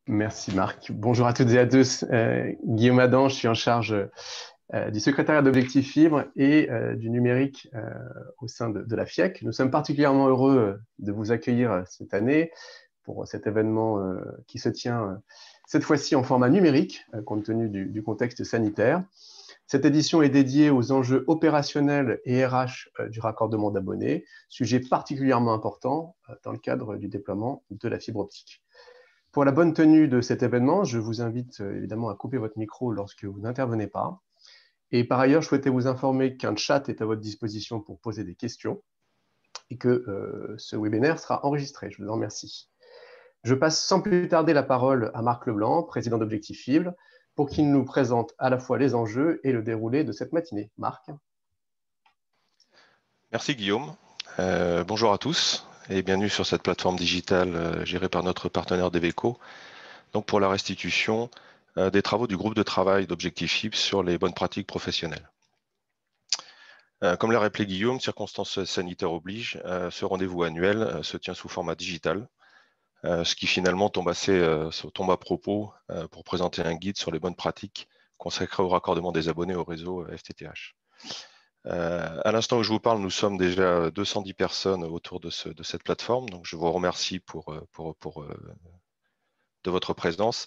Merci Marc. Bonjour à toutes et à tous. Guillaume Adam, je suis en charge du secrétariat d'Objectif Fibre et du numérique au sein de la FIEC. Nous sommes particulièrement heureux de vous accueillir cette année pour cet événement qui se tient cette fois-ci en format numérique, compte tenu du contexte sanitaire. Cette édition est dédiée aux enjeux opérationnels et RH du raccordement d'abonnés, sujet particulièrement important dans le cadre du déploiement de la fibre optique. Pour la bonne tenue de cet événement, je vous invite évidemment à couper votre micro lorsque vous n'intervenez pas. Et par ailleurs, je souhaitais vous informer qu'un chat est à votre disposition pour poser des questions et que ce webinaire sera enregistré. Je vous en remercie. Je passe sans plus tarder la parole à Marc Leblanc, président d'Objectif Fibre, pour qu'il nous présente à la fois les enjeux et le déroulé de cette matinée. Marc. Merci Guillaume. Bonjour à tous et bienvenue sur cette plateforme digitale gérée par notre partenaire Deveco. Donc pour la restitution des travaux du groupe de travail d'Objectif Fibre sur les bonnes pratiques professionnelles. Comme l'a rappelé Guillaume, circonstances sanitaires obligent, ce rendez-vous annuel se tient sous format digital, ce qui finalement tombe à propos pour présenter un guide sur les bonnes pratiques consacrées au raccordement des abonnés au réseau FTTH. À l'instant où je vous parle, nous sommes déjà 210 personnes autour de cette plateforme, donc je vous remercie de votre présence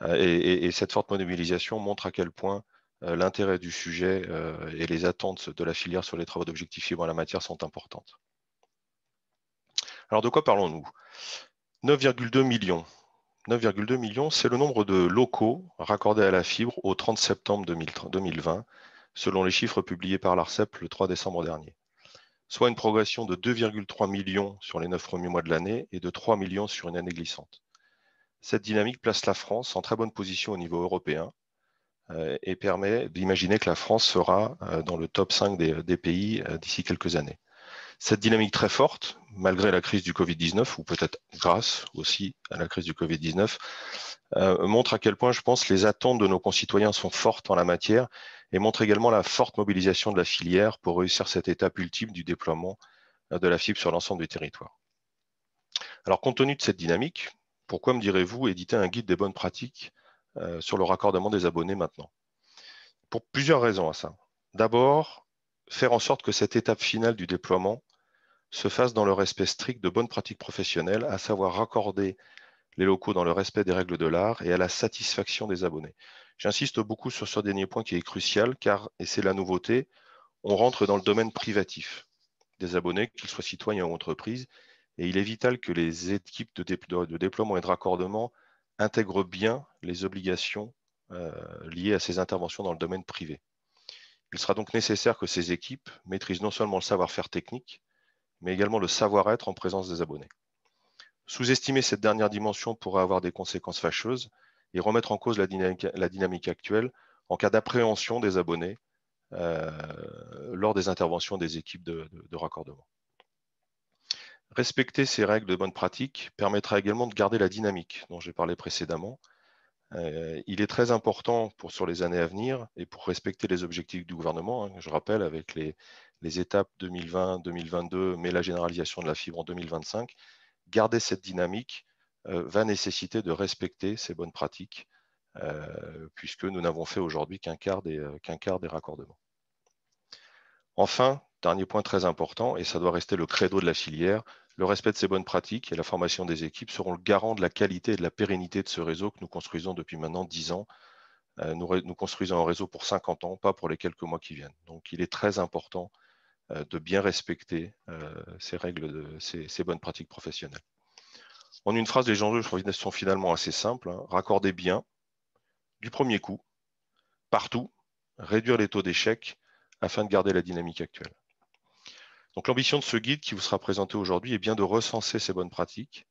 et cette forte mobilisation montre à quel point l'intérêt du sujet et les attentes de la filière sur les travaux d'Objectif Fibre en la matière sont importantes. Alors de quoi parlons-nous? 9,2 millions. 9,2 millions, c'est le nombre de locaux raccordés à la fibre au 30 septembre 2020, selon les chiffres publiés par l'ARCEP le 3 décembre dernier. Soit une progression de 2,3 millions sur les 9 premiers mois de l'année et de 3 millions sur une année glissante. Cette dynamique place la France en très bonne position au niveau européen et permet d'imaginer que la France sera dans le top 5 des pays d'ici quelques années. Cette dynamique très forte, malgré la crise du Covid-19, ou peut-être grâce aussi à la crise du Covid-19, montre à quel point, je pense, les attentes de nos concitoyens sont fortes en la matière et montre également la forte mobilisation de la filière pour réussir cette étape ultime du déploiement de la fibre sur l'ensemble du territoire. Alors, compte tenu de cette dynamique, pourquoi me direz-vous éditer un guide des bonnes pratiques sur le raccordement des abonnés maintenant? Pour plusieurs raisons à ça. D'abord, faire en sorte que cette étape finale du déploiement se fasse dans le respect strict de bonnes pratiques professionnelles, à savoir raccorder les locaux dans le respect des règles de l'art et à la satisfaction des abonnés. J'insiste beaucoup sur ce dernier point qui est crucial car, et c'est la nouveauté, on rentre dans le domaine privatif des abonnés, qu'ils soient citoyens ou entreprises, et il est vital que les équipes de déploiement et de raccordement intègrent bien les obligations liées à ces interventions dans le domaine privé. Il sera donc nécessaire que ces équipes maîtrisent non seulement le savoir-faire technique, mais également le savoir-être en présence des abonnés. Sous-estimer cette dernière dimension pourrait avoir des conséquences fâcheuses et remettre en cause la dynamique actuelle en cas d'appréhension des abonnés lors des interventions des équipes de raccordement. Respecter ces règles de bonne pratique permettra également de garder la dynamique dont j'ai parlé précédemment. Il est très important sur les années à venir et pour respecter les objectifs du gouvernement, hein, je rappelle avec les étapes 2020, 2022, mais la généralisation de la fibre en 2025, garder cette dynamique va nécessiter de respecter ces bonnes pratiques puisque nous n'avons fait aujourd'hui qu'un quart des raccordements. Enfin, dernier point très important, et ça doit rester le credo de la filière, le respect de ces bonnes pratiques et la formation des équipes seront le garant de la qualité et de la pérennité de ce réseau que nous construisons depuis maintenant 10 ans. Nous construisons un réseau pour 50 ans, pas pour les quelques mois qui viennent. Donc il est très important de bien respecter ces règles, ces bonnes pratiques professionnelles. En une phrase, les enjeux sont finalement assez simples. Hein. Raccorder bien, du premier coup, partout, réduire les taux d'échec afin de garder la dynamique actuelle. Donc l'ambition de ce guide qui vous sera présenté aujourd'hui est bien de recenser ces bonnes pratiques.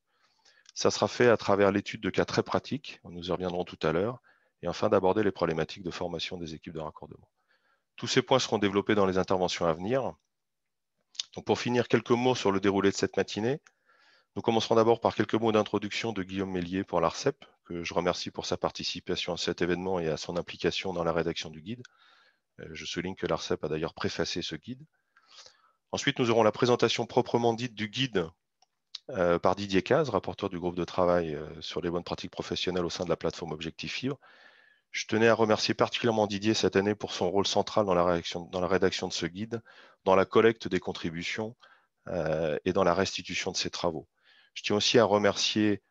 Ça sera fait à travers l'étude de cas très pratiques, nous y reviendrons tout à l'heure, et enfin d'aborder les problématiques de formation des équipes de raccordement. Tous ces points seront développés dans les interventions à venir. Donc pour finir, quelques mots sur le déroulé de cette matinée. Nous commencerons d'abord par quelques mots d'introduction de Guillaume Mélier pour l'ARCEP, que je remercie pour sa participation à cet événement et à son implication dans la rédaction du guide. Je souligne que l'ARCEP a d'ailleurs préfacé ce guide. Ensuite, nous aurons la présentation proprement dite du guide par Didier Cazes, rapporteur du groupe de travail sur les bonnes pratiques professionnelles au sein de la plateforme Objectif Fibre. Je tenais à remercier particulièrement Didier cette année pour son rôle central dans la rédaction de ce guide, dans la collecte des contributions et dans la restitution de ses travaux. Je tiens aussi à remercier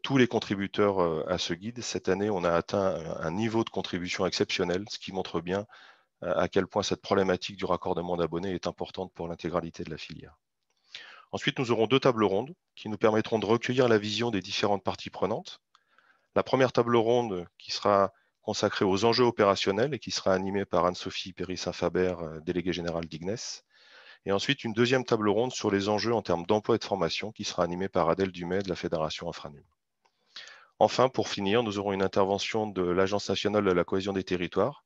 tous les contributeurs à ce guide. Cette année, on a atteint un niveau de contribution exceptionnel, ce qui montre bien à quel point cette problématique du raccordement d'abonnés est importante pour l'intégralité de la filière. Ensuite, nous aurons 2 tables rondes qui nous permettront de recueillir la vision des différentes parties prenantes. La première table ronde qui sera consacrée aux enjeux opérationnels et qui sera animée par Anne-Sophie Péry-Saint-Faber, déléguée générale d'Ignes. Et ensuite, une deuxième table ronde sur les enjeux en termes d'emploi et de formation qui sera animée par Adèle Dumay de la Fédération Infranum. Enfin, pour finir, nous aurons une intervention de l'Agence nationale de la cohésion des territoires,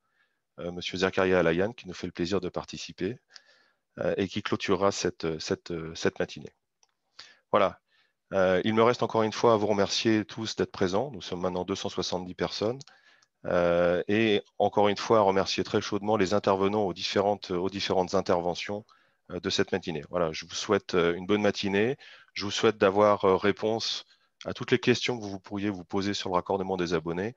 M. Zakaria Alayan, qui nous fait le plaisir de participer et qui clôturera cette matinée. Voilà. Il me reste encore une fois à vous remercier tous d'être présents. Nous sommes maintenant 270 personnes. Et encore une fois, à remercier très chaudement les intervenants aux différentes interventions de cette matinée. Voilà, je vous souhaite une bonne matinée. Je vous souhaite d'avoir réponse à toutes les questions que vous pourriez vous poser sur le raccordement des abonnés.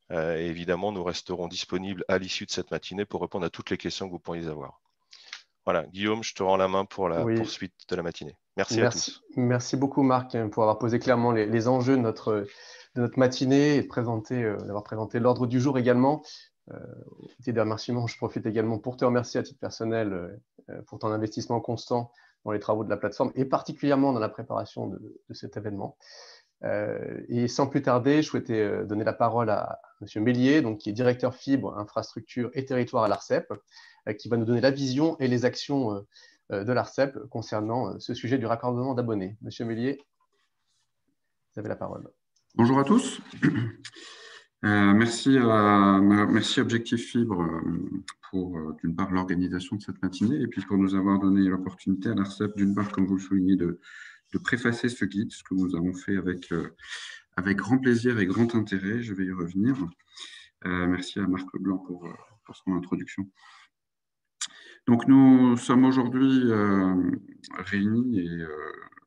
Et évidemment, nous resterons disponibles à l'issue de cette matinée pour répondre à toutes les questions que vous pourriez avoir. Voilà, Guillaume, je te rends la main pour la poursuite de la matinée. Merci à tous. Merci beaucoup, Marc, pour avoir posé clairement les enjeux de notre matinée et d'avoir présenté l'ordre du jour également. Des remerciements, je profite également pour te remercier à titre personnel pour ton investissement constant dans les travaux de la plateforme et particulièrement dans la préparation de cet événement. Et sans plus tarder, je souhaitais donner la parole à M. Mélier, donc, qui est directeur fibre, infrastructure et territoire à l'ARCEP, qui va nous donner la vision et les actions de l'ARCEP concernant ce sujet du raccordement d'abonnés. Monsieur Mélier, vous avez la parole. Bonjour à tous. Merci Objectif Fibre pour, d'une part, l'organisation de cette matinée et puis pour nous avoir donné l'opportunité à l'ARCEP, d'une part, comme vous le soulignez, de préfacer ce guide, ce que nous avons fait avec grand plaisir et grand intérêt. Je vais y revenir. Merci à Marc Leblanc pour son introduction. Donc, nous sommes aujourd'hui réunis et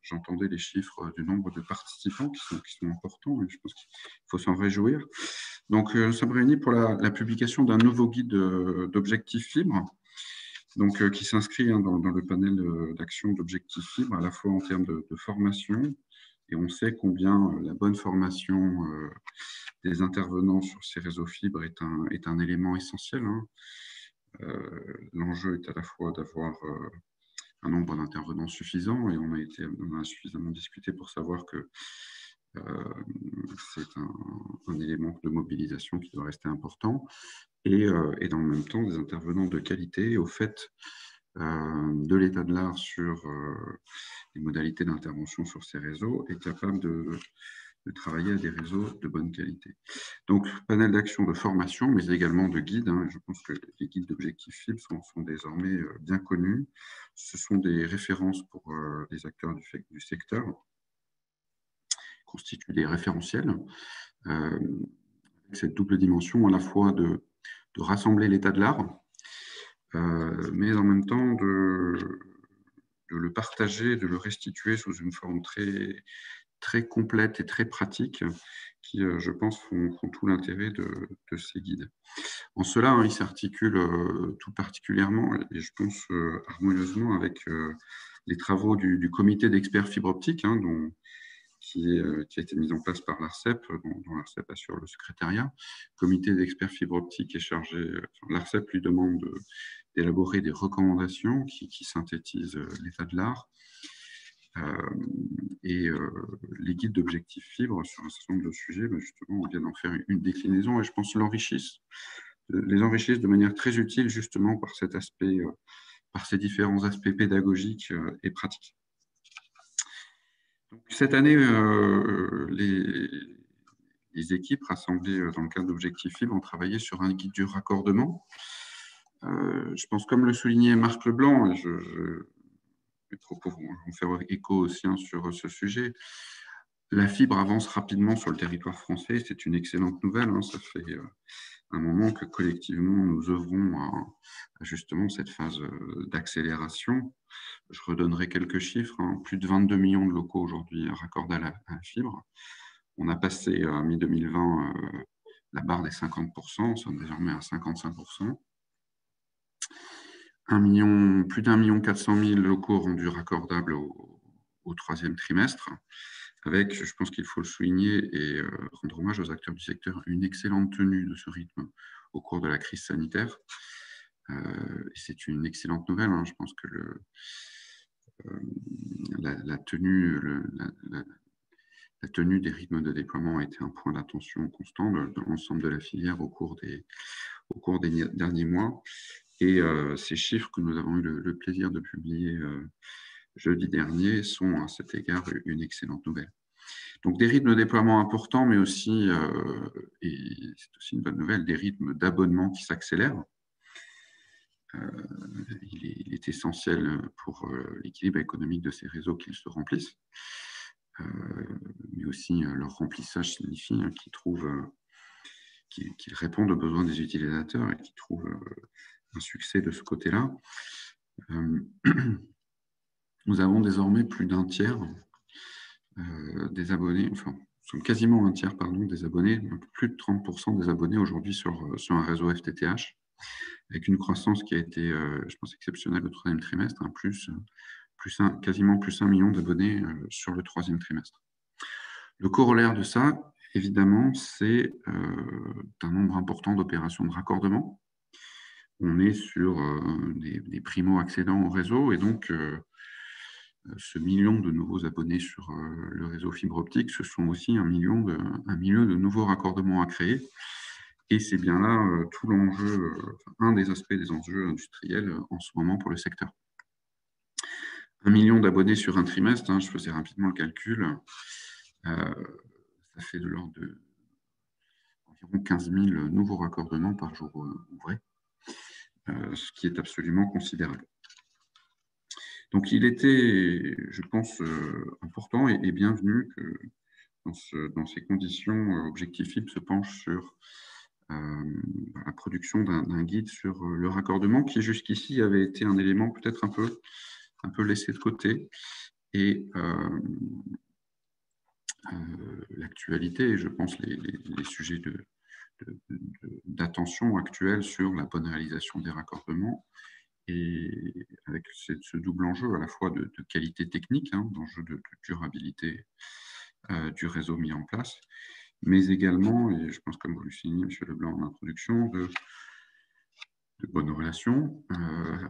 j'entendais les chiffres du nombre de participants qui sont importants et je pense qu'il faut s'en réjouir. Donc, nous sommes réunis pour la publication d'un nouveau guide d'Objectif Fibre, donc, qui s'inscrit dans le panel d'action d'Objectif Fibre, à la fois en termes de formation, et on sait combien la bonne formation des intervenants sur ces réseaux fibres est un élément essentiel. L'enjeu est à la fois d'avoir un nombre d'intervenants suffisant et on a suffisamment discuté pour savoir que c'est un élément de mobilisation qui doit rester important et dans le même temps des intervenants de qualité au fait de l'état de l'art sur les modalités d'intervention sur ces réseaux et capable de travailler à des réseaux de bonne qualité. Donc, panel d'action de formation, mais également de guides. Je pense que les guides d'Objectif Fibre sont désormais bien connus. Ce sont des références pour les acteurs du secteur, constituent des référentiels. Cette double dimension à la fois de rassembler l'état de l'art, mais en même temps de le partager, de le restituer sous une forme très complète et très pratique qui, je pense, font tout l'intérêt de ces guides. En cela, ils s'articulent tout particulièrement et je pense harmonieusement avec les travaux du comité d'experts fibre optique qui a été mis en place par l'ARCEP, dont l'ARCEP assure le secrétariat. Le comité d'experts fibre optique est chargé, l'ARCEP lui demande d'élaborer des recommandations qui synthétisent l'état de l'art. Et les guides d'Objectif Fibre sur un certain nombre de sujets, justement, on vient d'en faire une déclinaison et je pense les enrichissent de manière très utile justement par cet aspect, par ces différents aspects pédagogiques et pratiques. Donc, cette année, les équipes rassemblées dans le cadre d'Objectif Fibre ont travaillé sur un guide du raccordement. Je pense, comme le soulignait Marc Leblanc, et mes propos vont faire écho aussi sur ce sujet. La fibre avance rapidement sur le territoire français, c'est une excellente nouvelle. Hein. Ça fait un moment que collectivement nous œuvrons à justement cette phase d'accélération. Je redonnerai quelques chiffres. Hein. Plus de 22 millions de locaux aujourd'hui raccordés à la fibre. On a passé à mi-2020 la barre des 50%, nous sommes désormais à 55%. Plus d'1,4 million locaux rendus raccordables au troisième trimestre, avec, je pense qu'il faut le souligner et rendre hommage aux acteurs du secteur, une excellente tenue de ce rythme au cours de la crise sanitaire. C'est une excellente nouvelle. Hein. Je pense que la tenue des rythmes de déploiement a été un point d'attention constant dans l'ensemble de la filière au cours des derniers mois. Et ces chiffres que nous avons eu le plaisir de publier jeudi dernier sont à cet égard une excellente nouvelle. Donc des rythmes de déploiement importants, mais aussi, et c'est aussi une bonne nouvelle, des rythmes d'abonnement qui s'accélèrent. Il est essentiel pour l'équilibre économique de ces réseaux qu'ils se remplissent. Mais aussi leur remplissage signifie qu'ils répondent aux besoins des utilisateurs et qu'ils trouvent un succès de ce côté-là. Nous avons désormais plus d'un tiers des abonnés, enfin, nous sommes quasiment un tiers, pardon, des abonnés, plus de 30% des abonnés aujourd'hui sur un réseau FTTH, avec une croissance qui a été, je pense, exceptionnelle au troisième trimestre, hein, quasiment plus 1 million d'abonnés sur le troisième trimestre. Le corollaire de ça, évidemment, c'est un nombre important d'opérations de raccordement. On est sur des primo-accédants au réseau et donc ce million de nouveaux abonnés sur le réseau fibre optique, ce sont aussi un million de nouveaux raccordements à créer. Et c'est bien là tout l'enjeu, un des aspects des enjeux industriels en ce moment pour le secteur. 1 million d'abonnés sur un trimestre, hein, je faisais rapidement le calcul, ça fait de l'ordre d'environ 15 000 nouveaux raccordements par jour ouvré, ce qui est absolument considérable. Donc il était, je pense, important et bienvenu que dans ces conditions, Objectif Fibre se penche sur la production d'un guide sur le raccordement qui jusqu'ici avait été un élément peut-être un peu laissé de côté. Et l'actualité, je pense les sujets d'attention actuels sur la bonne réalisation des raccordements, et avec ce double enjeu à la fois de qualité technique, hein, d'enjeu de durabilité du réseau mis en place, mais également, et je pense comme vous le soulignez, M. Leblanc, en introduction, de bonnes relations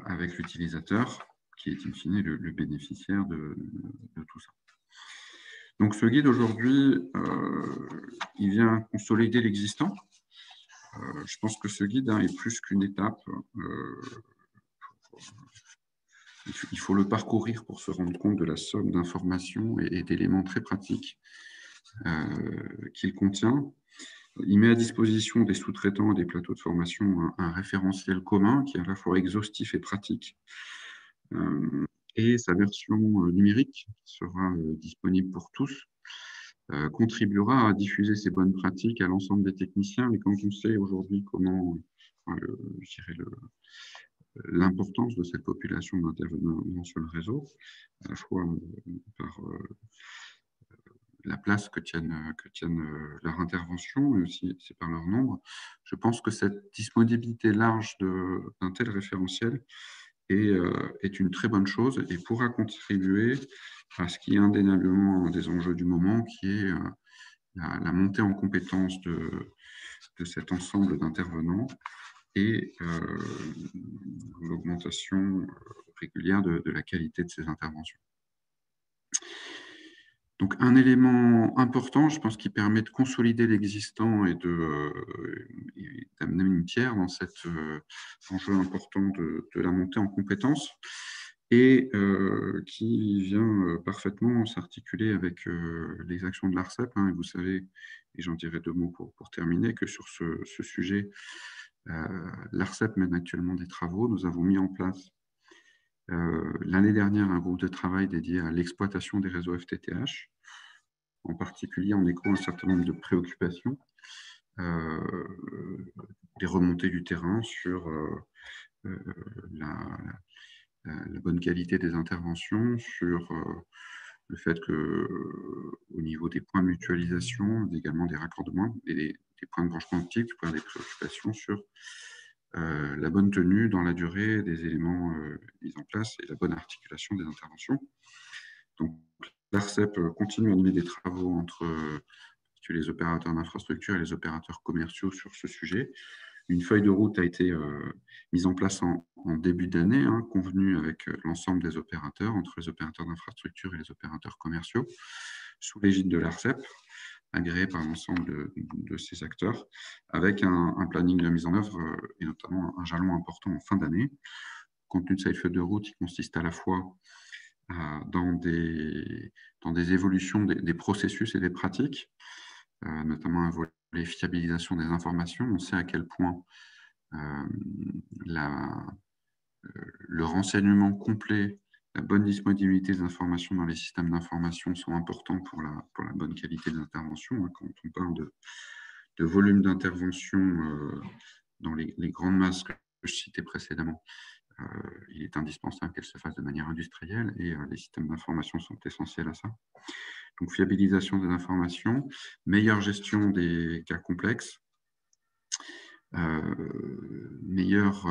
avec l'utilisateur, qui est in fine le bénéficiaire de tout ça. Donc ce guide aujourd'hui, il vient consolider l'existant. Je pense que ce guide est plus qu'une étape. Il faut le parcourir pour se rendre compte de la somme d'informations et d'éléments très pratiques qu'il contient. Il met à disposition des sous-traitants et des plateaux de formation un référentiel commun qui est à la fois exhaustif et pratique. Et sa version numérique, qui sera disponible pour tous, contribuera à diffuser ces bonnes pratiques à l'ensemble des techniciens. Et quand on sait aujourd'hui comment, je dirais, l'importance de cette population d'intervenants sur le réseau, à la fois par la place que tiennent leur intervention, mais aussi c'est par leur nombre, je pense que cette disponibilité large d'un tel référentiel est une très bonne chose et pourra contribuer à ce qui est indéniablement un des enjeux du moment, qui est la montée en compétence de cet ensemble d'intervenants et l'augmentation régulière de la qualité de ces interventions. Donc un élément important, je pense, qui permet de consolider l'existant et d'amener une pierre dans cet enjeu important de la montée en compétences, et qui vient parfaitement s'articuler avec les actions de l'ARCEP. Hein, et vous savez, et j'en dirai deux mots pour terminer, que sur ce sujet, l'ARCEP mène actuellement des travaux. Nous avons mis en place l'année dernière un groupe de travail dédié à l'exploitation des réseaux FTTH. en particulier en écho à un certain nombre de préoccupations, des remontées du terrain sur la bonne qualité des interventions, sur le fait que, au niveau des points de mutualisation, également des raccordements et des points de branchement optique, des préoccupations sur la bonne tenue dans la durée des éléments mis en place et la bonne articulation des interventions. Donc, l'ARCEP continue à mener des travaux entre les opérateurs d'infrastructure et les opérateurs commerciaux sur ce sujet. Une feuille de route a été mise en place en début d'année, convenue avec l'ensemble des opérateurs, entre les opérateurs d'infrastructure et les opérateurs commerciaux, sous l'égide de l'ARCEP, agréé par l'ensemble de ces acteurs, avec un planning de mise en œuvre et notamment un jalon important en fin d'année. Compte tenu de cette feuille de route, il consiste à la fois dans des évolutions des processus et des pratiques, notamment un volet fiabilisation des informations. On sait à quel point le renseignement complet, la bonne disponibilité des informations dans les systèmes d'information sont importants pour la bonne qualité des interventions. Quand on parle de volume d'intervention dans les grandes masses que je citais précédemment, il est indispensable qu'elle se fasse de manière industrielle et les systèmes d'information sont essentiels à ça. Donc, fiabilisation des informations, meilleure gestion des cas complexes, meilleure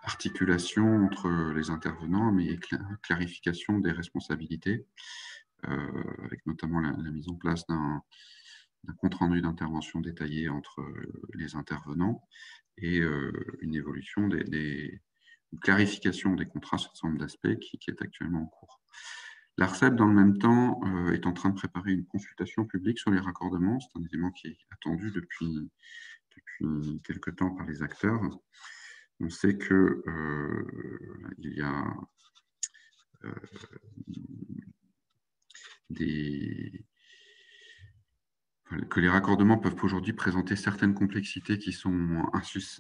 articulation entre les intervenants, mais clarification des responsabilités, avec notamment la mise en place d'un compte-rendu d'intervention détaillé entre les intervenants et une évolution une clarification des contrats sur un certain nombre d'aspects qui est actuellement en cours. L'ARCEP, dans le même temps, est en train de préparer une consultation publique sur les raccordements. C'est un élément qui est attendu depuis quelque temps par les acteurs. On sait que il y a que les raccordements peuvent aujourd'hui présenter certaines complexités qui sont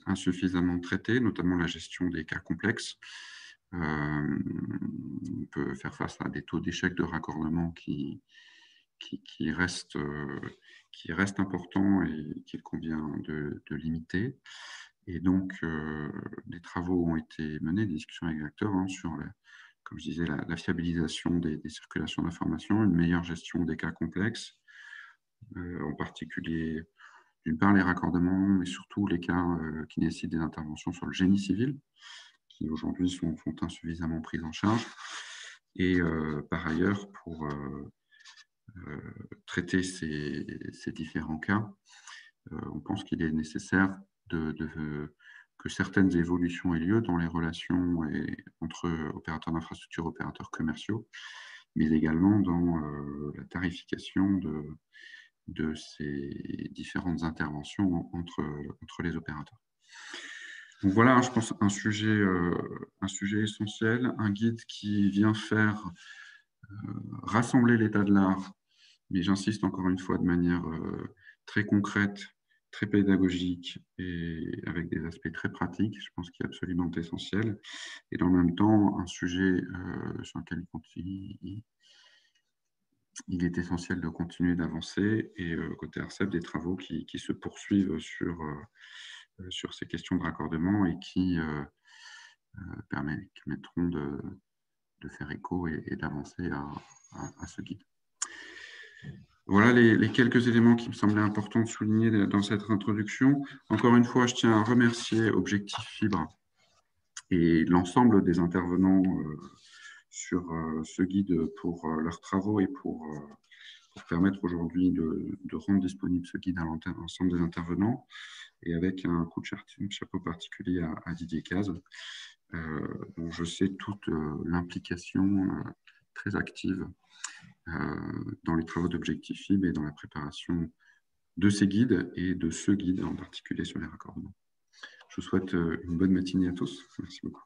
insuffisamment traitées, notamment la gestion des cas complexes. On peut faire face à des taux d'échec de raccordement qui restent importants et qu'il convient de limiter. Et donc, des travaux ont été menés, des discussions avec les acteurs sur, comme je disais, la fiabilisation des circulations d'informations, une meilleure gestion des cas complexes, en particulier, d'une part, les raccordements, mais surtout les cas qui nécessitent des interventions sur le génie civil, qui aujourd'hui sont insuffisamment prises en charge. Et par ailleurs, pour traiter ces différents cas, on pense qu'il est nécessaire que certaines évolutions aient lieu dans les relations entre opérateurs d'infrastructure et opérateurs commerciaux, mais également dans la tarification de ces différentes interventions entre les opérateurs. Donc voilà, je pense, un sujet essentiel, un guide qui vient faire rassembler l'état de l'art, mais j'insiste encore une fois de manière très concrète, très pédagogique et avec des aspects très pratiques, je pense qu'il est absolument essentiel. Et dans le même temps, un sujet sur lequel il est essentiel de continuer d'avancer. Et côté ARCEP, des travaux qui se poursuivent sur ces questions de raccordement et qui permettront de faire écho et d'avancer à ce guide. Voilà les quelques éléments qui me semblaient importants de souligner dans cette introduction. Encore une fois, je tiens à remercier Objectif Fibre et l'ensemble des intervenants sur ce guide pour leurs travaux et pour permettre aujourd'hui de rendre disponible ce guide à l'ensemble des intervenants, et avec un coup de chapeau particulier à Didier Caz, dont je sais toute l'implication très active dans les travaux d'Objectif Fibre et dans la préparation de ces guides et de ce guide en particulier sur les raccordements. Je vous souhaite une bonne matinée à tous. Merci beaucoup.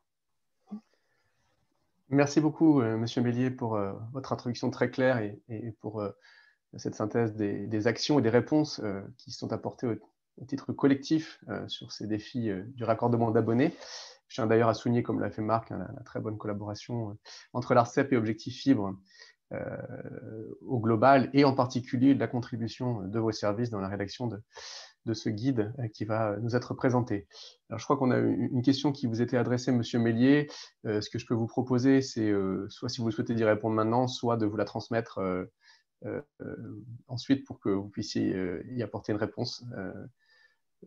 Merci beaucoup, Monsieur Bélier, pour votre introduction très claire et pour cette synthèse des actions et des réponses qui sont apportées au titre collectif sur ces défis du raccordement d'abonnés. Je tiens d'ailleurs à souligner, comme l'a fait Marc, la très bonne collaboration entre l'ARCEP et Objectif Fibre au global et en particulier de la contribution de vos services dans la rédaction de ce guide qui va nous être présenté. Alors, je crois qu'on a une question qui vous était adressée, Monsieur Mélier. Ce que je peux vous proposer, c'est soit si vous souhaitez y répondre maintenant, soit de vous la transmettre ensuite pour que vous puissiez y apporter une réponse.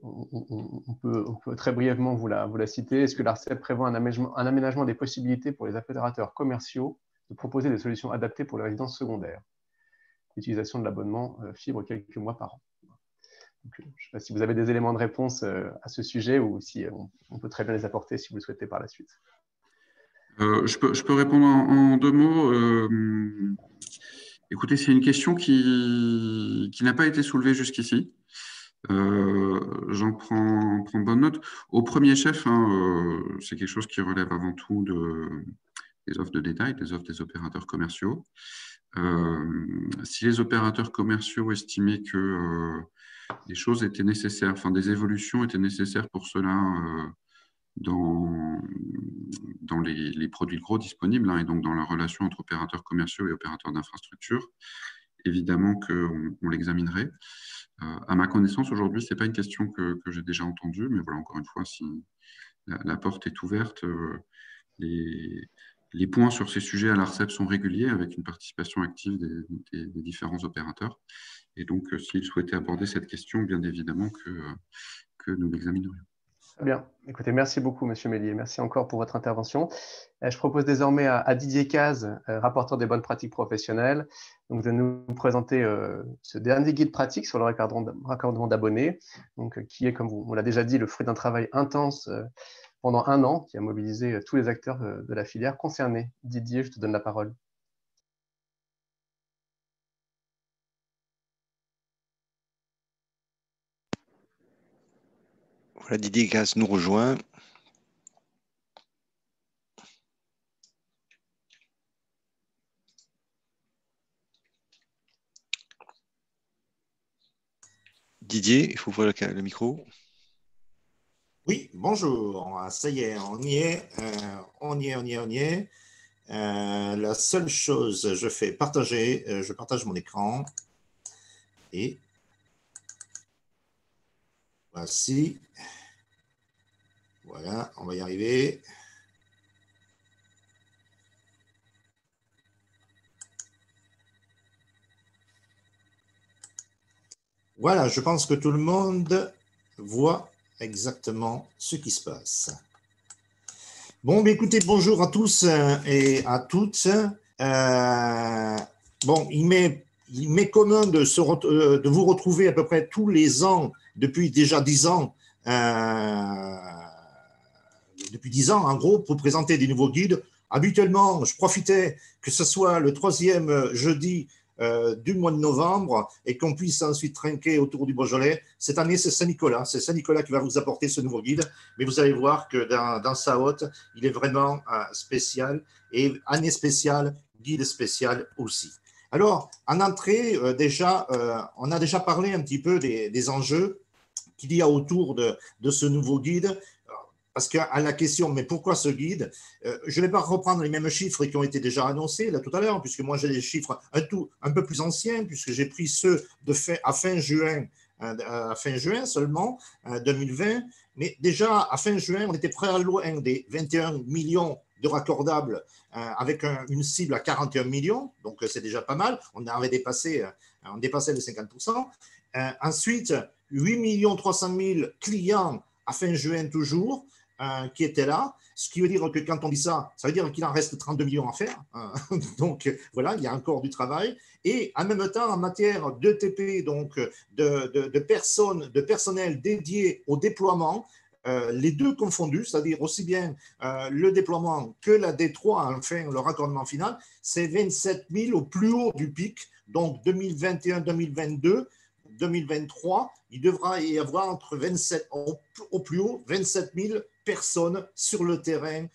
On peut très brièvement vous la citer. Est-ce que l'ARCEP prévoit un aménagement des possibilités pour les opérateurs commerciaux de proposer des solutions adaptées pour les résidences secondaires? L'utilisation de l'abonnement fibre quelques mois par an. Donc, je ne sais pas si vous avez des éléments de réponse à ce sujet ou si on peut très bien les apporter si vous le souhaitez par la suite. Je peux répondre en 2 mots. Écoutez, c'est une question qui n'a pas été soulevée jusqu'ici. J'en prends bonne note. Au premier chef, hein, c'est quelque chose qui relève avant tout des offres de détail, des offres des opérateurs commerciaux. Si les opérateurs commerciaux estimaient que des choses étaient nécessaires, enfin des évolutions étaient nécessaires pour cela dans les produits de gros disponibles, hein, et donc dans la relation entre opérateurs commerciaux et opérateurs d'infrastructure, évidemment qu'on l'examinerait. À ma connaissance, aujourd'hui, ce n'est pas une question que j'ai déjà entendue, mais voilà, encore une fois, si la porte est ouverte, les points sur ces sujets à l'ARCEP sont réguliers avec une participation active des différents opérateurs. Et donc, s'ils souhaitaient aborder cette question, bien évidemment que nous l'examinerions. Très bien. Écoutez, merci beaucoup, Monsieur Mélier. Merci encore pour votre intervention. Je propose désormais à Didier Cazes, rapporteur des bonnes pratiques professionnelles, donc de nous présenter ce dernier guide pratique sur le raccordement d'abonnés, qui est, comme on l'a déjà dit, le fruit d'un travail intense pendant 1 an, qui a mobilisé tous les acteurs de la filière concernée. Didier, je te donne la parole. Voilà, Didier Cazes nous rejoint. Didier, il faut ouvrir le micro. Oui, bonjour. Ça y est, on y est. On y est. La seule chose, je fais partager, je partage mon écran. Et voici. Voilà, on va y arriver. Voilà, je pense que tout le monde voit exactement ce qui se passe. Bon, écoutez, bonjour à tous et à toutes. Bon, il m'est commun de vous retrouver à peu près tous les ans, depuis déjà 10 ans, depuis 10 ans en gros, pour présenter des nouveaux guides. Habituellement, je profitais que ce soit le 3e jeudi du mois de novembre et qu'on puisse ensuite trinquer autour du Beaujolais. Cette année, c'est Saint-Nicolas. C'est Saint-Nicolas qui va vous apporter ce nouveau guide. Mais vous allez voir que dans sa hôte, il est vraiment spécial. Et année spéciale, guide spécial aussi. Alors, en entrée, on a déjà parlé un petit peu des enjeux qu'il y a autour de ce nouveau guide. Parce qu'à la question, mais pourquoi ce guide? Je ne vais pas reprendre les mêmes chiffres qui ont été déjà annoncés là tout à l'heure, puisque moi j'ai des chiffres un peu plus anciens, puisque j'ai pris ceux à fin juin seulement, 2020. Mais déjà, à fin juin, on était très loin des 21 millions de raccordables avec une cible à 41 millions, donc c'est déjà pas mal. On dépassait les 50%. Ensuite, 8 300 000 clients à fin juin toujours, qui étaient là, ce qui veut dire que quand on dit ça, ça veut dire qu'il en reste 32 millions à faire. Donc voilà, il y a encore du travail. Et en même temps, en matière d'ETP, donc de personnel dédié au déploiement, les deux confondus, c'est-à-dire aussi bien le déploiement que la D3, enfin le raccordement final, c'est 27 000 au plus haut du pic, donc 2021-2022. 2023, il devra y avoir entre 27 au plus haut 27 000 personnes sur le terrain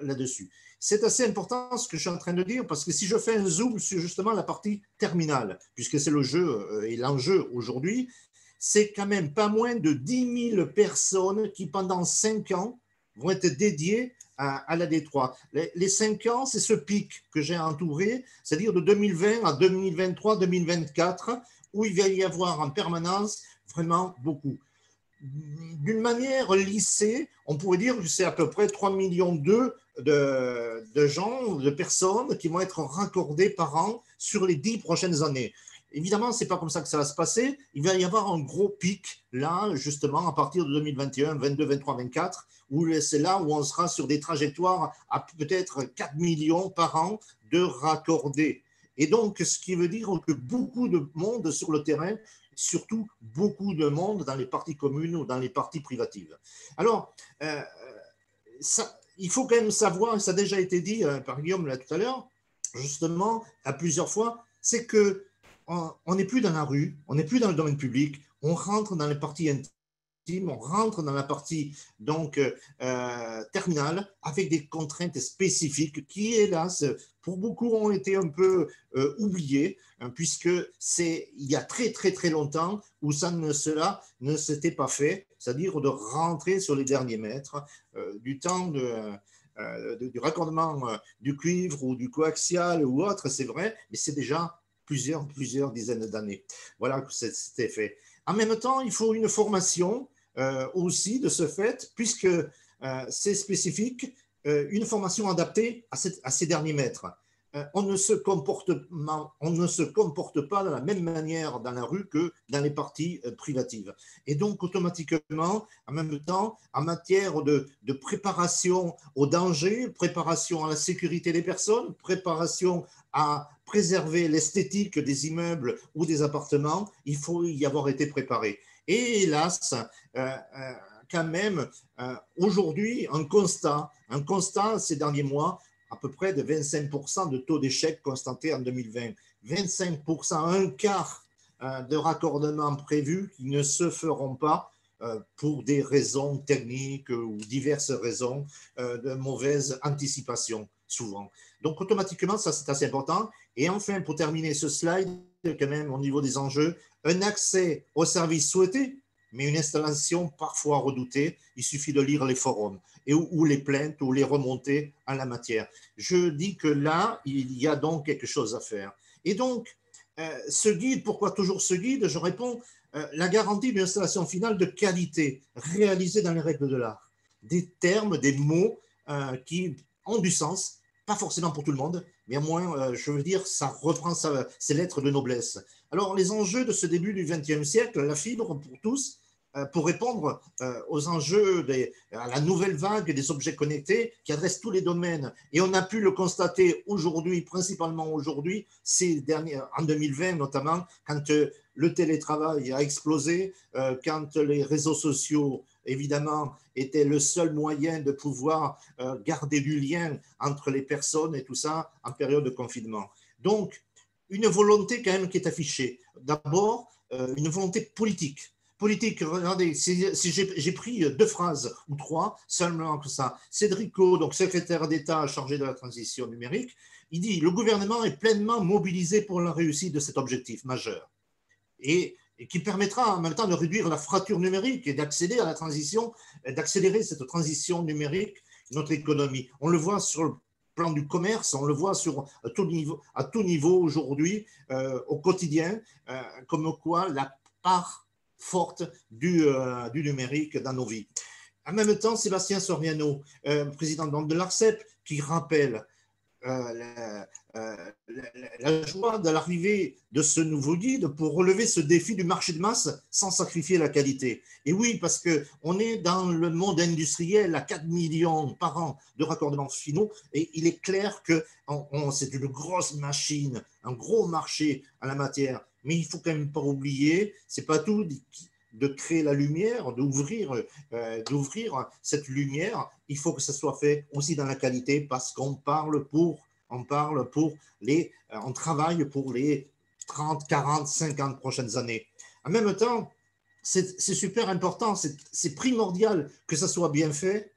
là-dessus. C'est assez important ce que je suis en train de dire parce que si je fais un zoom sur justement la partie terminale, puisque c'est le jeu et l'enjeu aujourd'hui, c'est quand même pas moins de 10 000 personnes qui pendant 5 ans vont être dédiés à la D3. Les 5 ans, c'est ce pic que j'ai entouré, c'est-à-dire de 2020 à 2023, 2024, où il va y avoir en permanence vraiment beaucoup. D'une manière lissée, on pourrait dire que c'est à peu près 3,2 millions de gens, de personnes qui vont être raccordées par an sur les 10 prochaines années. Évidemment, ce n'est pas comme ça que ça va se passer. Il va y avoir un gros pic, là, justement, à partir de 2021, 22, 23, 24, où c'est là où on sera sur des trajectoires à peut-être 4 millions par an de raccordés. Et donc, ce qui veut dire que beaucoup de monde sur le terrain, surtout beaucoup de monde dans les parties communes ou dans les parties privatives. Alors, il faut quand même savoir, ça a déjà été dit par Guillaume là tout à l'heure, justement, à plusieurs fois, c'est que on n'est plus dans la rue, on n'est plus dans le domaine public, on rentre dans les parties intimes, on rentre dans la partie donc terminale avec des contraintes spécifiques qui, hélas, pour beaucoup ont été un peu oubliées, hein, puisque c'est il y a très très très longtemps où cela ne s'était pas fait, c'est-à-dire de rentrer sur les derniers mètres du temps du raccordement du cuivre ou du coaxial ou autre, c'est vrai, mais c'est déjà plusieurs dizaines d'années. Voilà que c'était fait. En même temps, il faut une formation aussi de ce fait, puisque c'est spécifique, une formation adaptée à ces derniers mètres. On ne se comporte pas de la même manière dans la rue que dans les parties privatives. Et donc, automatiquement, en même temps, en matière de préparation au danger, préparation à la sécurité des personnes, préparation à préserver l'esthétique des immeubles ou des appartements, il faut y avoir été préparé. Et hélas, quand même, aujourd'hui, un constat ces derniers mois, à peu près de 25% de taux d'échec constaté en 2020. 25%, un quart de raccordements prévus qui ne se feront pas pour des raisons techniques ou diverses raisons de mauvaise anticipation, souvent. Donc, automatiquement, ça, c'est assez important. Et enfin, pour terminer ce slide, quand même, au niveau des enjeux, un accès aux services souhaités, mais une installation parfois redoutée. Il suffit de lire les forums ou les plaintes ou les remontées en la matière. Je dis que là, il y a donc quelque chose à faire. Et donc, ce guide, pourquoi toujours ce guide? Je réponds, la garantie d'une installation finale de qualité, réalisée dans les règles de l'art. Des termes, des mots qui ont du sens, pas forcément pour tout le monde, mais au moins, je veux dire, ça reprend ses lettres de noblesse. Alors, les enjeux de ce début du XXe siècle, la fibre pour tous, pour répondre aux enjeux, à la nouvelle vague des objets connectés qui adressent tous les domaines. Et on a pu le constater aujourd'hui, principalement aujourd'hui, en 2020 notamment, quand le télétravail a explosé, quand les réseaux sociaux, évidemment, étaient le seul moyen de pouvoir garder du lien entre les personnes et tout ça en période de confinement. Donc, une volonté quand même qui est affichée. D'abord, une volonté politique. Regardez, si j'ai pris 2 phrases ou 3, seulement que ça. Cédric Co, donc secrétaire d'État chargé de la transition numérique, il dit « Le gouvernement est pleinement mobilisé pour la réussite de cet objectif majeur. » Et qui permettra en même temps de réduire la fracture numérique et d'accélérer cette transition numérique de notre économie. On le voit sur le plan du commerce, on le voit à tout niveau aujourd'hui, au quotidien, comme quoi la part forte du numérique dans nos vies. En même temps, Sébastien Soriano, président de l'ARCEP, qui rappelle la joie de l'arrivée de ce nouveau guide pour relever ce défi du marché de masse sans sacrifier la qualité. Et oui, parce qu'on est dans le monde industriel à 4 millions par an de raccordements finaux et il est clair que c'est une grosse machine, un gros marché en la matière. Mais il ne faut quand même pas oublier, ce n'est pas tout de créer la lumière, d'ouvrir cette lumière. Il faut que ça soit fait aussi dans la qualité parce qu'on travaille pour les 30, 40, 50 prochaines années. En même temps, c'est super important, c'est primordial que ça soit bien fait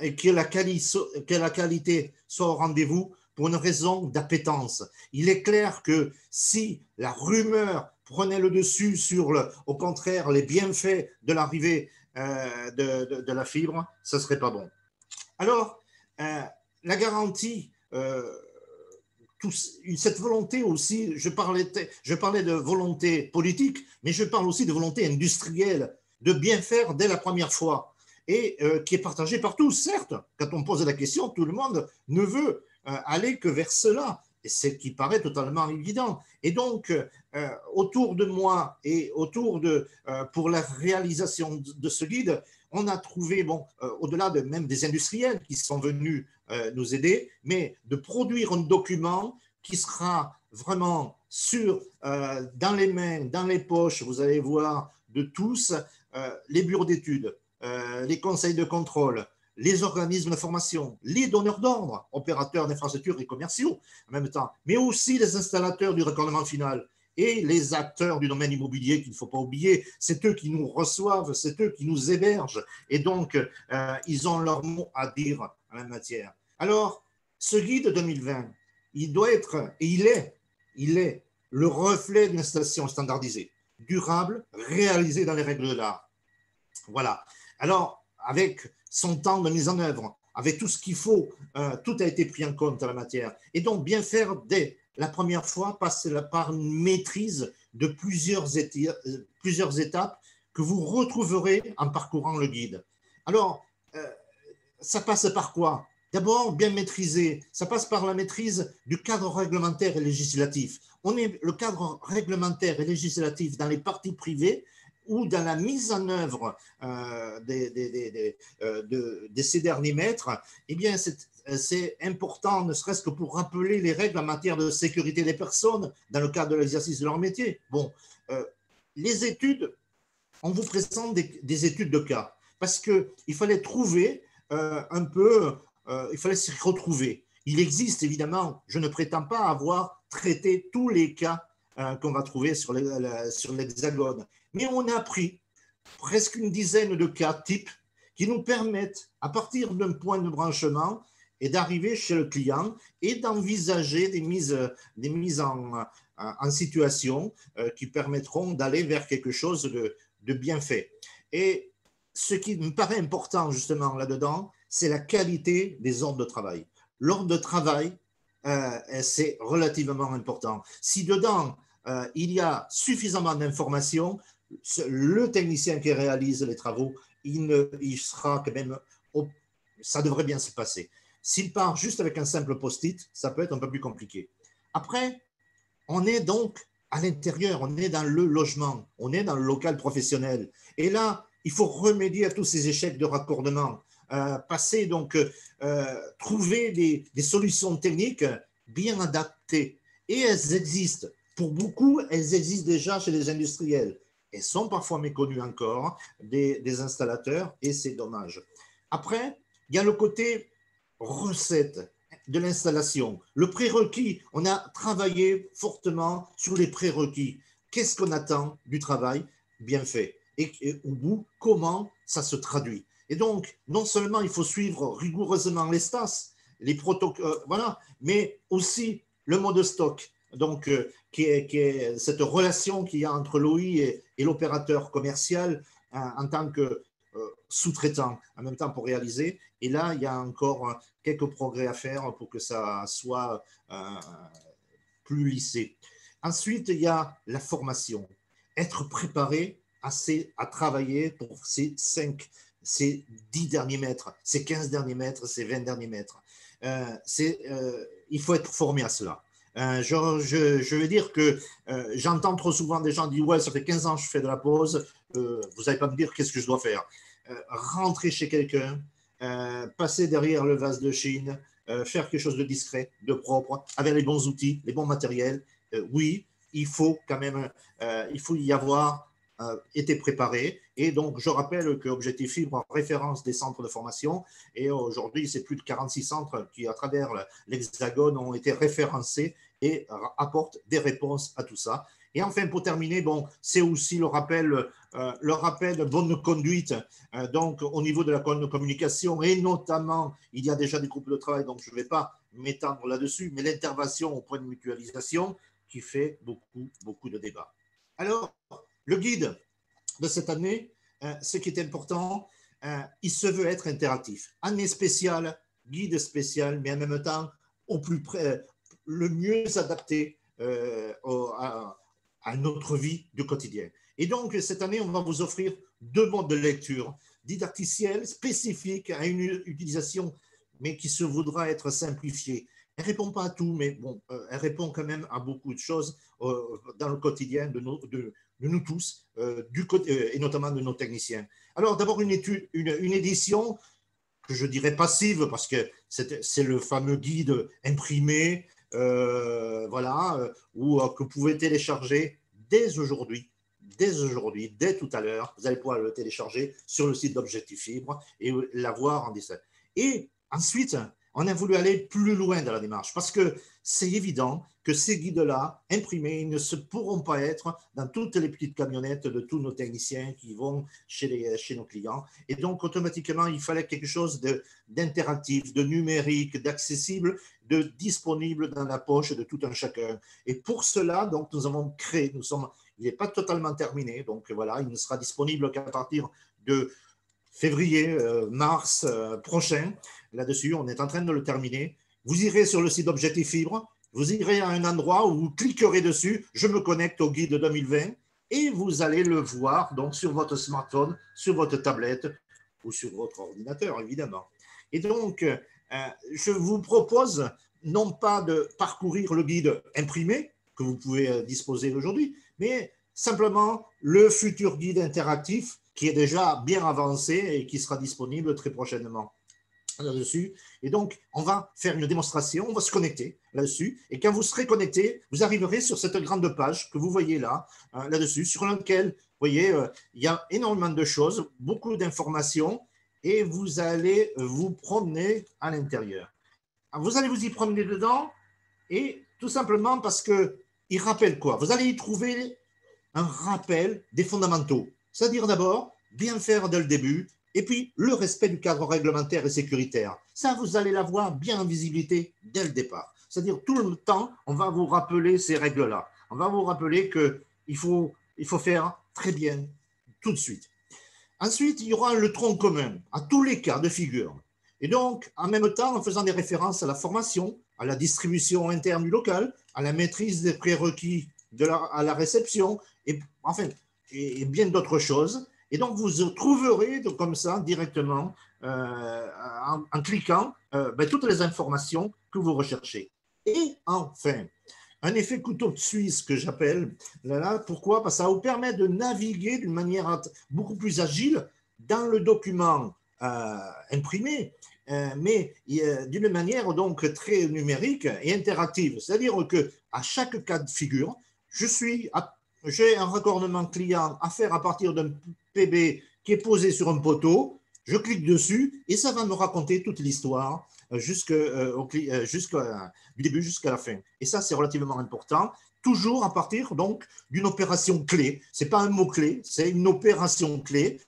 et que la qualité soit au rendez-vous pour une raison d'appétence. Il est clair que si la rumeur prenait le dessus sur, au contraire, les bienfaits de l'arrivée de la fibre, ce ne serait pas bon. Alors, la garantie, cette volonté aussi, je parlais de volonté politique, mais je parle aussi de volonté industrielle, de bien faire dès la première fois, et qui est partagée par tous, certes. Quand on pose la question, tout le monde ne veut aller que vers cela, et c'est ce qui paraît totalement évident. Et donc, autour de moi et pour la réalisation de ce guide, on a trouvé, bon, au-delà même des industriels qui sont venus nous aider, mais de produire un document qui sera vraiment dans les mains, dans les poches, vous allez voir, de tous, les bureaux d'études, les conseils de contrôle, les organismes de formation, les donneurs d'ordre, opérateurs d'infrastructures et commerciaux en même temps, mais aussi les installateurs du raccordement final et les acteurs du domaine immobilier qu'il ne faut pas oublier. C'est eux qui nous reçoivent, c'est eux qui nous hébergent, et donc ils ont leur mot à dire en la matière. Alors, ce guide 2020, il doit être, et il est le reflet d'une installation standardisée, durable, réalisée dans les règles de l'art. Voilà. Alors, avec son temps de mise en œuvre, avec tout ce qu'il faut, tout a été pris en compte en la matière. Et donc, bien faire dès la première fois passe par une maîtrise de plusieurs étapes que vous retrouverez en parcourant le guide. Alors, ça passe par quoi? D'abord, bien maîtriser. Ça passe par la maîtrise du cadre réglementaire et législatif. Le cadre réglementaire et législatif dans les parties privées ou dans la mise en œuvre de ces derniers mètres, eh bien, c'est important, ne serait-ce que pour rappeler les règles en matière de sécurité des personnes dans le cadre de l'exercice de leur métier. Bon, les études, on vous présente des études de cas, parce qu'il fallait trouver il fallait s'y retrouver. Il existe évidemment, je ne prétends pas avoir traité tous les cas qu'on va trouver sur l'Hexagone, mais on a pris presque une dizaine de cas types qui nous permettent, à partir d'un point de branchement, et d'arriver chez le client et d'envisager des mises en situation qui permettront d'aller vers quelque chose de bien fait. Et ce qui me paraît important justement là-dedans, c'est la qualité des ordres de travail. L'ordre de travail, c'est relativement important. Si dedans, il y a suffisamment d'informations, le technicien qui réalise les travaux, il sera quand même, ça devrait bien se passer. S'il part juste avec un simple post-it, ça peut être un peu plus compliqué. Après, on est donc à l'intérieur, on est dans le logement, on est dans le local professionnel. Et là, il faut remédier à tous ces échecs de raccordement. Trouver des solutions techniques bien adaptées. Et elles existent. Pour beaucoup, elles existent déjà chez les industriels. Elles sont parfois méconnues encore des installateurs, et c'est dommage. Après, il y a le côté recette de l'installation. Le prérequis, on a travaillé fortement sur les prérequis. Qu'est-ce qu'on attend du travail bien fait? Et au bout, comment ça se traduit? Et donc, non seulement il faut suivre rigoureusement les STAS, les protocoles, voilà, mais aussi le mode stock, donc qui est cette relation qu'il y a entre l'OI et l'opérateur commercial en tant que sous-traitant en même temps pour réaliser. Et là, il y a encore quelques progrès à faire pour que ça soit plus lissé. Ensuite, il y a la formation. Être préparé à travailler pour ces 10 derniers mètres, ces 15 derniers mètres, ces 20 derniers mètres. Il faut être formé à cela. Je veux dire que j'entends trop souvent des gens dire « Ouais, ça fait 15 ans que je fais de la pause, vous n'allez pas me dire qu'est-ce que je dois faire. » Rentrer chez quelqu'un, passer derrière le vase de Chine, faire quelque chose de discret, de propre, avec les bons outils, les bons matériels. Oui, il faut quand même, il faut y avoir été préparé. Et donc, je rappelle que Objectif Fibre en référence des centres de formation, et aujourd'hui, c'est plus de 46 centres qui, à travers l'Hexagone, ont été référencés et apportent des réponses à tout ça. Et enfin, pour terminer, bon, c'est aussi le rappel de bonne conduite, donc au niveau de la communication, et notamment, il y a déjà des groupes de travail, donc je ne vais pas m'étendre là-dessus, mais l'intervention au point de mutualisation qui fait beaucoup de débats. Alors, le guide de cette année, ce qui est important, il se veut être interactif. Année spéciale, guide spécial, mais en même temps, au plus près, le mieux adapté à notre vie du quotidien. Et donc, cette année, on va vous offrir 2 modes de lecture didacticiels spécifiques à une utilisation, mais qui se voudra être simplifiée. Elle ne répond pas à tout, mais bon, elle répond quand même à beaucoup de choses dans le quotidien de nous tous, et notamment de nos techniciens. Alors, d'abord, une édition que je dirais passive, parce que c'est le fameux guide imprimé, voilà, que vous pouvez télécharger dès aujourd'hui, dès tout à l'heure. Vous allez pouvoir le télécharger sur le site d'Objectif Fibre et l'avoir en dessin. Et ensuite, on a voulu aller plus loin dans la démarche parce que c'est évident que ces guides-là, imprimés, ils ne se pourront pas être dans toutes les petites camionnettes de tous nos techniciens qui vont chez nos clients. Et donc, automatiquement, il fallait quelque chose d'interactif, de numérique, d'accessible, de disponible dans la poche de tout un chacun. Et pour cela, donc, nous avons créé, il n'est pas totalement terminé, donc voilà, il ne sera disponible qu'à partir de février, mars prochain. Là-dessus, on est en train de le terminer. Vous irez sur le site d'Objectif Fibre, vous irez à un endroit où vous cliquerez dessus, je me connecte au guide 2020, et vous allez le voir donc sur votre smartphone, sur votre tablette ou sur votre ordinateur, évidemment. Et donc, je vous propose non pas de parcourir le guide imprimé, que vous pouvez disposer aujourd'hui, mais simplement le futur guide interactif qui est déjà bien avancé et qui sera disponible très prochainement là-dessus. Et donc, on va faire une démonstration, on va se connecter là-dessus. Et quand vous serez connecté, vous arriverez sur cette grande page que vous voyez là, là-dessus, sur laquelle, vous voyez, il y a énormément de choses, beaucoup d'informations, et vous allez vous promener à l'intérieur. Vous allez vous y promener dedans, et tout simplement parce qu'il rappelle quoi? Vous allez y trouver un rappel des fondamentaux. C'est-à-dire d'abord, bien faire dès le début, et puis le respect du cadre réglementaire et sécuritaire. Ça, vous allez l'avoir bien en visibilité dès le départ. C'est-à-dire tout le temps, on va vous rappeler ces règles-là. On va vous rappeler qu'il faut faire très bien tout de suite. Ensuite, il y aura le tronc commun à tous les cas de figure. Et donc, en même temps, en faisant des références à la formation, à la distribution interne du local, à la maîtrise des prérequis à la réception, et enfin, et bien d'autres choses. Et donc, vous trouverez comme ça directement, en cliquant, toutes les informations que vous recherchez. Et enfin, un effet couteau de Suisse que j'appelle, pourquoi? Parce que ça vous permet de naviguer d'une manière beaucoup plus agile dans le document imprimé, mais d'une manière donc très numérique et interactive. C'est-à-dire qu'à chaque cas de figure, j'ai un raccordement client à faire à partir d'un PB qui est posé sur un poteau, je clique dessus et ça va me raconter toute l'histoire du début jusqu'à la fin. Et ça, c'est relativement important, toujours à partir donc d'une opération clé. Ce n'est pas un mot-clé, c'est une opération clé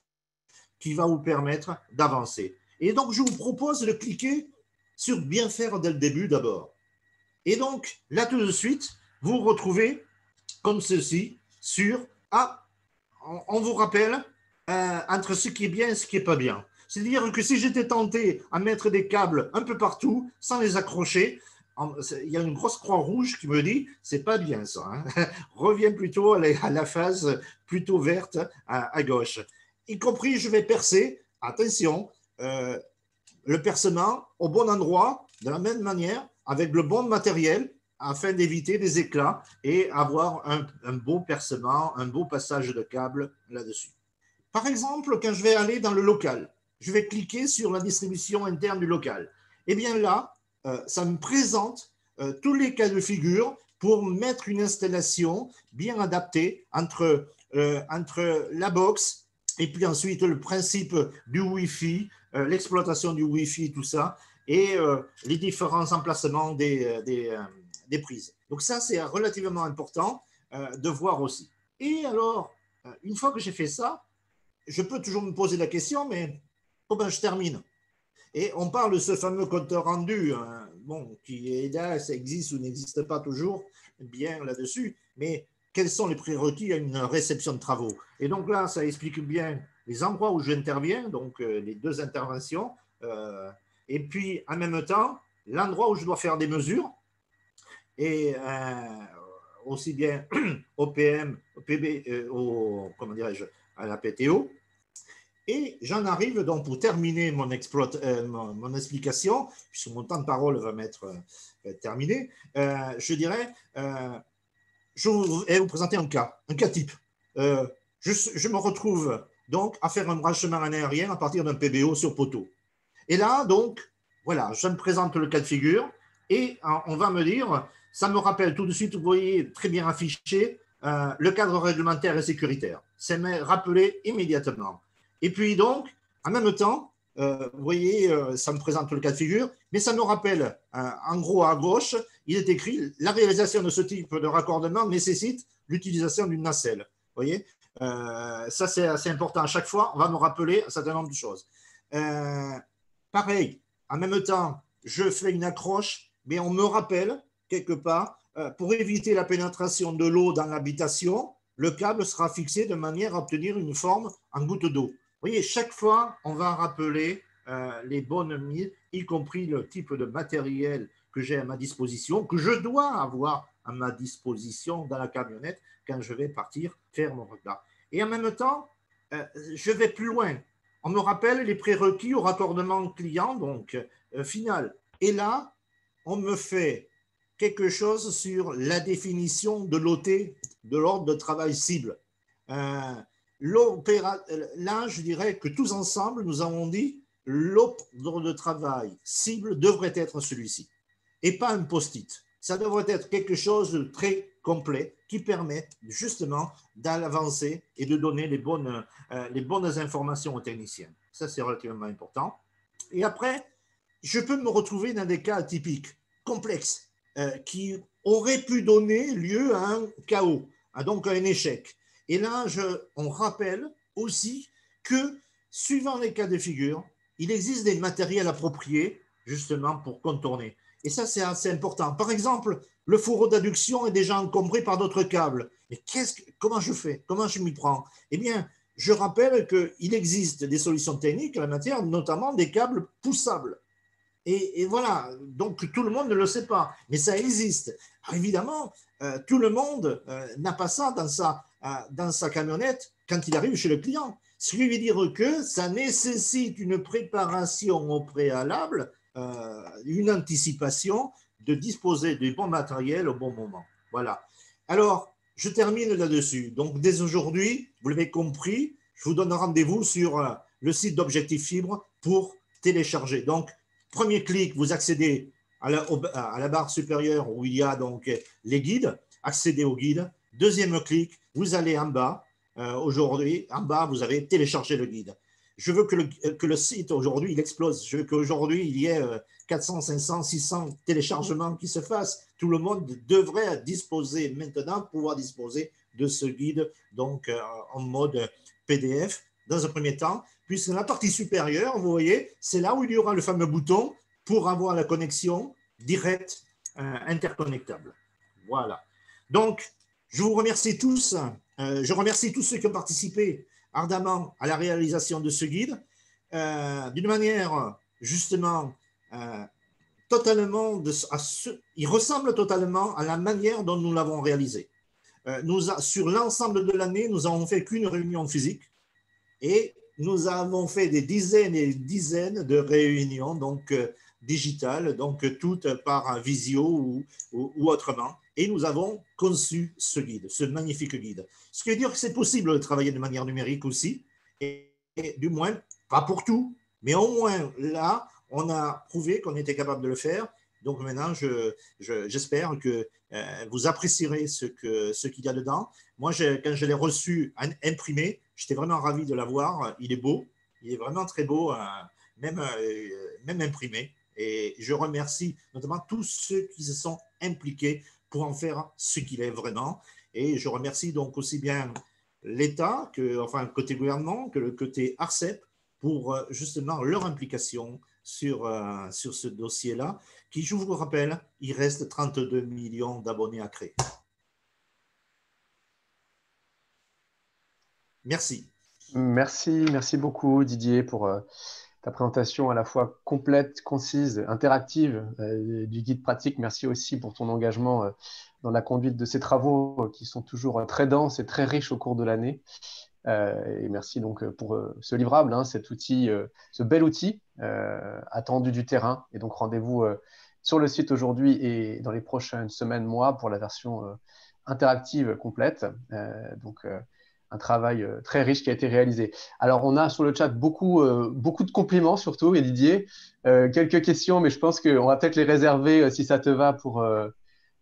qui va vous permettre d'avancer. Et donc, je vous propose de cliquer sur bien faire dès le début d'abord. Et donc, là tout de suite, vous retrouvez comme ceci sur on vous rappelle entre ce qui est bien et ce qui n'est pas bien. C'est-à-dire que si j'étais tenté à mettre des câbles un peu partout sans les accrocher, il y a une grosse croix rouge qui me dit c'est pas bien ça. Hein. Reviens plutôt à la phase plutôt verte à gauche. Y compris, je vais percer, attention, le percement au bon endroit, de la même manière, avec le bon matériel, afin d'éviter des éclats et avoir un beau percement, un beau passage de câble là-dessus. Par exemple, quand je vais aller dans le local, je vais cliquer sur la distribution interne du local. Et bien là, ça me présente tous les cas de figure pour mettre une installation bien adaptée entre la box et puis ensuite le principe du Wi-Fi, l'exploitation du Wi-Fi, tout ça, et les différents emplacements des prises. Donc ça, c'est relativement important de voir aussi. Et alors, une fois que j'ai fait ça, je peux toujours me poser la question, mais comment je termine? Et on parle de ce fameux compteur rendu, hein, qui est là, ça existe ou n'existe pas toujours, bien là-dessus, mais quels sont les prérequis à une réception de travaux? Et donc là, ça explique bien les endroits où j'interviens, donc les deux interventions, et puis en même temps, l'endroit où je dois faire des mesures, et aussi bien au PM, au PB, comment dirais-je, à la PTO. Et j'en arrive donc pour terminer mon explication, puisque mon temps de parole va m'être terminé, je dirais, je vais vous présenter un cas type. Je me retrouve donc à faire un branchement en aérien à partir d'un PBO sur poteau. Et là, donc, voilà, je me présente le cas de figure et on va me dire, ça me rappelle tout de suite, vous voyez très bien affiché, le cadre réglementaire et sécuritaire. Ça m'est rappelé immédiatement. Et puis donc, en même temps, vous voyez, ça me présente le cas de figure, mais ça me rappelle, en gros à gauche, il est écrit, la réalisation de ce type de raccordement nécessite l'utilisation d'une nacelle. Vous voyez, ça c'est assez important. À chaque fois, on va me rappeler un certain nombre de choses. Pareil, en même temps, je fais une accroche, mais on me rappelle quelque part, pour éviter la pénétration de l'eau dans l'habitation, le câble sera fixé de manière à obtenir une forme en goutte d'eau. Vous voyez, chaque fois, on va rappeler les bonnes mises, y compris le type de matériel que j'ai à ma disposition, que je dois avoir à ma disposition dans la camionnette quand je vais partir faire mon repas. Et en même temps, je vais plus loin. On me rappelle les prérequis au raccordement client, donc final. Et là, on me fait quelque chose sur la définition de l'OT, de l'ordre de travail cible. Là, je dirais que tous ensemble, nous avons dit l'ordre de travail cible devrait être celui-ci et pas un post-it. Ça devrait être quelque chose de très complet qui permet justement d'avancer et de donner les bonnes informations aux techniciens. Ça, c'est relativement important. Et après, je peux me retrouver dans des cas atypiques, complexes, qui auraient pu donner lieu à un chaos, donc à un échec. Et là, on rappelle aussi que, suivant les cas de figure, il existe des matériels appropriés justement pour contourner. Et ça, c'est assez important. Par exemple, le fourreau d'adduction est déjà encombré par d'autres câbles. Mais comment je fais? Comment je m'y prends? Eh bien, je rappelle qu'il existe des solutions techniques en la matière, notamment des câbles poussables. Et voilà, donc tout le monde ne le sait pas, mais ça existe. Alors évidemment, tout le monde n'a pas ça dans sa camionnette quand il arrive chez le client. Ce qui veut dire que ça nécessite une préparation au préalable, une anticipation de disposer du bon matériel au bon moment. Voilà. Alors, je termine là-dessus. Donc, dès aujourd'hui, vous l'avez compris, je vous donne rendez-vous sur le site d'Objectif Fibre pour télécharger. Donc, premier clic, vous accédez à la barre supérieure où il y a donc les guides, accédez aux guides. Deuxième clic, vous allez en bas. Aujourd'hui, en bas, vous avez téléchargé le guide. Je veux que le site aujourd'hui, il explose. Je veux qu'aujourd'hui, il y ait 400, 500, 600 téléchargements qui se fassent. Tout le monde devrait disposer maintenant, pouvoir disposer de ce guide donc en mode PDF dans un premier temps. Puisque la partie supérieure, vous voyez, c'est là où il y aura le fameux bouton pour avoir la connexion directe interconnectable. Voilà. Donc, je vous remercie tous. Je remercie tous ceux qui ont participé ardemment à la réalisation de ce guide d'une manière justement totalement, il ressemble totalement à la manière dont nous l'avons réalisé. Sur l'ensemble de l'année, nous n'avons fait qu'une réunion physique et nous avons fait des dizaines et des dizaines de réunions donc digitales, donc toutes par visio ou autrement. Et nous avons conçu ce guide, ce magnifique guide. Ce qui veut dire que c'est possible de travailler de manière numérique aussi, et du moins, pas pour tout, mais au moins là, on a prouvé qu'on était capable de le faire. Donc maintenant, j'espère que vous apprécierez ce qu'il y a dedans. Moi, quand je l'ai reçu imprimé, j'étais vraiment ravi de l'avoir. Il est beau, il est vraiment très beau, même imprimé. Et je remercie notamment tous ceux qui se sont impliqués pour en faire ce qu'il est vraiment. Et je remercie donc aussi bien l'État, enfin le côté gouvernement, que le côté ARCEP, pour justement leur implication sur ce dossier-là, qui, je vous le rappelle, il reste 32 millions d'abonnés à créer. Merci. Merci beaucoup Didier pour ta présentation à la fois complète, concise, interactive du guide pratique. Merci aussi pour ton engagement dans la conduite de ces travaux qui sont toujours très denses et très riches au cours de l'année. Et merci donc pour ce livrable, hein, cet outil, ce bel outil attendu du terrain. Et donc rendez-vous sur le site aujourd'hui et dans les prochaines semaines, mois pour la version interactive complète. Donc un travail très riche qui a été réalisé. Alors on a sur le chat beaucoup de compliments surtout, et Didier, quelques questions, mais je pense qu'on va peut-être les réserver si ça te va pour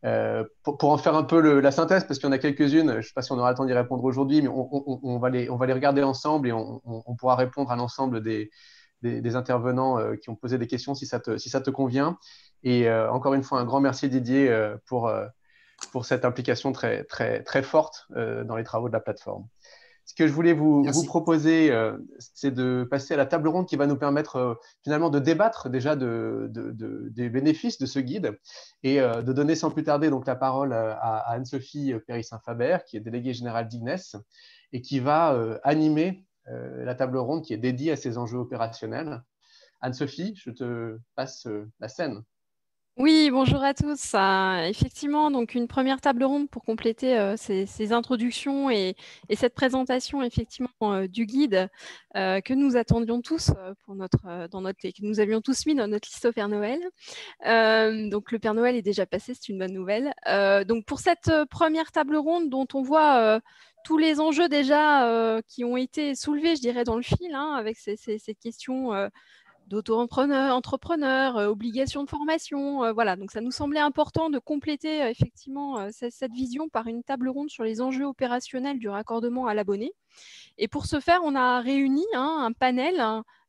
en faire un peu la synthèse, parce qu'il y en a quelques-unes, je ne sais pas si on aura le temps d'y répondre aujourd'hui, mais on va les regarder ensemble et on pourra répondre à l'ensemble des intervenants qui ont posé des questions si ça te convient. Et encore une fois, un grand merci Didier pour cette implication très, très, très forte dans les travaux de la plateforme. Ce que je voulais vous proposer, c'est de passer à la table ronde qui va nous permettre finalement de débattre déjà des bénéfices de ce guide et de donner sans plus tarder donc, la parole à Anne-Sophie Péry-Saint-Faber, qui est déléguée générale d'Ignes et qui va animer la table ronde qui est dédiée à ces enjeux opérationnels. Anne-Sophie, je te passe la scène. Oui, bonjour à tous. Effectivement, donc une première table ronde pour compléter ces introductions et cette présentation effectivement du guide que nous attendions tous pour que nous avions tous mis dans notre liste au Père Noël. Donc le Père Noël est déjà passé, c'est une bonne nouvelle. Donc pour cette première table ronde dont on voit tous les enjeux déjà qui ont été soulevés, je dirais, dans le fil, hein, avec ces questions d'auto-entrepreneurs, obligations de formation. Voilà, donc ça nous semblait important de compléter effectivement cette vision par une table ronde sur les enjeux opérationnels du raccordement à l'abonné. Et pour ce faire, on a réuni un panel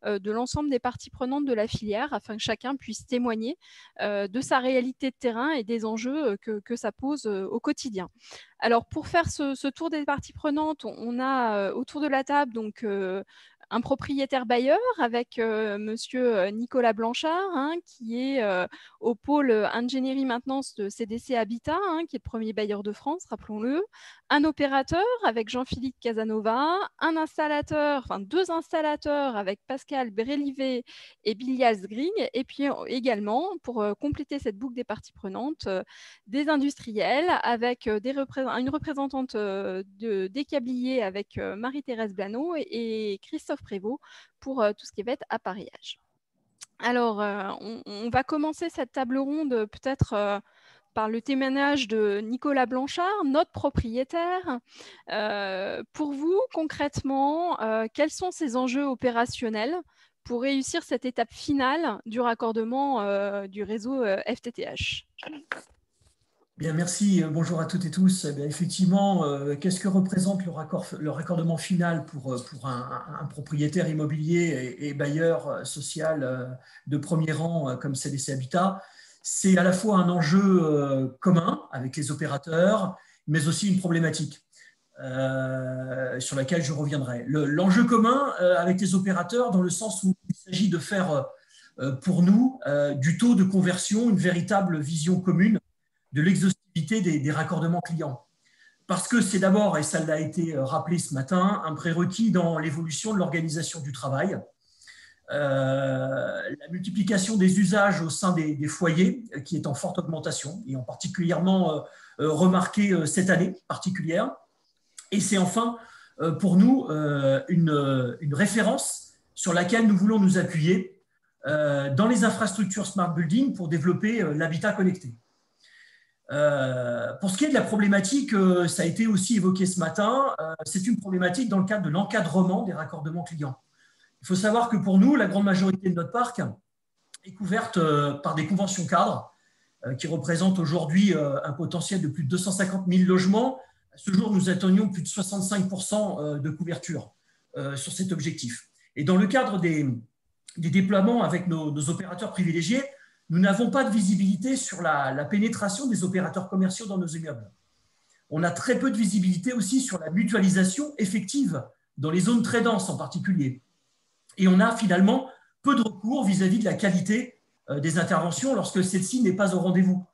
de l'ensemble des parties prenantes de la filière afin que chacun puisse témoigner de sa réalité de terrain et des enjeux que ça pose au quotidien. Alors, pour faire ce tour des parties prenantes, on a autour de la table donc un propriétaire bailleur avec monsieur Nicolas Blanchard, hein, qui est au pôle ingénierie maintenance de CDC Habitat, hein, qui est le premier bailleur de France, rappelons-le, un opérateur avec Jean-Philippe Casanova, un installateur, enfin 2 installateurs avec Pascal Brélivet et Bilias Gring, et puis également, pour compléter cette boucle des parties prenantes, des industriels avec une représentante des câbliers avec Marie-Thérèse Blanot et Christophe Prévost pour tout ce qui va être appareillage. Alors, on va commencer cette table ronde peut-être par le témoignage de Nicolas Blanchard, notre propriétaire. Pour vous, concrètement, quels sont ces enjeux opérationnels pour réussir cette étape finale du raccordement du réseau FTTH ? Bien, merci. Bonjour à toutes et tous. Eh bien, effectivement, qu'est-ce que représente le raccordement final pour un propriétaire immobilier et bailleur social de premier rang comme CDC Habitat? C'est à la fois un enjeu commun avec les opérateurs, mais aussi une problématique sur laquelle je reviendrai. L'enjeu commun avec les opérateurs dans le sens où il s'agit de faire pour nous du taux de conversion une véritable vision commune de l'exhaustivité des raccordements clients. Parce que c'est d'abord, et ça l'a été rappelé ce matin, un prérequis dans l'évolution de l'organisation du travail. La multiplication des usages au sein des foyers qui est en forte augmentation et en particulièrement remarqué cette année particulière. Et c'est enfin pour nous une référence sur laquelle nous voulons nous appuyer dans les infrastructures Smart Building pour développer l'habitat connecté. Pour ce qui est de la problématique, ça a été aussi évoqué ce matin, c'est une problématique dans le cadre de l'encadrement des raccordements clients. Il faut savoir que pour nous, la grande majorité de notre parc est couverte par des conventions cadres qui représentent aujourd'hui un potentiel de plus de 250 000 logements. À ce jour, nous atteignons plus de 65% de couverture sur cet objectif. Et dans le cadre des déploiements avec nos opérateurs privilégiés, nous n'avons pas de visibilité sur la pénétration des opérateurs commerciaux dans nos immeubles. On a très peu de visibilité aussi sur la mutualisation effective dans les zones très denses en particulier. Et on a finalement peu de recours vis-à-vis de la qualité des interventions lorsque celle-ci n'est pas au rendez-vous.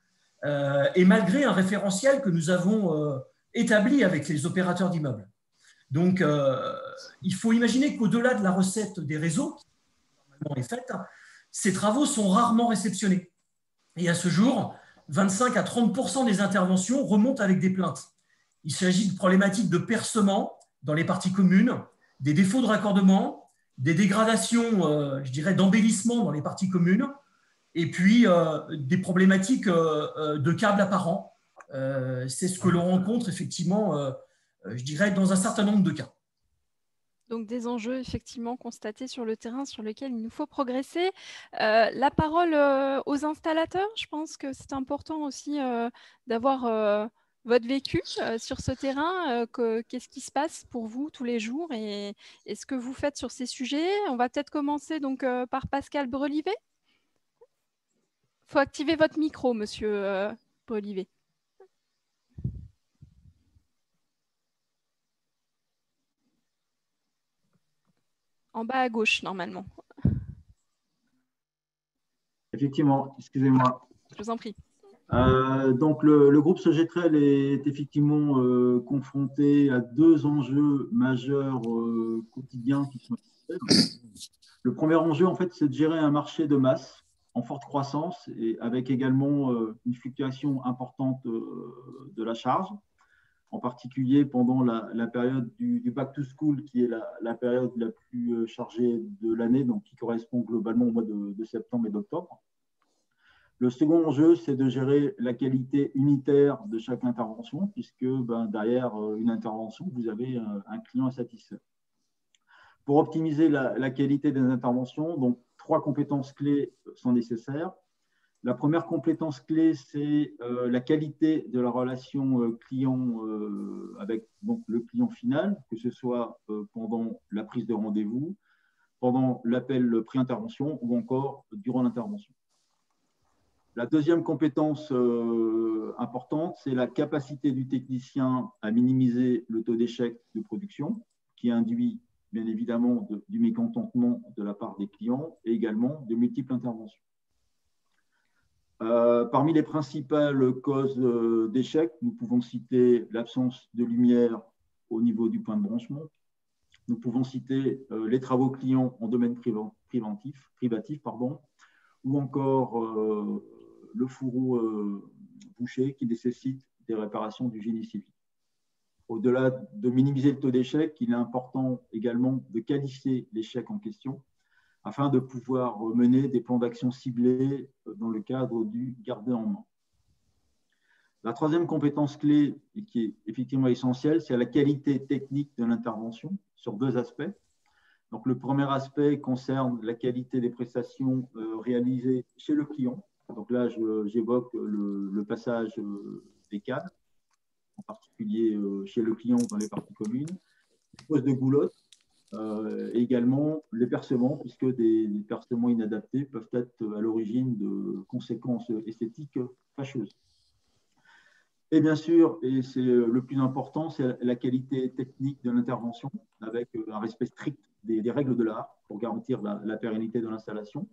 Et malgré un référentiel que nous avons établi avec les opérateurs d'immeubles. Donc, il faut imaginer qu'au-delà de la recette des réseaux, qui normalement est faite, ces travaux sont rarement réceptionnés. Et à ce jour, 25 à 30% des interventions remontent avec des plaintes. Il s'agit de problématiques de percement dans les parties communes, des défauts de raccordement, des dégradations, je dirais, d'embellissement dans les parties communes, et puis des problématiques de câbles apparents. C'est ce que l'on rencontre effectivement, je dirais, dans un certain nombre de cas. Donc des enjeux effectivement constatés sur le terrain sur lesquels il nous faut progresser. La parole aux installateurs, je pense que c'est important aussi d'avoir votre vécu sur ce terrain. Qu'est-ce qui se passe pour vous tous les jours et ce que vous faites sur ces sujets. On va peut-être commencer donc par Pascal Brelivet. Il faut activer votre micro, monsieur Brelivet. En bas à gauche, normalement. Effectivement, excusez-moi. Je vous en prie. Donc, le groupe Sogetrel est effectivement confronté à deux enjeux majeurs quotidiens qui sont le premier enjeu, en fait, c'est de gérer un marché de masse en forte croissance et avec également une fluctuation importante de la charge, en particulier pendant la période du back to school, qui est la période la plus chargée de l'année, donc qui correspond globalement au mois de septembre et d'octobre. Le second enjeu, c'est de gérer la qualité unitaire de chaque intervention, puisque derrière une intervention, vous avez un client à satisfaire. Pour optimiser la qualité des interventions, donc 3 compétences clés sont nécessaires. La première compétence clé, c'est la qualité de la relation client avec donc, le client final, que ce soit pendant la prise de rendez-vous, pendant l'appel pré-intervention ou encore durant l'intervention. La deuxième compétence importante, c'est la capacité du technicien à minimiser le taux d'échec de production, qui induit bien évidemment du mécontentement de la part des clients et également de multiples interventions. Parmi les principales causes d'échec, nous pouvons citer l'absence de lumière au niveau du point de branchement. Nous pouvons citer les travaux clients en domaine privatif, ou encore le fourreau bouché qui nécessite des réparations du génie civil. Au-delà de minimiser le taux d'échec, il est important également de qualifier l'échec en question afin de pouvoir mener des plans d'action ciblés dans le cadre du garder en main. La troisième compétence clé, et qui est effectivement essentielle, c'est la qualité technique de l'intervention sur 2 aspects. Donc, le premier aspect concerne la qualité des prestations réalisées chez le client. Donc là, j'évoque le passage des câbles, en particulier chez le client dans les parties communes, les poses de goulotte, et également les percements, puisque des percements inadaptés peuvent être à l'origine de conséquences esthétiques fâcheuses. Et bien sûr, et c'est le plus important, c'est la qualité technique de l'intervention, avec un respect strict des règles de l'art pour garantir la pérennité de l'installation.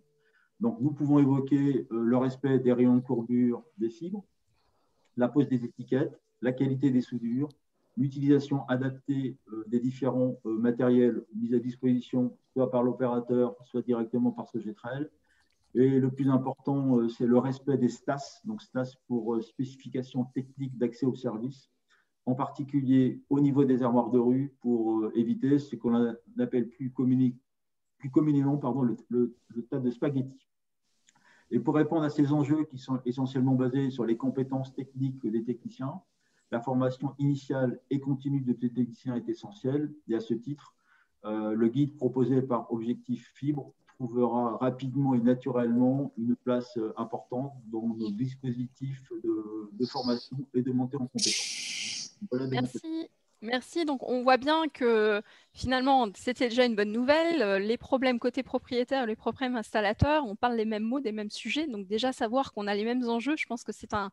Donc, nous pouvons évoquer le respect des rayons de courbure des fibres, la pose des étiquettes, la qualité des soudures, l'utilisation adaptée des différents matériels mis à disposition, soit par l'opérateur, soit directement par Sogetrel. Et le plus important, c'est le respect des STAS, donc STAS pour spécifications techniques d'accès au service, en particulier au niveau des armoires de rue, pour éviter ce qu'on appelle plus communément le tas de spaghettis. Et pour répondre à ces enjeux qui sont essentiellement basés sur les compétences techniques des techniciens, la formation initiale et continue de ces techniciens est essentielle. Et à ce titre, le guide proposé par Objectif Fibre trouvera rapidement et naturellement une place importante dans nos dispositifs de formation et de montée en compétences. Voilà. Merci. Donc, on voit bien que finalement, c'était déjà une bonne nouvelle. Les problèmes côté propriétaire, les problèmes installateurs, on parle les mêmes mots, des mêmes sujets. Donc, déjà, savoir qu'on a les mêmes enjeux, je pense que c'est un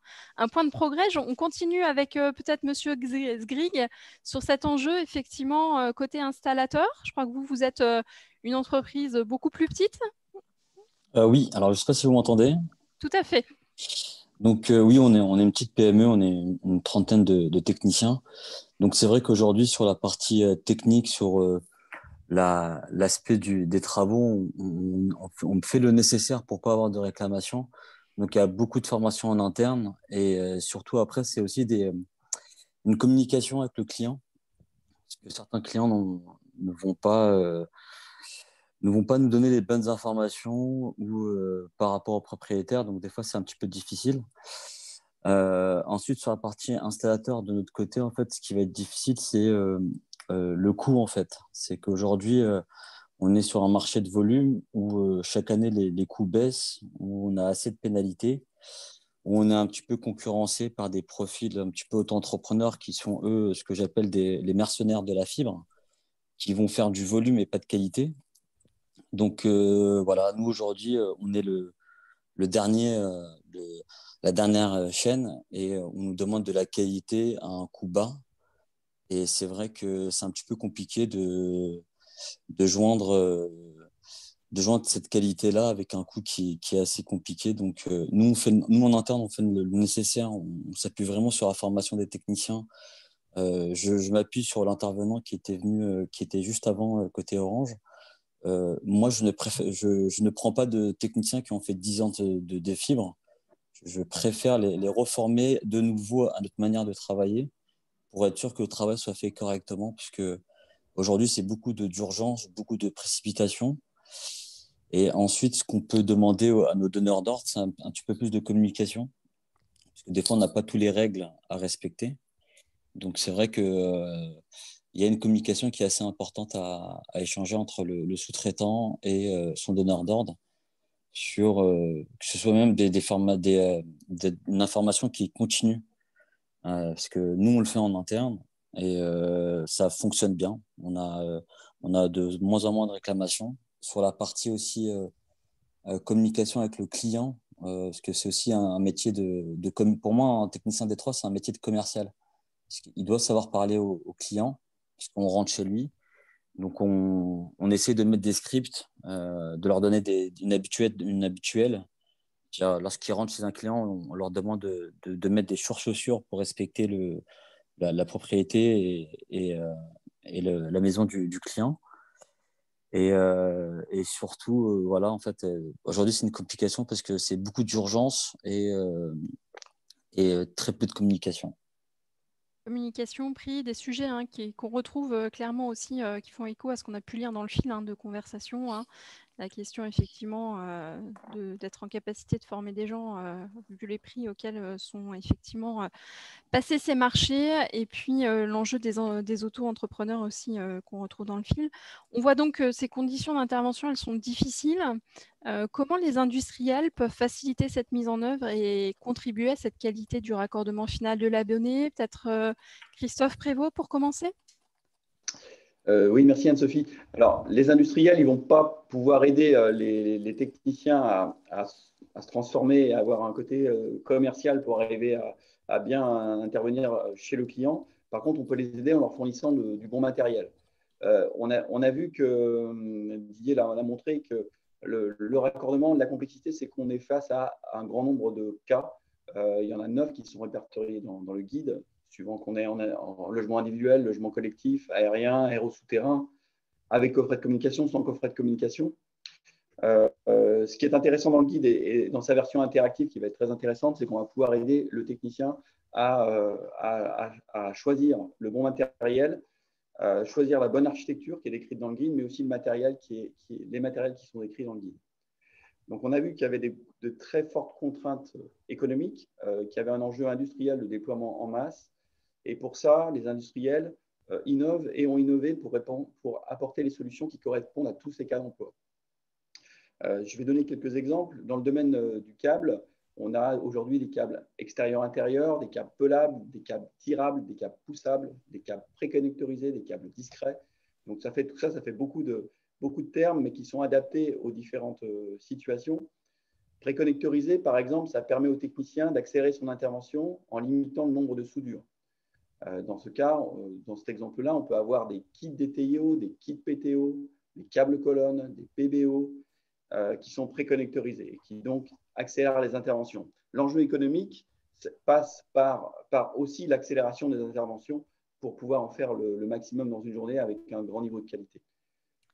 point de progrès. On continue avec peut-être Monsieur Zgrig sur cet enjeu, effectivement, côté installateur. Je crois que vous êtes une entreprise beaucoup plus petite. Oui, alors je ne sais pas si vous m'entendez. Tout à fait. Donc oui, on est une petite PME, on est une trentaine de techniciens. Donc, c'est vrai qu'aujourd'hui, sur la partie technique, sur l'aspect des travaux, on fait le nécessaire pour pas avoir de réclamations. Donc, il y a beaucoup de formations en interne et surtout après, c'est aussi une communication avec le client. Parce que certains clients ne vont pas, ne vont pas nous donner les bonnes informations ou par rapport au propriétaire. Donc, des fois, c'est un petit peu difficile. Ensuite, sur la partie installateur, de notre côté, en fait, ce qui va être difficile, c'est le coût, en fait. C'est qu'aujourd'hui, on est sur un marché de volume où chaque année, les coûts baissent, où on a assez de pénalités, où on est un petit peu concurrencé par des profils un petit peu auto-entrepreneurs qui sont, eux, ce que j'appelle les mercenaires de la fibre, qui vont faire du volume et pas de qualité. Donc, voilà, nous, aujourd'hui, on est le dernier, la dernière chaîne et on nous demande de la qualité à un coût bas. Et c'est vrai que c'est un petit peu compliqué de joindre cette qualité-là avec un coût qui est assez compliqué. Donc, nous, en interne, on fait le nécessaire. On s'appuie vraiment sur la formation des techniciens. Je m'appuie sur l'intervenant qui était venu, qui était juste avant côté Orange. Moi, je ne prends pas de techniciens qui ont fait 10 ans de fibres. Je préfère les reformer de nouveau à notre manière de travailler pour être sûr que le travail soit fait correctement, puisque aujourd'hui, c'est beaucoup d'urgence, beaucoup de précipitation. Et ensuite, ce qu'on peut demander à nos donneurs d'ordre, c'est un petit peu plus de communication, parce que des fois, on n'a pas toutes les règles à respecter. Donc, c'est vrai que il y a une communication qui est assez importante à échanger entre le sous-traitant et son donneur d'ordre sur que ce soit même une information qui continue. Parce que nous, on le fait en interne et ça fonctionne bien. On a de moins en moins de réclamations. Sur la partie aussi communication avec le client, parce que c'est aussi un métier pour moi, un technicien D3, c'est un métier de commercial. Il doit savoir parler au client, puisqu'on rentre chez lui. Donc, on essaie de mettre des scripts, de leur donner une habituelle. Lorsqu'ils rentrent chez un client, on leur demande de mettre des chaussures pour respecter la propriété et la maison du client. Et surtout, voilà, en fait, aujourd'hui, c'est une complication parce que c'est beaucoup d'urgence et très peu de communication. Communication, prix, des sujets qu'on retrouve clairement aussi, qui font écho à ce qu'on a pu lire dans le fil de conversation. La question, effectivement, d'être en capacité de former des gens, vu les prix auxquels sont effectivement passés ces marchés, et puis l'enjeu des auto-entrepreneurs aussi qu'on retrouve dans le fil. On voit donc que ces conditions d'intervention, elles sont difficiles. Comment les industriels peuvent faciliter cette mise en œuvre et contribuer à cette qualité du raccordement final de l'abonné? Peut-être Christophe Prévost pour commencer? Oui, merci Anne-Sophie. Alors, les industriels, ils ne vont pas pouvoir aider les techniciens à se transformer et à avoir un côté commercial pour arriver à bien intervenir chez le client. Par contre, on peut les aider en leur fournissant du bon matériel. On a vu que Didier l'a montré que le raccordement, la complexité, c'est qu'on est face à un grand nombre de cas. Il y en a 9 qui sont répertoriés dans le guide, suivant qu'on est en logement individuel, logement collectif, aérien, aéro-souterrain, avec coffret de communication, sans coffret de communication. Ce qui est intéressant dans le guide et dans sa version interactive, qui va être très intéressante, c'est qu'on va pouvoir aider le technicien à choisir le bon matériel, choisir la bonne architecture qui est décrite dans le guide, mais aussi le matériel les matériels qui sont décrits dans le guide. Donc, on a vu qu'il y avait de très fortes contraintes économiques, qu'il y avait un enjeu industriel de déploiement en masse. Et pour ça, les industriels innovent et ont innové pour apporter les solutions qui correspondent à tous ces cas d'emploi. Je vais donner quelques exemples. Dans le domaine du câble, on a aujourd'hui des câbles extérieurs-intérieurs, des câbles pelables, des câbles tirables, des câbles poussables, des câbles préconnectorisés, des câbles discrets. Donc, ça fait beaucoup de termes, mais qui sont adaptés aux différentes situations. Préconnectorisé, par exemple, ça permet au technicien d'accélérer son intervention en limitant le nombre de soudures. Dans ce cas, dans cet exemple-là, on peut avoir des kits DTIO, des kits PTO, des câbles colonnes, des PBO qui sont préconnectorisés et qui donc accélèrent les interventions. L'enjeu économique passe par aussi l'accélération des interventions pour pouvoir en faire le maximum dans une journée avec un grand niveau de qualité.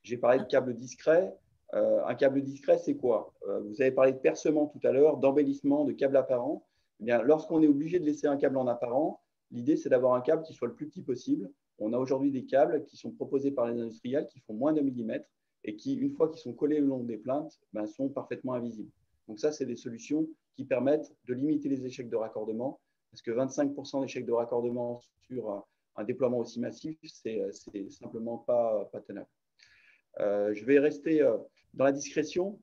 J'ai parlé de câble discret. Un câble discret, c'est quoi? Vous avez parlé de percement tout à l'heure, d'embellissement, de câble apparent. Eh bien, lorsqu'on est obligé de laisser un câble en apparent, l'idée, c'est d'avoir un câble qui soit le plus petit possible. On a aujourd'hui des câbles qui sont proposés par les industriels qui font moins d'un millimètre et qui, une fois qu'ils sont collés le long des plaintes, sont parfaitement invisibles. Donc ça, c'est des solutions qui permettent de limiter les échecs de raccordement, parce que 25% d'échecs de raccordement sur un déploiement aussi massif, c'est simplement pas tenable. Je vais rester dans la discrétion.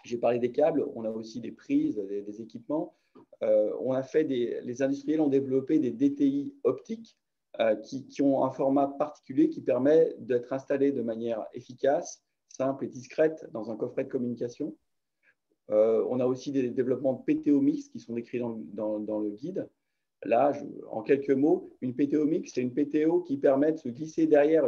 J'ai parlé des câbles, on a aussi des prises, des équipements. Les industriels ont développé des DTI optiques qui ont un format particulier qui permet d'être installés de manière efficace, simple et discrète dans un coffret de communication. On a aussi des développements de PTO mix qui sont décrits dans le guide. Là, en quelques mots, une PTO mix, c'est une PTO qui permet de se glisser derrière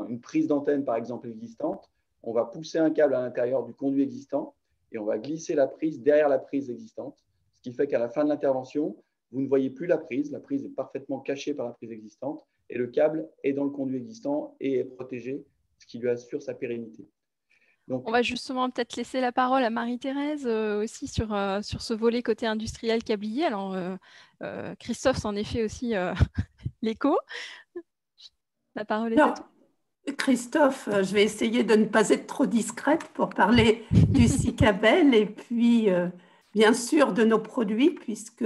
une prise d'antenne, par exemple, existante. On va pousser un câble à l'intérieur du conduit existant et on va glisser la prise derrière la prise existante, ce qui fait qu'à la fin de l'intervention, vous ne voyez plus la prise est parfaitement cachée par la prise existante et le câble est dans le conduit existant et est protégé, ce qui lui assure sa pérennité. Donc, on va justement peut-être laisser la parole à Marie-Thérèse aussi sur ce volet côté industriel câblier. Alors, Christophe s'en est fait aussi l'écho. La parole est à toi. Christophe, je vais essayer de ne pas être trop discrète pour parler du SICABEL et puis, bien sûr, de nos produits, puisque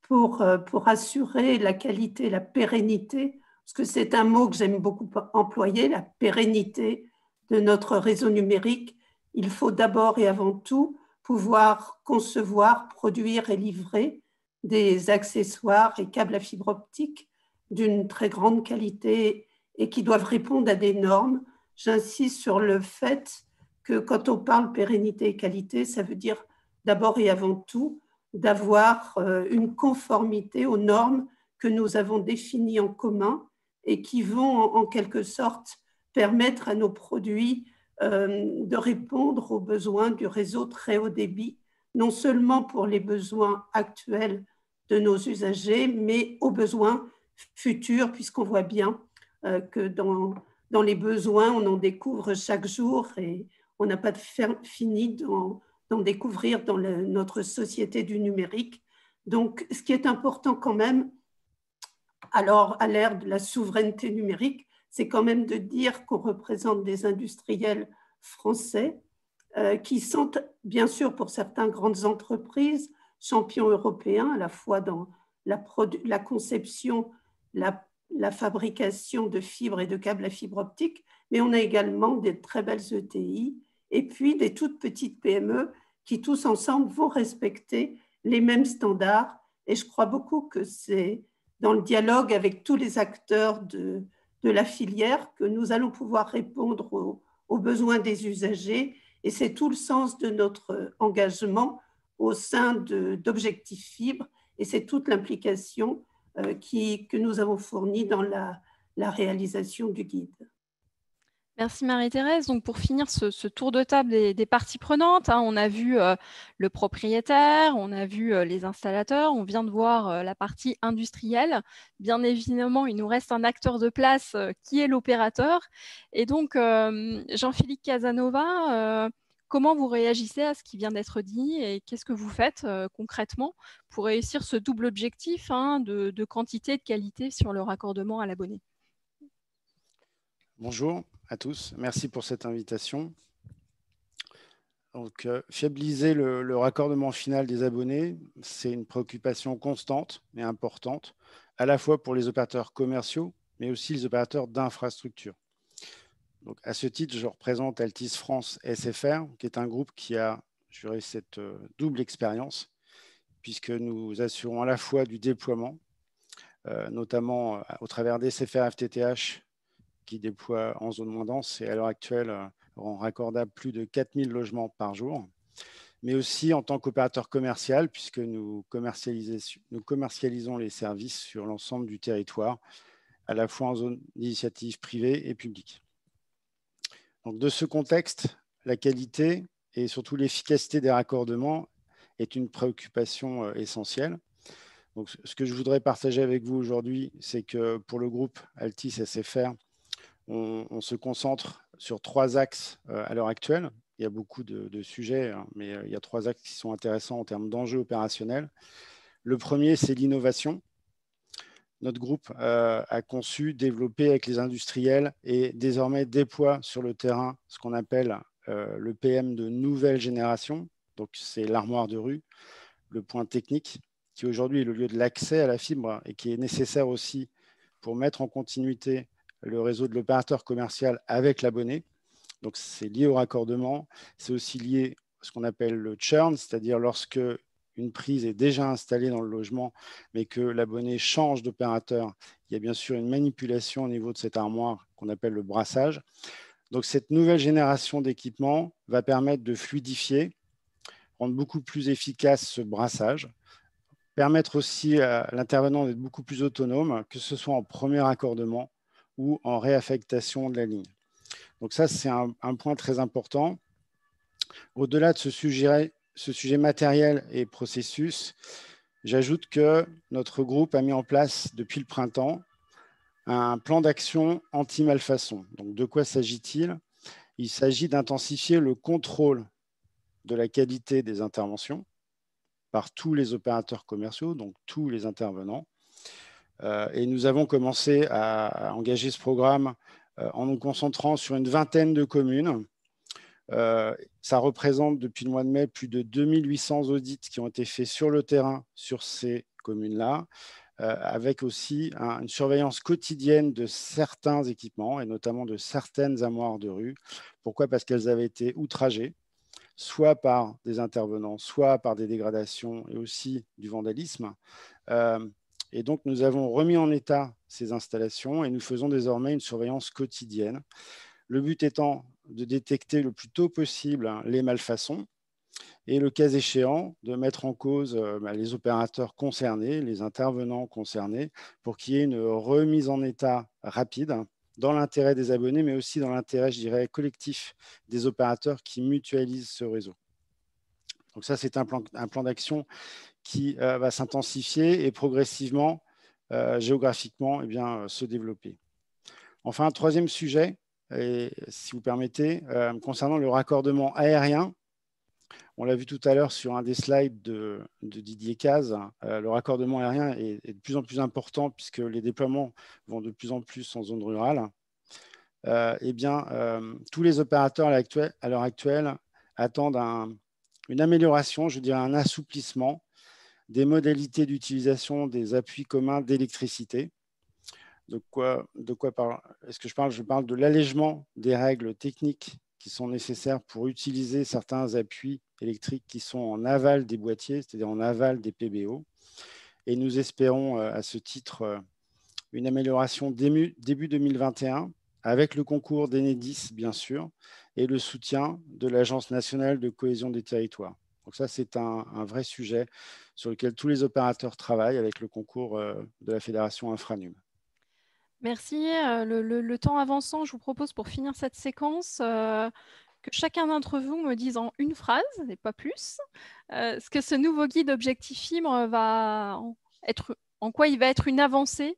pour assurer la qualité, la pérennité, parce que c'est un mot que j'aime beaucoup employer, la pérennité de notre réseau numérique, il faut d'abord et avant tout pouvoir concevoir, produire et livrer des accessoires et câbles à fibre optique d'une très grande qualité et qui doivent répondre à des normes. J'insiste sur le fait que quand on parle pérennité et qualité, ça veut dire d'abord et avant tout d'avoir une conformité aux normes que nous avons définies en commun et qui vont en quelque sorte permettre à nos produits de répondre aux besoins du réseau très haut débit, non seulement pour les besoins actuels de nos usagers, mais aux besoins futurs, puisqu'on voit bien que dans les besoins, on en découvre chaque jour et on n'a pas fini d'en découvrir dans notre société du numérique. Donc, ce qui est important quand même, alors à l'ère de la souveraineté numérique, c'est quand même de dire qu'on représente des industriels français qui sont, bien sûr, pour certaines grandes entreprises, champions européens, à la fois dans la conception, la fabrication de fibres et de câbles à fibre optique, mais on a également des très belles ETI et puis des toutes petites PME qui tous ensemble vont respecter les mêmes standards. Et je crois beaucoup que c'est dans le dialogue avec tous les acteurs de la filière que nous allons pouvoir répondre aux besoins des usagers. Et c'est tout le sens de notre engagement au sein d'Objectif Fibre. Et c'est toute l'implication que nous avons fournie dans la réalisation du guide. Merci Marie-Thérèse. Donc pour finir ce tour de table des parties prenantes, on a vu le propriétaire, on a vu les installateurs, on vient de voir la partie industrielle. Bien évidemment, il nous reste un acteur de place qui est l'opérateur. Et donc, Jean-Philippe Casanova, comment vous réagissez à ce qui vient d'être dit et qu'est-ce que vous faites concrètement pour réussir ce double objectif de quantité et de qualité sur le raccordement à l'abonné? Bonjour à tous, merci pour cette invitation. Donc, fiabiliser le raccordement final des abonnés, c'est une préoccupation constante et importante, à la fois pour les opérateurs commerciaux, mais aussi les opérateurs d'infrastructure. Donc, à ce titre, je représente Altice France SFR, qui est un groupe qui a juré cette double expérience, puisque nous assurons à la fois du déploiement, notamment au travers des SFR FTTH, qui déploie en zone moins dense et à l'heure actuelle rend raccordable plus de 4000 logements par jour, mais aussi en tant qu'opérateur commercial, puisque nous commercialisons les services sur l'ensemble du territoire, à la fois en zone d'initiative privée et publique. Donc, de ce contexte, la qualité et surtout l'efficacité des raccordements est une préoccupation essentielle. Donc, ce que je voudrais partager avec vous aujourd'hui, c'est que pour le groupe Altis SFR, on se concentre sur 3 axes à l'heure actuelle. Il y a beaucoup de sujets, hein, mais il y a 3 axes qui sont intéressants en termes d'enjeux opérationnels. Le premier, c'est l'innovation. Notre groupe a conçu, développé avec les industriels et désormais déploie sur le terrain ce qu'on appelle le PM de nouvelle génération. Donc, c'est l'armoire de rue, le point technique, qui aujourd'hui est le lieu de l'accès à la fibre et qui est nécessaire aussi pour mettre en continuité le réseau de l'opérateur commercial avec l'abonné. Donc, c'est lié au raccordement. C'est aussi lié à ce qu'on appelle le churn, c'est-à-dire lorsque une prise est déjà installée dans le logement, mais que l'abonné change d'opérateur, il y a bien sûr une manipulation au niveau de cette armoire qu'on appelle le brassage. Donc, cette nouvelle génération d'équipements va permettre de fluidifier, rendre beaucoup plus efficace ce brassage, permettre aussi à l'intervenant d'être beaucoup plus autonome, que ce soit en premier raccordement ou en réaffectation de la ligne. Donc ça, c'est un point très important. Au-delà de ce sujet matériel et processus, j'ajoute que notre groupe a mis en place depuis le printemps un plan d'action anti-malfaçon. Donc, de quoi s'agit-il? Il s'agit d'intensifier le contrôle de la qualité des interventions par tous les opérateurs commerciaux, donc tous les intervenants. Et nous avons commencé à engager ce programme en nous concentrant sur une vingtaine de communes. Ça représente depuis le mois de mai plus de 2800 audits qui ont été faits sur le terrain sur ces communes-là, avec aussi une surveillance quotidienne de certains équipements et notamment de certaines armoires de rue. Pourquoi? Parce qu'elles avaient été outragées, soit par des intervenants, soit par des dégradations et aussi du vandalisme. Et donc, nous avons remis en état ces installations et nous faisons désormais une surveillance quotidienne. Le but étant de détecter le plus tôt possible les malfaçons et, le cas échéant, de mettre en cause les opérateurs concernés, les intervenants concernés, pour qu'il y ait une remise en état rapide dans l'intérêt des abonnés, mais aussi dans l'intérêt, je dirais, collectif des opérateurs qui mutualisent ce réseau. Donc ça, c'est un plan d'action qui va s'intensifier et progressivement, géographiquement, eh bien, se développer. Enfin, un troisième sujet, et, si vous permettez, concernant le raccordement aérien. On l'a vu tout à l'heure sur un des slides de Didier Cazes, le raccordement aérien est de plus en plus important puisque les déploiements vont de plus en plus en zone rurale. Eh bien, tous les opérateurs à l'heure actuelle attendent une amélioration, je dirais un assouplissement des modalités d'utilisation des appuis communs d'électricité. De quoi est-ce que je parle? Je parle de l'allègement des règles techniques qui sont nécessaires pour utiliser certains appuis électriques qui sont en aval des boîtiers, c'est-à-dire en aval des PBO. Et nous espérons à ce titre une amélioration début 2021 avec le concours d'Enedis, bien sûr, et le soutien de l'Agence nationale de cohésion des territoires. Donc ça, c'est un vrai sujet sur lequel tous les opérateurs travaillent avec le concours de la Fédération Infranum. Merci. Le temps avançant, je vous propose pour finir cette séquence que chacun d'entre vous me dise en une phrase, et pas plus, ce que ce nouveau guide Objectif Fibre va être, en quoi il va être une avancée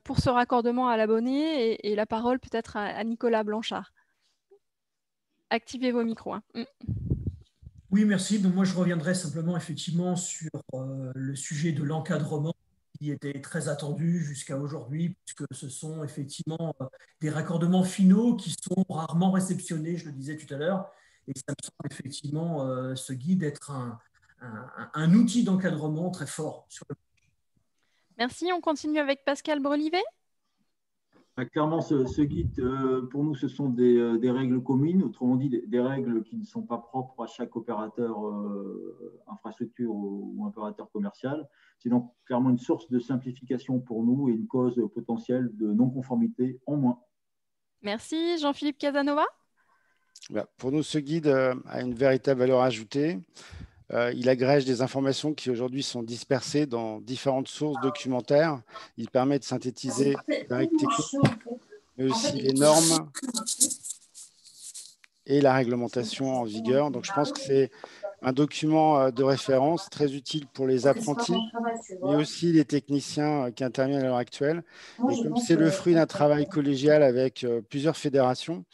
pour ce raccordement à l'abonné, et la parole peut-être à Nicolas Blanchard. Activez vos micros. Hein. Oui, merci. Donc, moi, je reviendrai simplement effectivement sur le sujet de l'encadrement qui était très attendu jusqu'à aujourd'hui, puisque ce sont effectivement des raccordements finaux qui sont rarement réceptionnés, je le disais tout à l'heure, et ça me semble effectivement ce guide être un outil d'encadrement très fort. Merci, on continue avec Pascal Brelivet. Clairement, ce guide, pour nous, ce sont des règles communes, autrement dit, des règles qui ne sont pas propres à chaque opérateur infrastructure ou opérateur commercial. C'est donc clairement une source de simplification pour nous et une cause potentielle de non-conformité en moins. Merci. Jean-Philippe Casanova. Pour nous, ce guide a une véritable valeur ajoutée. Il agrège des informations qui aujourd'hui sont dispersées dans différentes sources documentaires. Il permet de synthétiser les règles techniques, mais aussi les normes et la réglementation en vigueur. Donc, je pense que c'est un document de référence très utile pour les apprentis, mais aussi les techniciens qui interviennent à l'heure actuelle. Et comme c'est le fruit d'un travail collégial avec plusieurs fédérations,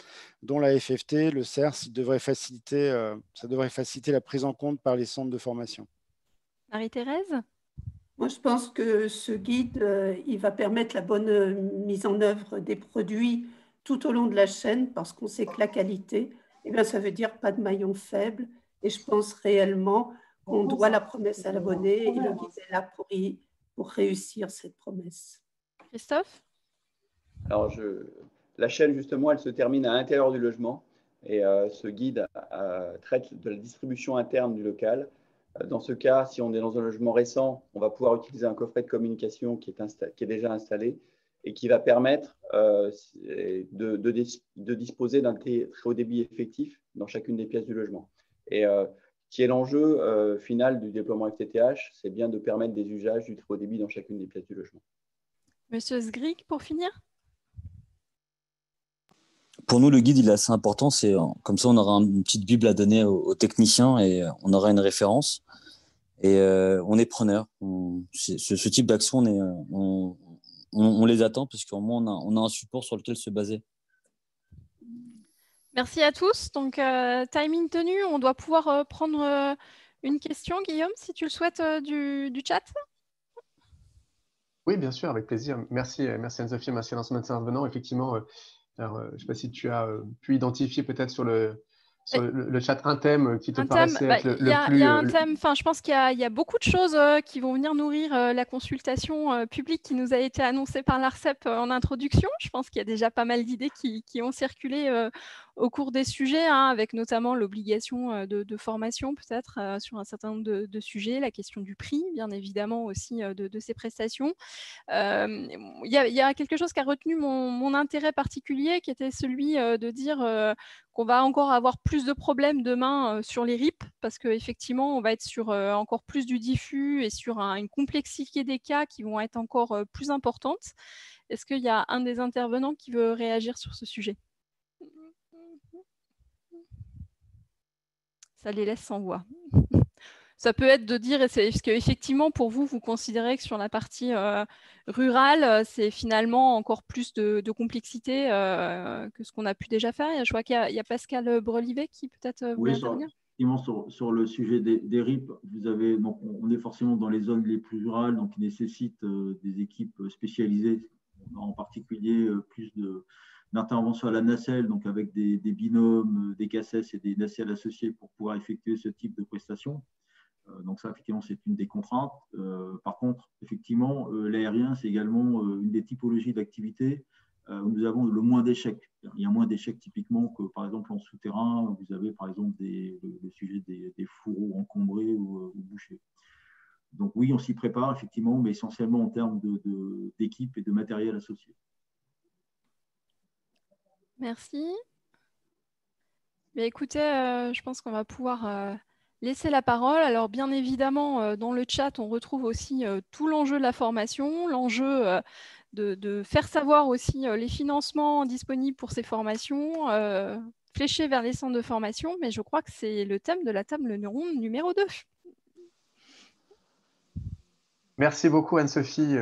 dont la FFT, le CERS, ça devrait faciliter la prise en compte par les centres de formation. Marie-Thérèse ? Moi, je pense que ce guide, il va permettre la bonne mise en œuvre des produits tout au long de la chaîne, parce qu'on sait que la qualité, eh bien, ça veut dire pas de maillon faible. Et je pense réellement qu'on doit la promesse à l'abonné, et le guide est là pour réussir cette promesse. Christophe ? Alors, la chaîne, justement, elle se termine à l'intérieur du logement. Et ce guide traite de la distribution interne du local. Dans ce cas, si on est dans un logement récent, on va pouvoir utiliser un coffret de communication qui est déjà installé et qui va permettre de disposer d'un très haut débit effectif dans chacune des pièces du logement. Et qui est l'enjeu final du déploiement FTTH, c'est bien de permettre des usages du très haut débit dans chacune des pièces du logement. Monsieur Sgrig, pour finir ? Pour nous, le guide, il est assez important. Comme ça, on aura une petite bible à donner aux techniciens et on aura une référence. Et on est preneur. Ce type d'action, on les attend parce qu'au moins, on a un support sur lequel se baser. Merci à tous. Donc, timing tenu, on doit pouvoir prendre une question, Guillaume, si tu le souhaites, du chat. Oui, bien sûr, avec plaisir. Merci Anne-Sophie, merci à l'ensemble intervenants. Effectivement, je ne sais pas si tu as pu identifier peut-être sur le chat un thème qui te paraissait être le plus… Il y a un thème, je pense qu'il y a beaucoup de choses qui vont venir nourrir la consultation publique qui nous a été annoncée par l'ARCEP en introduction. Je pense qu'il y a déjà pas mal d'idées qui ont circulé au cours des sujets, avec notamment l'obligation de formation peut-être sur un certain nombre de sujets, la question du prix, bien évidemment aussi de ces prestations. Il y a quelque chose qui a retenu mon intérêt particulier, qui était celui de dire qu'on va encore avoir plus de problèmes demain sur les RIP, parce qu'effectivement, on va être sur encore plus du diffus et sur une complexité des cas qui vont être encore plus importantes. Est-ce qu'il y a un des intervenants qui veut réagir sur ce sujet ? Ça les laisse sans voix. Ça peut être de dire, est-ce qu'effectivement, pour vous, vous considérez que sur la partie rurale, c'est finalement encore plus de complexité que ce qu'on a pu déjà faire. Je vois qu'il y a Pascal Brelivet qui peut-être voulait intervenir. Sur le sujet des RIP, donc on est forcément dans les zones les plus rurales, donc qui nécessitent des équipes spécialisées, en particulier plus d'intervention à la nacelle, donc avec des binômes, des CACES et des nacelles associés pour pouvoir effectuer ce type de prestations. Donc ça, effectivement, c'est une des contraintes. Par contre, effectivement, l'aérien, c'est également une des typologies d'activités où nous avons le moins d'échecs. Il y a moins d'échecs typiquement que, par exemple, en souterrain, vous avez, par exemple, le sujet des fourreaux encombrés ou bouchés. Donc oui, on s'y prépare, effectivement, mais essentiellement en termes d'équipe et de matériel associé. Merci. Mais écoutez, je pense qu'on va pouvoir laisser la parole. Alors bien évidemment, dans le chat, on retrouve aussi tout l'enjeu de la formation, l'enjeu de faire savoir aussi les financements disponibles pour ces formations, fléchés vers les centres de formation, mais je crois que c'est le thème de la table ronde numéro 2. Merci beaucoup Anne-Sophie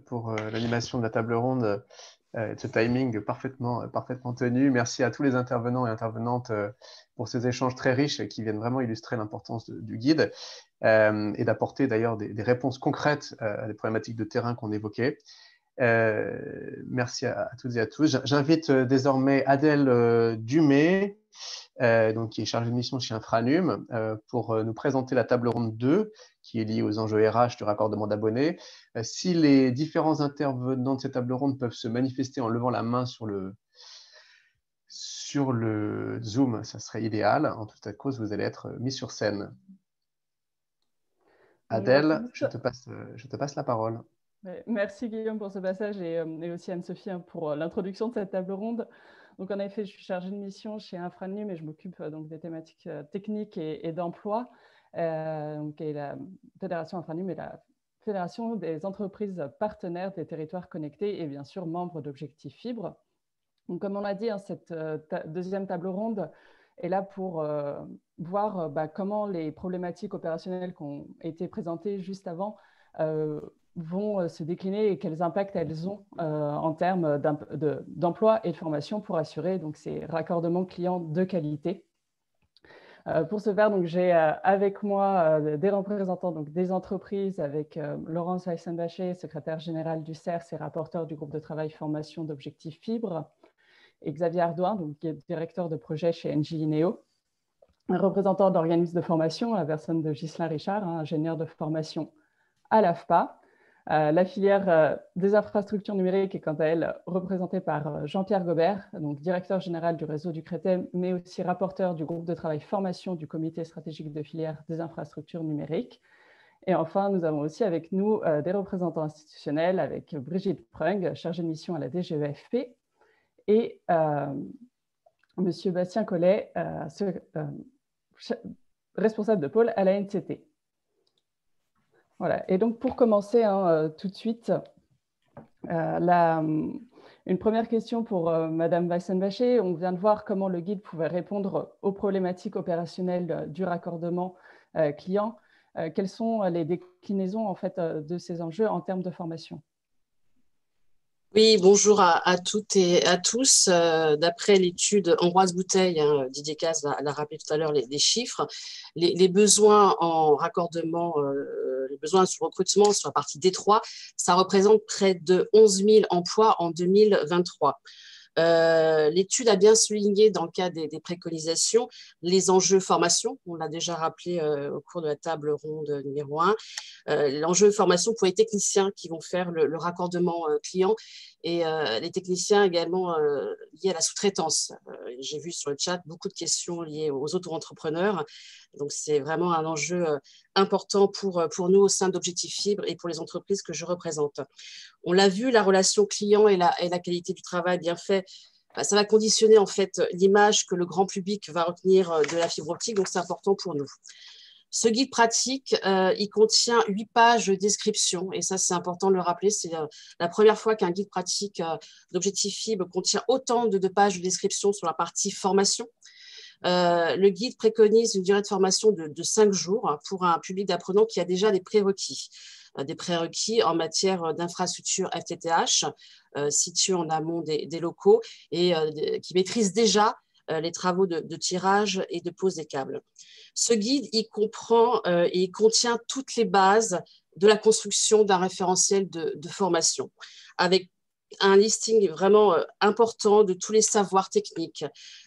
pour l'animation de la table ronde. Ce timing parfaitement tenu. Merci à tous les intervenants et intervenantes pour ces échanges très riches qui viennent vraiment illustrer l'importance du guide et d'apporter d'ailleurs des réponses concrètes à des problématiques de terrain qu'on évoquait. Merci à toutes et à tous. J'invite désormais Adèle Dumay, donc qui est chargée de mission chez Infranum, pour nous présenter la table ronde 2, qui est liée aux enjeux RH du raccordement d'abonnés. Si les différents intervenants de cette table ronde peuvent se manifester en levant la main sur le Zoom, ça serait idéal. En toute cause, vous allez être mis sur scène. Adèle, je te passe la parole. Merci Guillaume pour ce passage et aussi Anne-Sophie pour l'introduction de cette table ronde. Donc en effet, je suis chargée de mission chez Infranum et je m'occupe donc des thématiques techniques et d'emploi. Et la Fédération Infranum est la Fédération des entreprises partenaires des territoires connectés et bien sûr membre d'Objectif Fibre. Donc, comme on l'a dit, cette deuxième table ronde est là pour voir comment les problématiques opérationnelles qui ont été présentées juste avant vont se décliner et quels impacts elles ont en termes d'emploi et de formation pour assurer donc, ces raccordements clients de qualité. Pour ce faire, j'ai avec moi des représentants donc, des entreprises, avec Laurence Weissenbacher, secrétaire générale du CERS et rapporteur du groupe de travail formation d'Objectif Fibre, et Xavier Ardouin, donc, qui est directeur de projet chez Engie Lineo, un représentant d'organismes de formation, la personne de Ghislain Richard, ingénieur de formation à l'AFPA. La filière des infrastructures numériques est quant à elle représentée par Jean-Pierre Gobert, donc directeur général du réseau du CRETEM, mais aussi rapporteur du groupe de travail formation du comité stratégique de filière des infrastructures numériques. Et enfin, nous avons aussi avec nous des représentants institutionnels avec Brigitte Prung, chargée de mission à la DGEFP, et Monsieur Bastien Collet, responsable de pôle à la NCT. Voilà. Et donc, pour commencer tout de suite, une première question pour Madame Weissenbacher. On vient de voir comment le guide pouvait répondre aux problématiques opérationnelles du raccordement client. Quelles sont les déclinaisons en fait, de ces enjeux en termes de formation? Oui, bonjour à toutes et à tous. D'après l'étude Ambroise Bouteille, Didier Cazes l'a rappelé tout à l'heure, les chiffres, les besoins en raccordement, les besoins sur recrutement sur la partie D3, ça représente près de 11 000 emplois en 2023. L'étude a bien souligné dans le cas des préconisations les enjeux formation, on l'a déjà rappelé au cours de la table ronde numéro 1, l'enjeu formation pour les techniciens qui vont faire le raccordement client et les techniciens également liés à la sous-traitance. J'ai vu sur le chat beaucoup de questions liées aux auto-entrepreneurs, donc c'est vraiment un enjeu important pour nous au sein d'Objectif Fibre et pour les entreprises que je représente. On l'a vu, la relation client et la qualité du travail bien fait, ça va conditionner en fait l'image que le grand public va retenir de la fibre optique, donc c'est important pour nous. Ce guide pratique, il contient 8 pages de description, et ça c'est important de le rappeler, c'est la première fois qu'un guide pratique d'Objectif Fibre contient autant de pages de description sur la partie formation. Le guide préconise une durée de formation de 5 jours pour un public d'apprenants qui a déjà des prérequis en matière d'infrastructure FTTH situés en amont des locaux et qui maîtrisent déjà les travaux de tirage et de pose des câbles. Ce guide, il comprend et il contient toutes les bases de la construction d'un référentiel de formation, avec un listing vraiment important de tous les savoirs techniques,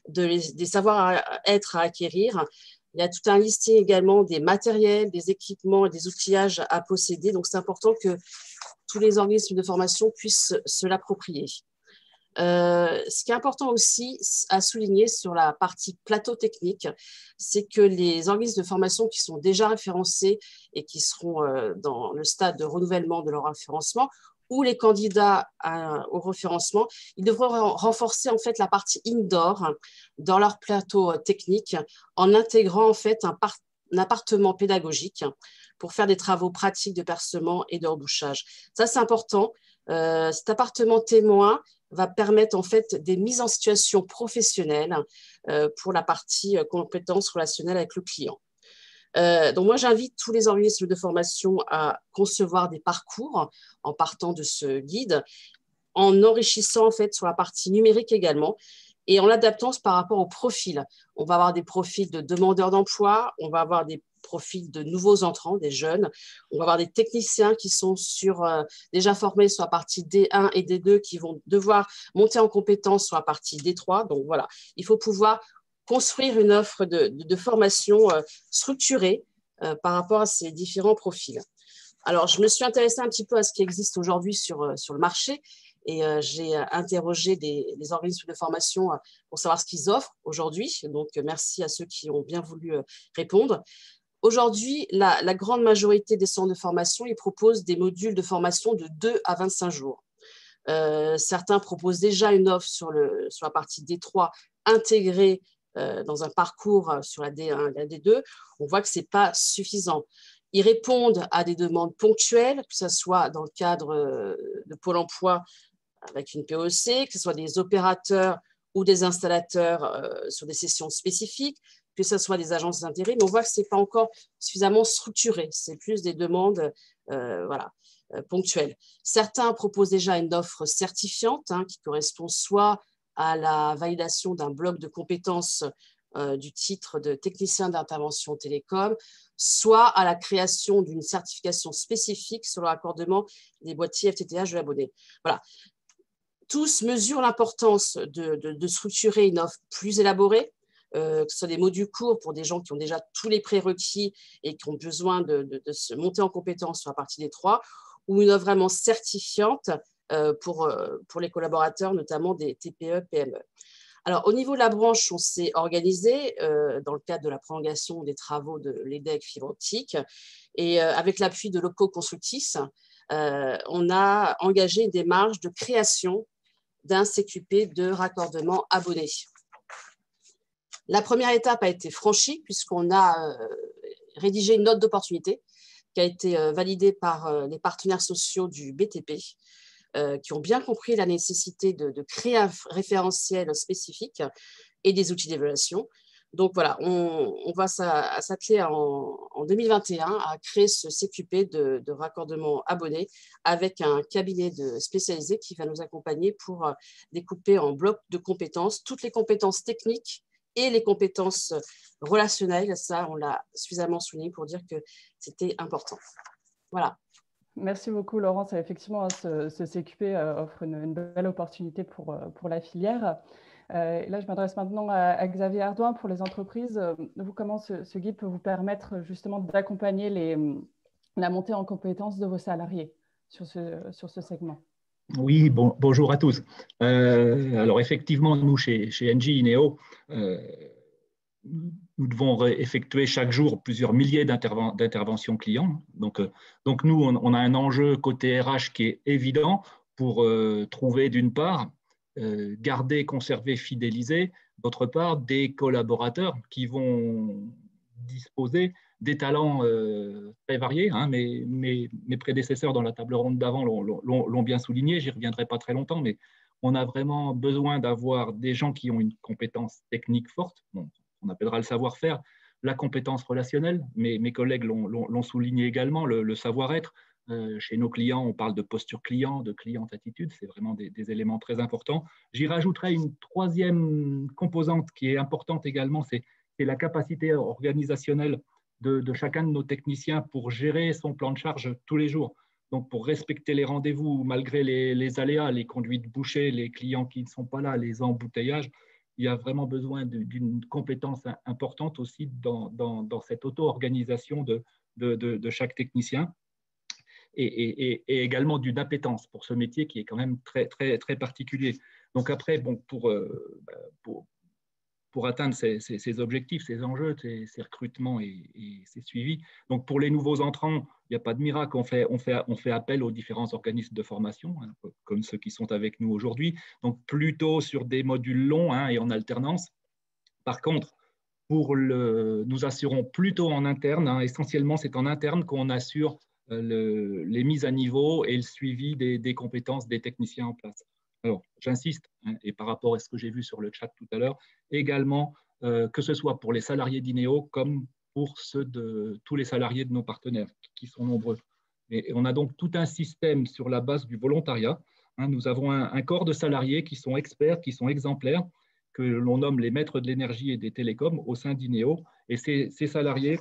des savoir-être à acquérir. Il y a tout un listing également des matériels, des équipements et des outillages à posséder. Donc, c'est important que tous les organismes de formation puissent se l'approprier. Ce qui est important aussi à souligner sur la partie plateau technique, c'est que les organismes de formation qui sont déjà référencés et qui seront dans le stade de renouvellement de leur référencement ou les candidats au référencement, ils devront renforcer en fait la partie indoor dans leur plateau technique en intégrant en fait un appartement pédagogique pour faire des travaux pratiques de percement et de rebouchage. Ça, c'est important. Cet appartement témoin va permettre en fait des mises en situation professionnelle pour la partie compétences relationnelles avec le client. Donc moi, j'invite tous les organismes de formation à concevoir des parcours en partant de ce guide, en enrichissant en fait sur la partie numérique également et en l'adaptant par rapport au profil. On va avoir des profils de demandeurs d'emploi, on va avoir des profils de nouveaux entrants, des jeunes, on va avoir des techniciens qui sont déjà formés sur la partie D1 et D2 qui vont devoir monter en compétences sur la partie D3. Donc voilà, il faut pouvoir construire une offre de formation structurée par rapport à ces différents profils. Alors, je me suis intéressée un petit peu à ce qui existe aujourd'hui sur le marché et j'ai interrogé les organismes de formation pour savoir ce qu'ils offrent aujourd'hui. Donc, merci à ceux qui ont bien voulu répondre. Aujourd'hui, la grande majorité des centres de formation, ils proposent des modules de formation de 2 à 25 jours. Certains proposent déjà une offre sur la partie D3 intégrée dans un parcours sur la D1 et la D2, on voit que ce n'est pas suffisant. Ils répondent à des demandes ponctuelles, que ce soit dans le cadre de Pôle emploi avec une POC, que ce soit des opérateurs ou des installateurs sur des sessions spécifiques, que ce soit des agences d'intérim. On voit que ce n'est pas encore suffisamment structuré. C'est plus des demandes ponctuelles. Certains proposent déjà une offre certifiante qui correspond soit à la validation d'un bloc de compétences du titre de technicien d'intervention télécom, soit à la création d'une certification spécifique sur le raccordement des boîtiers FTTH de l'abonné. Voilà. Tous mesurent l'importance de structurer une offre plus élaborée, que ce soit des modules courts pour des gens qui ont déjà tous les prérequis et qui ont besoin de se monter en compétence sur la partie des 3, ou une offre vraiment certifiante pour les collaborateurs, notamment des TPE, PME. Alors, au niveau de la branche, on s'est organisé dans le cadre de la prolongation des travaux de l'EDEC fibre optique et avec l'appui de Loco Consultis, on a engagé une démarche de création d'un CQP de raccordement abonné. La première étape a été franchie puisqu'on a rédigé une note d'opportunité qui a été validée par les partenaires sociaux du BTP, qui ont bien compris la nécessité de créer un référentiel spécifique et des outils d'évaluation. Donc voilà, on va s'atteler en 2021 à créer ce CQP de raccordement abonné avec un cabinet spécialisé qui va nous accompagner pour découper en blocs de compétences, toutes les compétences techniques et les compétences relationnelles. Ça, on l'a suffisamment souligné pour dire que c'était important. Voilà. Merci beaucoup, Laurence. Effectivement, ce CQP offre une belle opportunité pour la filière. Là, je m'adresse maintenant à Xavier Ardouin pour les entreprises. Vous, comment ce guide peut vous permettre justement d'accompagner la montée en compétences de vos salariés sur ce segment? Oui, bonjour à tous. Alors effectivement, nous, chez Engie Ineo, nous devons effectuer chaque jour plusieurs milliers d'interventions clients. Donc nous, on a un enjeu côté RH qui est évident pour trouver d'une part, garder, conserver, fidéliser, d'autre part, des collaborateurs qui vont disposer des talents très variés. Mes prédécesseurs dans la table ronde d'avant l'ont bien souligné, j'y reviendrai pas très longtemps, mais on a vraiment besoin d'avoir des gens qui ont une compétence technique forte. Bon, on appellera le savoir-faire, la compétence relationnelle, mais mes collègues l'ont souligné également, le savoir-être. Chez nos clients, on parle de posture client, de client-attitude, c'est vraiment des éléments très importants. J'y rajouterai une troisième composante qui est importante également, c'est la capacité organisationnelle de chacun de nos techniciens pour gérer son plan de charge tous les jours. Donc, pour respecter les rendez-vous malgré les aléas, les conduites bouchées, les clients qui ne sont pas là, les embouteillages, il y a vraiment besoin d'une compétence importante aussi dans cette auto-organisation de chaque technicien et également d'une appétence pour ce métier qui est quand même très, très, très particulier. Donc après, bon, pour atteindre ces objectifs, ces enjeux, ces recrutements et ces suivis. Donc, pour les nouveaux entrants, il n'y a pas de miracle. On fait appel aux différents organismes de formation, comme ceux qui sont avec nous aujourd'hui. Donc, plutôt sur des modules longs et en alternance. Par contre, nous assurons plutôt en interne. Essentiellement, c'est en interne qu'on assure les mises à niveau et le suivi des compétences des techniciens en place. Alors, j'insiste, et par rapport à ce que j'ai vu sur le chat tout à l'heure, également, que ce soit pour les salariés d'Ineo comme pour ceux de tous les salariés de nos partenaires, qui sont nombreux. Et on a donc tout un système sur la base du volontariat. Nous avons un corps de salariés qui sont experts, qui sont exemplaires, que l'on nomme les maîtres de l'énergie et des télécoms au sein d'Ineo. Et ces salariés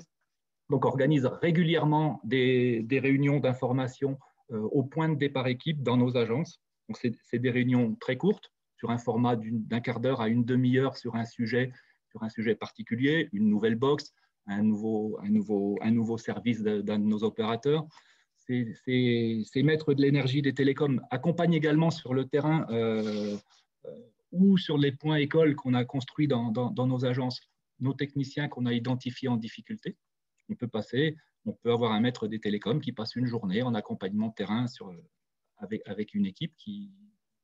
donc, organisent régulièrement des réunions d'information au point de départ équipe dans nos agences. Donc, c'est des réunions très courtes, sur un format d'un quart d'heure à une demi-heure sur un sujet particulier, une nouvelle box, un nouveau service d'un de nos opérateurs. Ces maîtres de l'énergie des télécoms accompagnent également sur le terrain ou sur les points écoles qu'on a construits dans nos agences, nos techniciens qu'on a identifiés en difficulté. On peut avoir un maître des télécoms qui passe une journée en accompagnement de terrain avec une équipe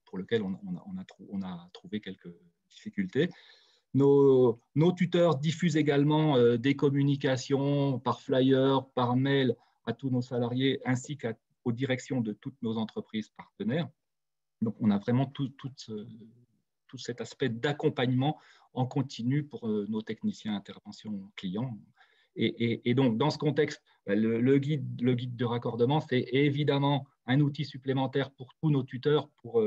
pour laquelle on a trouvé quelques difficultés. Nos tuteurs diffusent également des communications par flyer, par mail à tous nos salariés, ainsi qu'aux directions de toutes nos entreprises partenaires. Donc, on a vraiment tout tout cet aspect d'accompagnement en continu pour nos techniciens intervention clients. Et donc, dans ce contexte, le guide de raccordement, c'est évidemment un outil supplémentaire pour tous nos tuteurs pour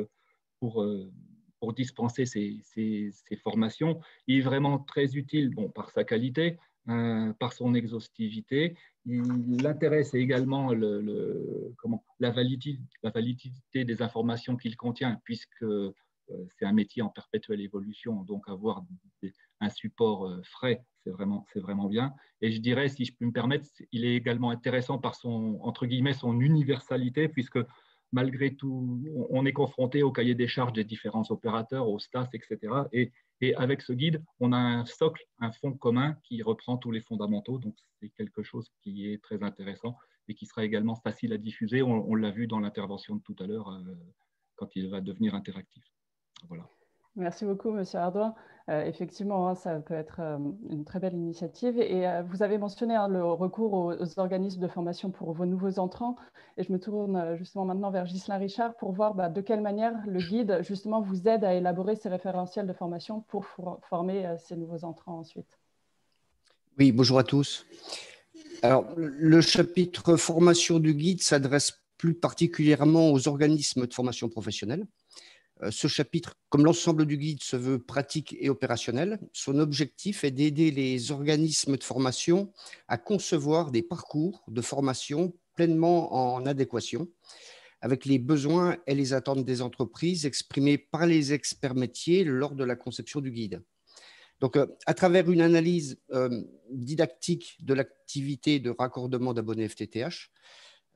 dispenser ces formations. Il est vraiment très utile par sa qualité, par son exhaustivité. L'intérêt, c'est également la validité des informations qu'il contient, puisque c'est un métier en perpétuelle évolution, donc avoir un support frais, c'est vraiment bien. Et je dirais, si je peux me permettre, il est également intéressant par entre guillemets, son universalité, puisque malgré tout, on est confronté au cahier des charges des différents opérateurs, au STAS, etc. Et avec ce guide, on a un socle, un fond commun qui reprend tous les fondamentaux. Donc, c'est quelque chose qui est très intéressant et qui sera également facile à diffuser. On l'a vu dans l'intervention de tout à l'heure, quand il va devenir interactif. Voilà. Merci beaucoup, Monsieur Ardouin. Effectivement, hein, ça peut être une très belle initiative. Et vous avez mentionné le recours aux organismes de formation pour vos nouveaux entrants. Et je me tourne justement maintenant vers Ghislain Richard pour voir de quelle manière le guide justement vous aide à élaborer ces référentiels de formation pour former ces nouveaux entrants ensuite. Oui, bonjour à tous. Alors, le chapitre formation du guide s'adresse plus particulièrement aux organismes de formation professionnelle. Ce chapitre, comme l'ensemble du guide, se veut pratique et opérationnel. Son objectif est d'aider les organismes de formation à concevoir des parcours de formation pleinement en adéquation avec les besoins et les attentes des entreprises exprimés par les experts métiers lors de la conception du guide. Donc, à travers une analyse didactique de l'activité de raccordement d'abonnés FTTH,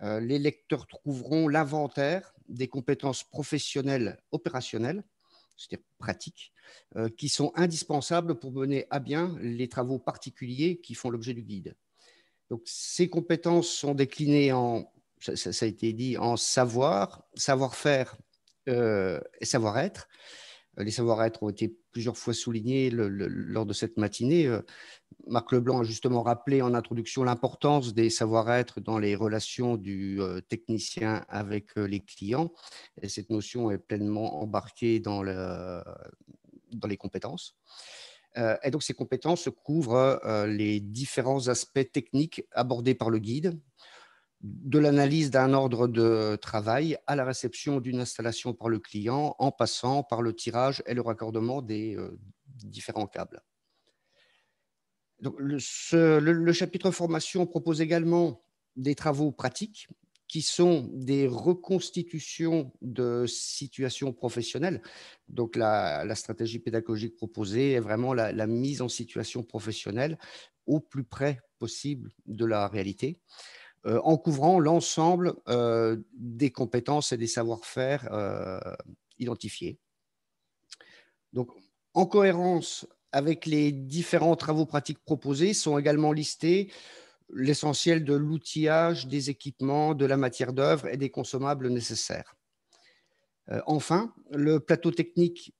les lecteurs trouveront l'inventaire des compétences professionnelles opérationnelles, c'est-à-dire pratiques, qui sont indispensables pour mener à bien les travaux particuliers qui font l'objet du guide. Donc, ces compétences sont déclinées en, ça a été dit, en savoir, savoir-faire et savoir-être. Les savoir-être ont été plusieurs fois soulignés lors de cette matinée. Marc Leblanc a justement rappelé en introduction l'importance des savoir-être dans les relations du technicien avec les clients. Et cette notion est pleinement embarquée dans les compétences. Et donc, ces compétences couvrent les différents aspects techniques abordés par le guide, de l'analyse d'un ordre de travail à la réception d'une installation par le client, en passant par le tirage et le raccordement des différents câbles. Donc, le chapitre formation propose également des travaux pratiques qui sont des reconstitutions de situations professionnelles. Donc, la stratégie pédagogique proposée est vraiment la mise en situation professionnelle au plus près possible de la réalité, en couvrant l'ensemble des compétences et des savoir-faire identifiés. Donc, en cohérence avec les différents travaux pratiques proposés, sont également listés l'essentiel de l'outillage, des équipements, de la matière d'œuvre et des consommables nécessaires. Enfin, le plateau technique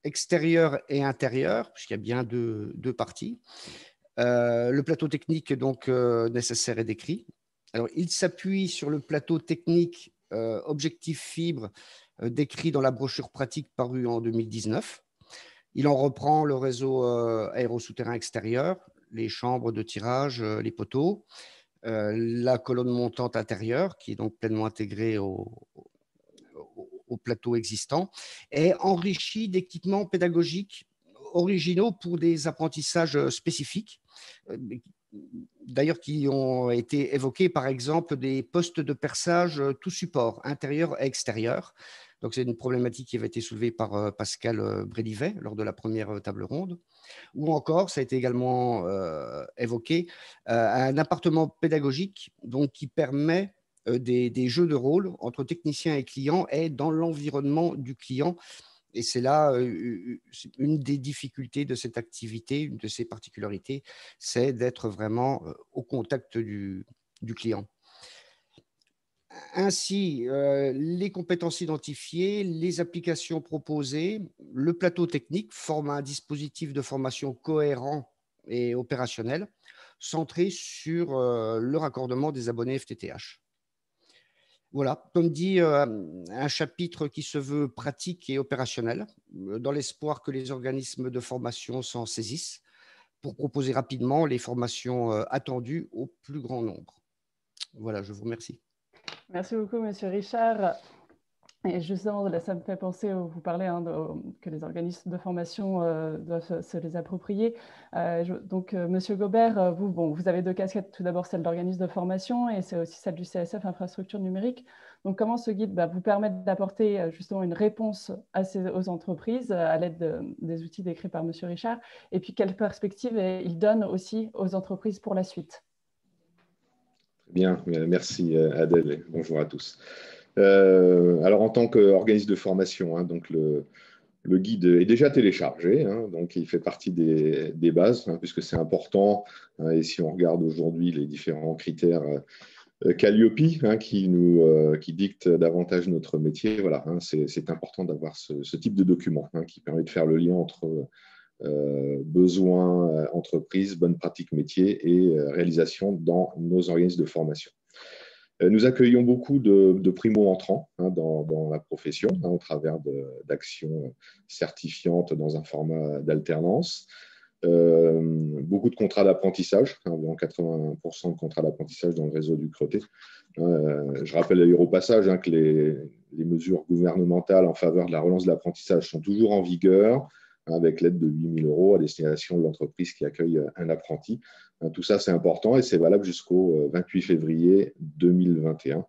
extérieur et intérieur, puisqu'il y a bien deux parties. Le plateau technique donc nécessaire est décrit. Alors, il s'appuie sur le plateau technique objectif fibre décrit dans la brochure pratique parue en 2019. Il en reprend le réseau aérosouterrain extérieur, les chambres de tirage, les poteaux, la colonne montante intérieure qui est donc pleinement intégrée au plateau existant et enrichi d'équipements pédagogiques originaux pour des apprentissages spécifiques, d'ailleurs qui ont été évoqués, par exemple, des postes de perçage tout support, intérieur et extérieur. Donc, c'est une problématique qui avait été soulevée par Pascal Brélivet lors de la première table ronde. Ou encore, ça a été également évoqué, un appartement pédagogique donc, qui permet des jeux de rôle entre techniciens et clients et dans l'environnement du client. Et c'est là une des difficultés de cette activité, une de ses particularités, c'est d'être vraiment au contact du client. Ainsi, les compétences identifiées, les applications proposées, le plateau technique forment un dispositif de formation cohérent et opérationnel, centré sur le raccordement des abonnés FTTH. Voilà, comme dit, un chapitre qui se veut pratique et opérationnel, dans l'espoir que les organismes de formation s'en saisissent pour proposer rapidement les formations attendues au plus grand nombre. Voilà, je vous remercie. Merci beaucoup, Monsieur Richard. Et justement, là, ça me fait penser, vous parlez que les organismes de formation doivent se les approprier. Donc, Monsieur Gobert, vous avez deux casquettes. Tout d'abord, celle d'organisme de formation et c'est aussi celle du CSF Infrastructure Numérique. Donc, comment ce guide vous permet d'apporter justement une réponse aux entreprises à l'aide des outils décrits par Monsieur Richard? Et puis, quelle perspective il donne aussi aux entreprises pour la suite? Bien, merci Adèle et bonjour à tous. Alors, en tant qu'organisme de formation, donc le guide est déjà téléchargé, donc il fait partie des bases, puisque c'est important. Et si on regarde aujourd'hui les différents critères Calliope, qui dictent davantage notre métier, voilà, c'est important d'avoir ce type de document qui permet de faire le lien entre besoins entreprises, bonnes pratiques métiers et réalisation dans nos organismes de formation. Nous accueillons beaucoup de primo-entrants dans la profession au travers d'actions certifiantes dans un format d'alternance. Beaucoup de contrats d'apprentissage, environ 80% de contrats d'apprentissage dans le réseau du Creté. Je rappelle d'ailleurs au passage que les mesures gouvernementales en faveur de la relance de l'apprentissage sont toujours en vigueur, avec l'aide de 8 000 € à destination de l'entreprise qui accueille un apprenti. Tout ça, c'est important et c'est valable jusqu'au 28 février 2021.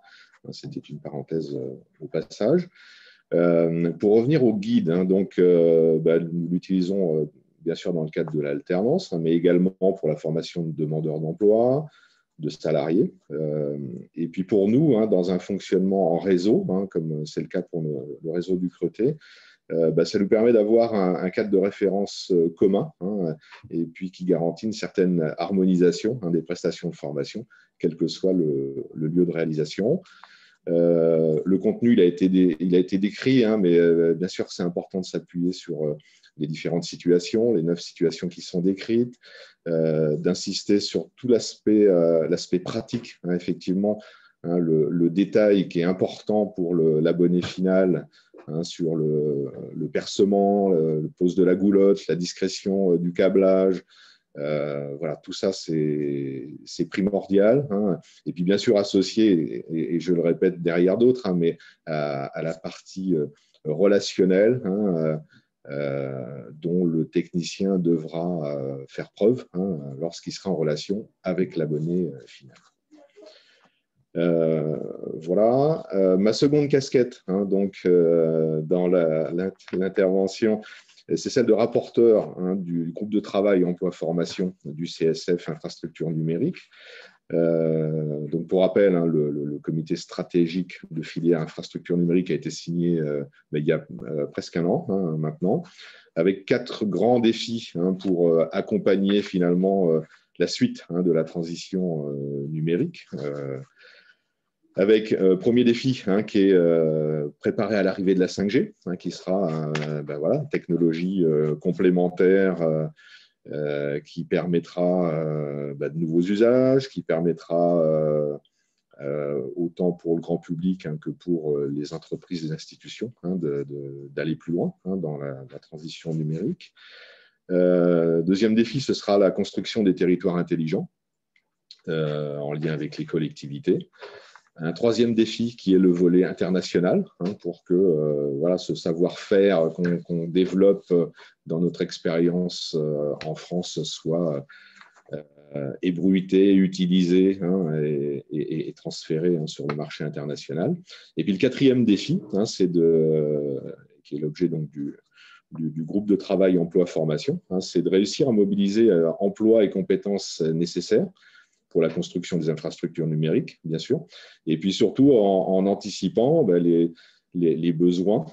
C'était une parenthèse au passage. Pour revenir au guide, nous l'utilisons bien sûr dans le cadre de l'alternance, mais également pour la formation de demandeurs d'emploi, de salariés. Et puis pour nous, dans un fonctionnement en réseau, comme c'est le cas pour le réseau du Creté, ça nous permet d'avoir un cadre de référence commun et puis qui garantit une certaine harmonisation des prestations de formation, quel que soit le lieu de réalisation. Le contenu, il a été décrit, mais bien sûr, c'est important de s'appuyer sur les différentes situations, les 9 situations qui sont décrites, d'insister sur tout l'aspect pratique, effectivement, le détail qui est important pour l'abonné final, sur le percement, le pose de la goulotte, la discrétion du câblage. Voilà, tout ça, c'est primordial. Et puis, bien sûr, associé, et je le répète derrière d'autres, mais à la partie relationnelle, dont le technicien devra faire preuve lorsqu'il sera en relation avec l'abonné final. Voilà. Ma seconde casquette dans l'intervention, c'est celle de rapporteur du groupe de travail emploi-formation du CSF Infrastructure Numérique. Donc pour rappel, le comité stratégique de filière infrastructure numérique a été signé il y a presque un an maintenant, avec 4 grands défis pour accompagner finalement la suite de la transition numérique. Avec premier défi qui est préparé à l'arrivée de la 5G, qui sera une technologie complémentaire qui permettra de nouveaux usages, qui permettra autant pour le grand public que pour les entreprises et les institutions d'aller plus loin dans la transition numérique. Deuxième défi, ce sera la construction des territoires intelligents en lien avec les collectivités. Un troisième défi qui est le volet international, pour que ce savoir-faire qu'on développe dans notre expérience en France soit ébruité, utilisé et transféré sur le marché international. Et puis le quatrième défi, qui est l'objet donc du groupe de travail emploi-formation, c'est de réussir à mobiliser emploi et compétences nécessaires pour la construction des infrastructures numériques, bien sûr, et puis surtout en anticipant les besoins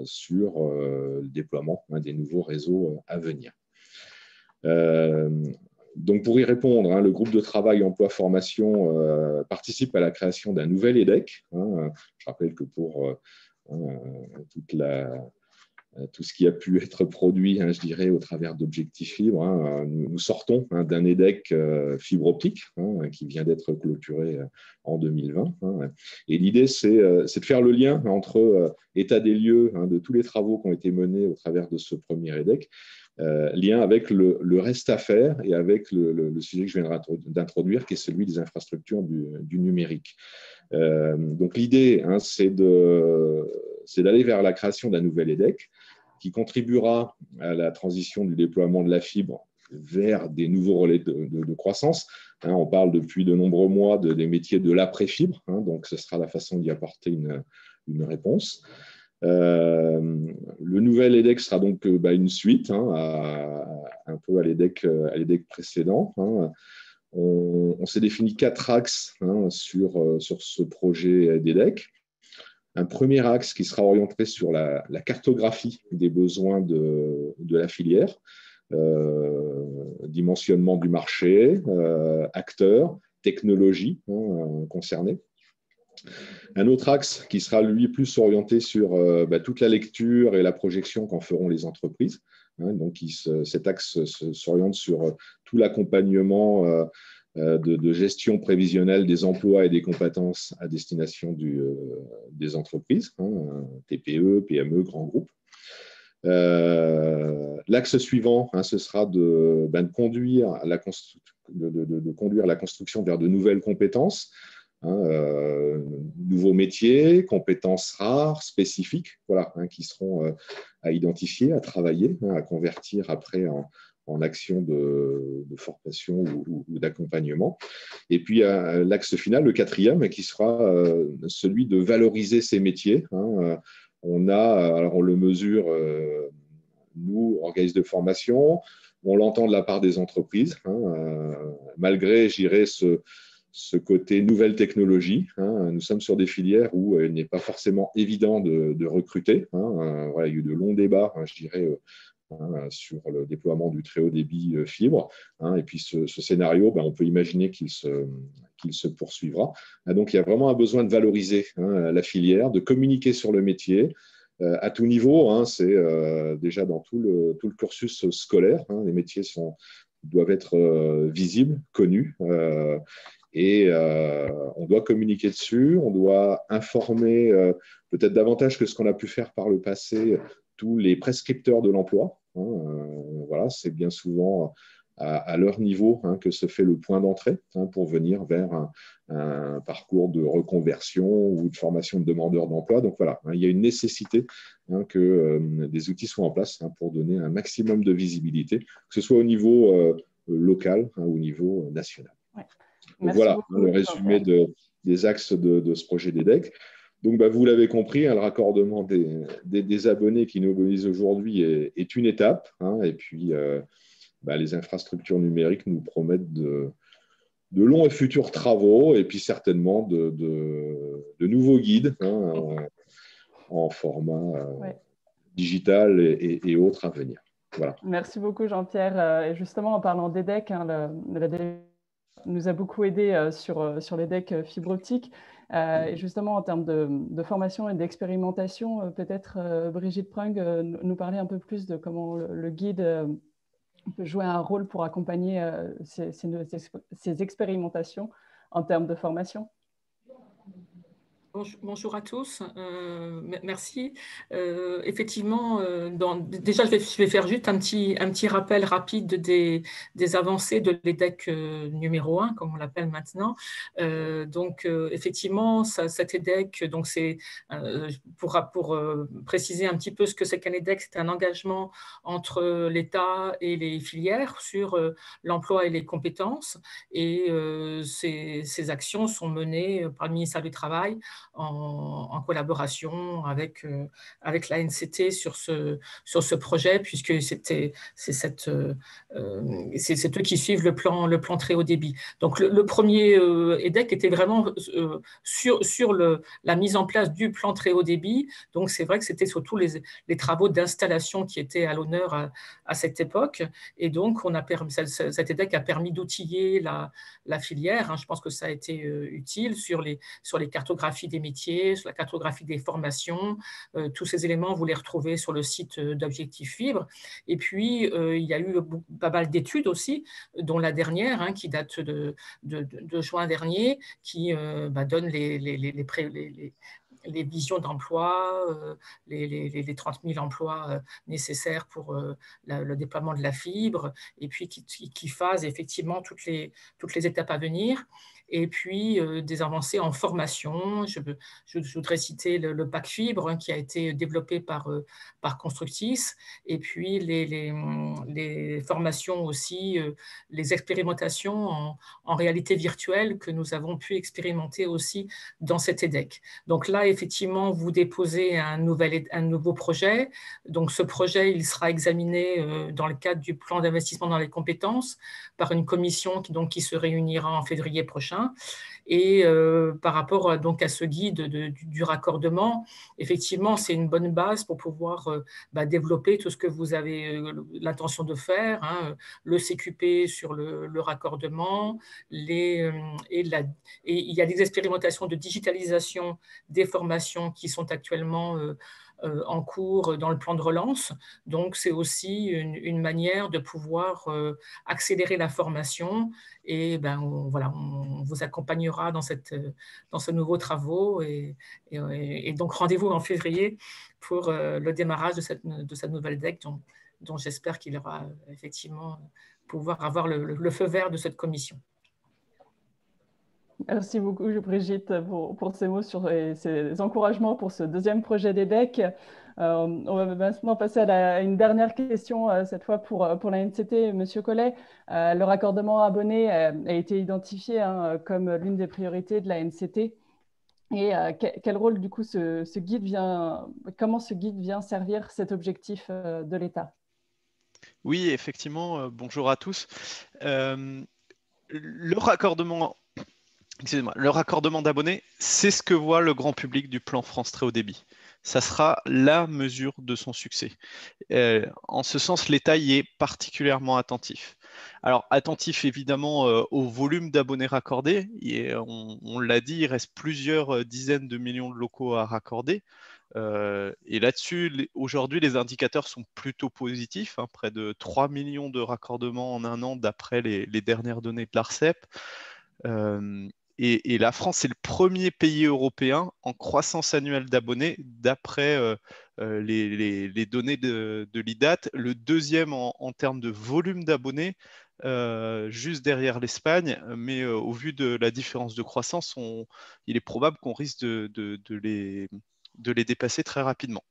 sur le déploiement des nouveaux réseaux à venir. Donc pour y répondre, le groupe de travail emploi-formation participe à la création d'un nouvel EDEC. Je rappelle que pour toute tout ce qui a pu être produit, je dirais, au travers d'Objectif Fibre. Nous sortons d'un EDEC fibre optique qui vient d'être clôturé en 2020. Et l'idée, c'est de faire le lien entre état des lieux de tous les travaux qui ont été menés au travers de ce premier EDEC, lien avec le reste à faire et avec le sujet que je viens d'introduire, qui est celui des infrastructures du numérique. Donc l'idée, c'est d'aller vers la création d'un nouvel EDEC qui contribuera à la transition du déploiement de la fibre vers des nouveaux relais de croissance. On parle depuis de nombreux mois des métiers de l'après-fibre, donc ce sera la façon d'y apporter une réponse. Le nouvel EDEC sera donc une suite un peu à l'EDEC précédent. On s'est défini 4 axes sur ce projet d'EDEC. Un premier axe qui sera orienté sur la cartographie des besoins de la filière, dimensionnement du marché, acteurs, technologies concernées. Un autre axe qui sera, lui, plus orienté sur toute la lecture et la projection qu'en feront les entreprises. Donc, cet axe s'oriente sur tout l'accompagnement de gestion prévisionnelle des emplois et des compétences à destination des entreprises, TPE, PME, grands groupes. L'axe suivant, ce sera de conduire la construction vers de nouvelles compétences, nouveaux métiers, compétences rares, spécifiques, qui seront à identifier, à travailler, à convertir après en action de formation ou d'accompagnement. Et puis, l'axe final, le quatrième, qui sera celui de valoriser ces métiers. On le mesure, nous, organismes de formation, on l'entend de la part des entreprises, malgré, je dirais, ce côté nouvelle technologie. Nous sommes sur des filières où il n'est pas forcément évident de recruter. Il y a eu de longs débats, je dirais, sur le déploiement du très haut débit fibre. Et puis ce scénario, on peut imaginer qu'il se poursuivra. Donc, il y a vraiment un besoin de valoriser la filière, de communiquer sur le métier à tout niveau. C'est déjà dans tout le cursus scolaire. Les métiers doivent être visibles, connus. Et on doit communiquer dessus, on doit informer peut-être davantage que ce qu'on a pu faire par le passé tous les prescripteurs de l'emploi. C'est bien souvent à leur niveau que se fait le point d'entrée pour venir vers un parcours de reconversion ou de formation de demandeurs d'emploi. Donc voilà, il y a une nécessité que des outils soient en place pour donner un maximum de visibilité, que ce soit au niveau local ou au niveau national. Ouais. Donc voilà le résumé des axes de ce projet d'EDEC. Donc, vous l'avez compris, le raccordement des abonnés qui nous mobilisent aujourd'hui est une étape. Et puis, les infrastructures numériques nous promettent de longs et futurs travaux et puis certainement de nouveaux guides en format digital et autres à venir. Voilà. Merci beaucoup, Jean-Pierre. Et justement, en parlant d'EDEC, nous a beaucoup aidé sur l'EDEC fibre optique. Et justement, en termes de formation et d'expérimentation, peut-être Brigitte Prung nous parler un peu plus de comment le guide peut jouer un rôle pour accompagner ces expérimentations en termes de formation. Bonjour à tous, merci. Effectivement, déjà je vais faire juste un petit rappel rapide des avancées de l'EDEC numéro 1, comme on l'appelle maintenant. Effectivement, cet EDEC, c'est pour préciser un petit peu ce que c'est qu'un EDEC, c'est un engagement entre l'État et les filières sur l'emploi et les compétences. Et ces actions sont menées par le ministère du Travail en collaboration avec l'ANCT sur ce projet, puisque c'est eux qui suivent le plan très haut débit. Donc le premier EDEC était vraiment sur la mise en place du plan très haut débit. Donc c'est vrai que c'était surtout les travaux d'installation qui étaient à l'honneur à cette époque. Et donc cet EDEC a permis d'outiller la filière. Je pense que ça a été utile sur les cartographies des métiers, sur la cartographie des formations. Tous ces éléments, vous les retrouvez sur le site d'Objectif Fibre. Et puis, il y a eu pas mal d'études aussi, dont la dernière, qui date de juin dernier, qui donne les visions d'emploi, les 30 000 emplois nécessaires pour le déploiement de la fibre, et puis qui phase effectivement toutes les étapes à venir. Et puis des avancées en formation. Je voudrais citer le pack fibre qui a été développé par Constructis, et puis les formations aussi, les expérimentations en réalité virtuelle que nous avons pu expérimenter aussi dans cet EDEC. Donc là, effectivement, vous déposez un nouveau projet. Donc ce projet, il sera examiné dans le cadre du plan d'investissement dans les compétences par une commission qui se réunira en février prochain. Et par rapport donc à ce guide du raccordement, effectivement, c'est une bonne base pour pouvoir développer tout ce que vous avez l'intention de faire, le CQP sur le raccordement, et il y a des expérimentations de digitalisation des formations qui sont actuellement en cours dans le plan de relance. Donc, c'est aussi une manière de pouvoir accélérer la formation. Et on vous accompagnera dans ce nouveau travaux. Et donc, rendez-vous en février pour le démarrage de cette nouvelle DEC dont j'espère qu'il aura effectivement pouvoir avoir le feu vert de cette commission. Merci beaucoup, Brigitte, pour ces mots sur ces encouragements pour ce deuxième projet d'EDEC. On va maintenant passer à une dernière question, cette fois pour la NCT. Monsieur Collet, le raccordement abonné a été identifié comme l'une des priorités de la NCT. Et quel rôle, du coup, comment ce guide vient servir cet objectif de l'État? Oui, effectivement, bonjour à tous. Le raccordement d'abonnés, c'est ce que voit le grand public du plan France Très Haut Débit. Ça sera la mesure de son succès. En ce sens, l'État y est particulièrement attentif. Alors, attentif évidemment au volume d'abonnés raccordés. On l'a dit, il reste plusieurs dizaines de millions de locaux à raccorder. Et là-dessus, aujourd'hui, les indicateurs sont plutôt positifs. Près de 3 millions de raccordements en un an d'après les dernières données de l'ARCEP. Et la France est le premier pays européen en croissance annuelle d'abonnés d'après les données de l'IDAT, le deuxième en termes de volume d'abonnés, juste derrière l'Espagne, mais au vu de la différence de croissance, il est probable qu'on risque de les dépasser très rapidement.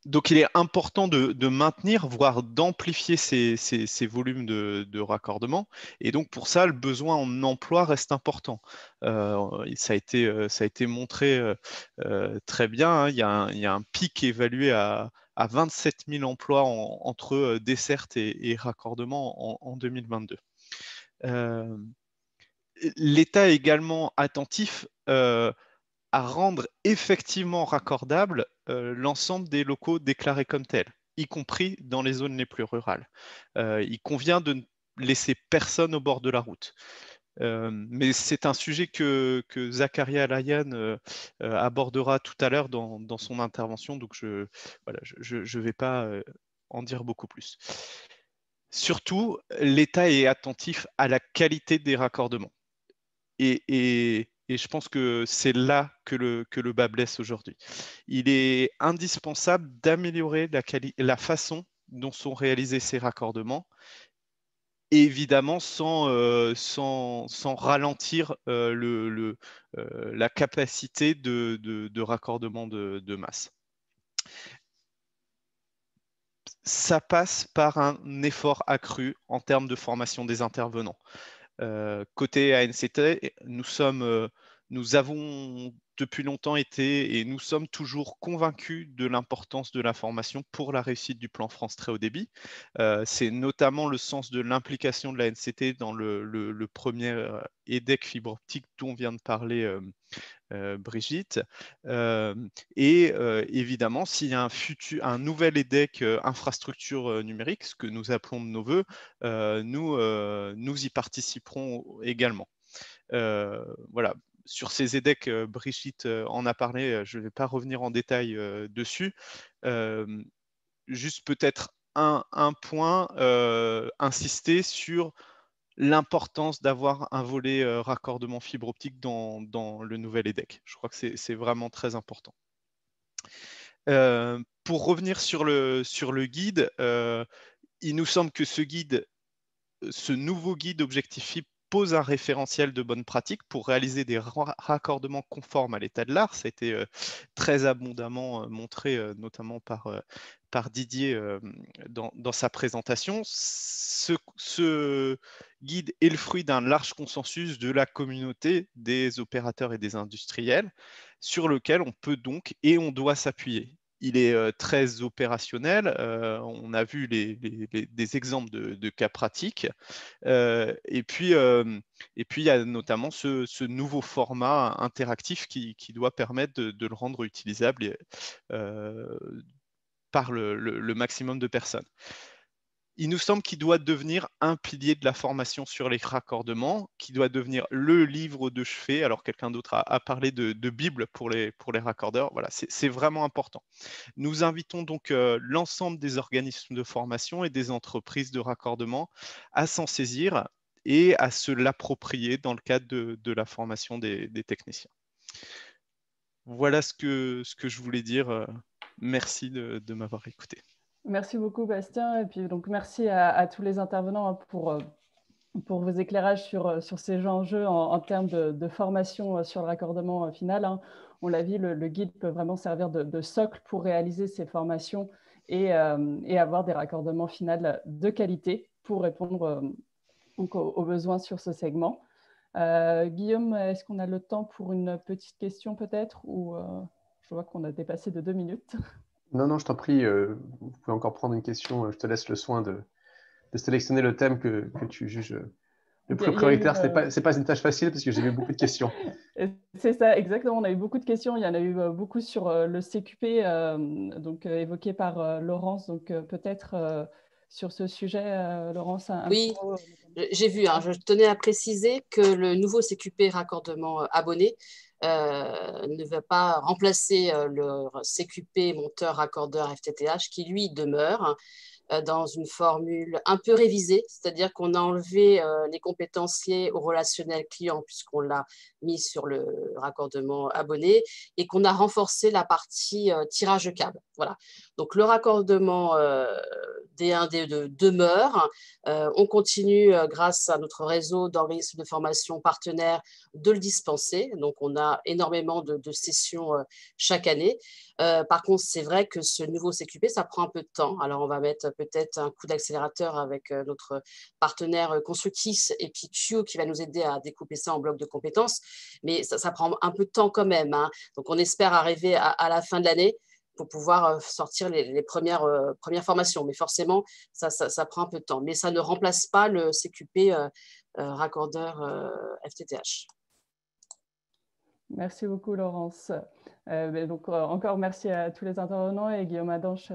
Donc, il est important de maintenir, voire d'amplifier ces volumes de raccordement. Et donc, pour ça, le besoin en emploi reste important. Ça a été montré très bien. Il y a un pic évalué à 27 000 emplois entre desserte et raccordement en 2022. L'État est également attentif à rendre effectivement raccordable l'ensemble des locaux déclarés comme tels, y compris dans les zones les plus rurales. Il convient de ne laisser personne au bord de la route. Mais c'est un sujet que Zakaria Alayan abordera tout à l'heure dans son intervention, donc je ne vais pas en dire beaucoup plus. Surtout, l'État est attentif à la qualité des raccordements. Et je pense que c'est là que le bas blesse aujourd'hui. Il est indispensable d'améliorer la façon dont sont réalisés ces raccordements, évidemment sans ralentir la capacité de raccordement de masse. Ça passe par un effort accru en termes de formation des intervenants. Côté ANCT, nous avons depuis longtemps été et nous sommes toujours convaincus de l'importance de la formation pour la réussite du plan France Très Haut Débit. C'est notamment le sens de l'implication de l'ANCT dans le premier EDEC fibre optique dont vient de parler Brigitte. Évidemment, s'il y a un nouvel EDEC infrastructure numérique, ce que nous appelons de nos voeux, nous y participerons également. Voilà. Sur ces EDEC, Brigitte en a parlé, je ne vais pas revenir en détail dessus. Juste peut-être un point, insister sur l'importance d'avoir un volet raccordement fibre optique dans le nouvel EDEC. Je crois que c'est vraiment très important. Pour revenir sur le guide, il nous semble que ce nouveau guide Objectif Fibre pose un référentiel de bonnes pratiques pour réaliser des raccordements conformes à l'état de l'art. Ça a été très abondamment montré, notamment par Didier dans sa présentation. Ce guide est le fruit d'un large consensus de la communauté des opérateurs et des industriels, sur lequel on peut donc et on doit s'appuyer. Il est très opérationnel. On a vu des exemples de cas pratiques. Et puis, il y a notamment ce nouveau format interactif qui doit permettre de le rendre utilisable par le maximum de personnes. Il nous semble qu'il doit devenir un pilier de la formation sur les raccordements, qui doit devenir le livre de chevet. Alors, quelqu'un d'autre a parlé de Bible pour les raccordeurs. Voilà, c'est vraiment important. Nous invitons donc l'ensemble des organismes de formation et des entreprises de raccordement à s'en saisir et à se l'approprier dans le cadre de la formation des techniciens. Voilà ce que je voulais dire. Merci de m'avoir écouté. Merci beaucoup, Bastien. Et puis, donc, merci à tous les intervenants pour vos éclairages sur ces enjeux en termes de formation sur le raccordement final. On l'a vu, le guide peut vraiment servir de socle pour réaliser ces formations et avoir des raccordements finaux de qualité pour répondre donc aux besoins sur ce segment. Guillaume, est-ce qu'on a le temps pour une petite question peut-être, ou je vois qu'on a dépassé de 2 minutes? Non, je t'en prie, vous pouvez encore prendre une question. Je te laisse le soin de sélectionner le thème que tu juges le plus prioritaire. Ce n'est pas une tâche facile parce que j'ai eu beaucoup de questions. C'est ça, exactement. On a eu beaucoup de questions. Il y en a eu beaucoup sur le CQP, donc évoqué par Laurence. Donc peut-être sur ce sujet, Laurence, oui, j'ai vu. Je tenais à préciser que le nouveau CQP raccordement abonné ne va pas remplacer le CQP monteur raccordeur FTTH qui, lui, demeure dans une formule un peu révisée, c'est-à-dire qu'on a enlevé les compétences liées au relationnel client puisqu'on l'a mis sur le raccordement abonné et qu'on a renforcé la partie tirage de câble. Voilà. Donc le raccordement D1, D2 demeure. On continue grâce à notre réseau d'organismes de formation partenaires de le dispenser. Donc on a énormément de sessions chaque année. Par contre, c'est vrai que ce nouveau CQP, ça prend un peu de temps. Alors, on va mettre peut-être un coup d'accélérateur avec notre partenaire Constructis et puis Q qui va nous aider à découper ça en blocs de compétences. Mais ça prend un peu de temps quand même. Donc, on espère arriver à la fin de l'année pour pouvoir sortir les premières formations. Mais forcément, ça prend un peu de temps. Mais ça ne remplace pas le CQP raccordeur FTTH. Merci beaucoup, Laurence. Donc, encore merci à tous les intervenants et Guillaume Adanche,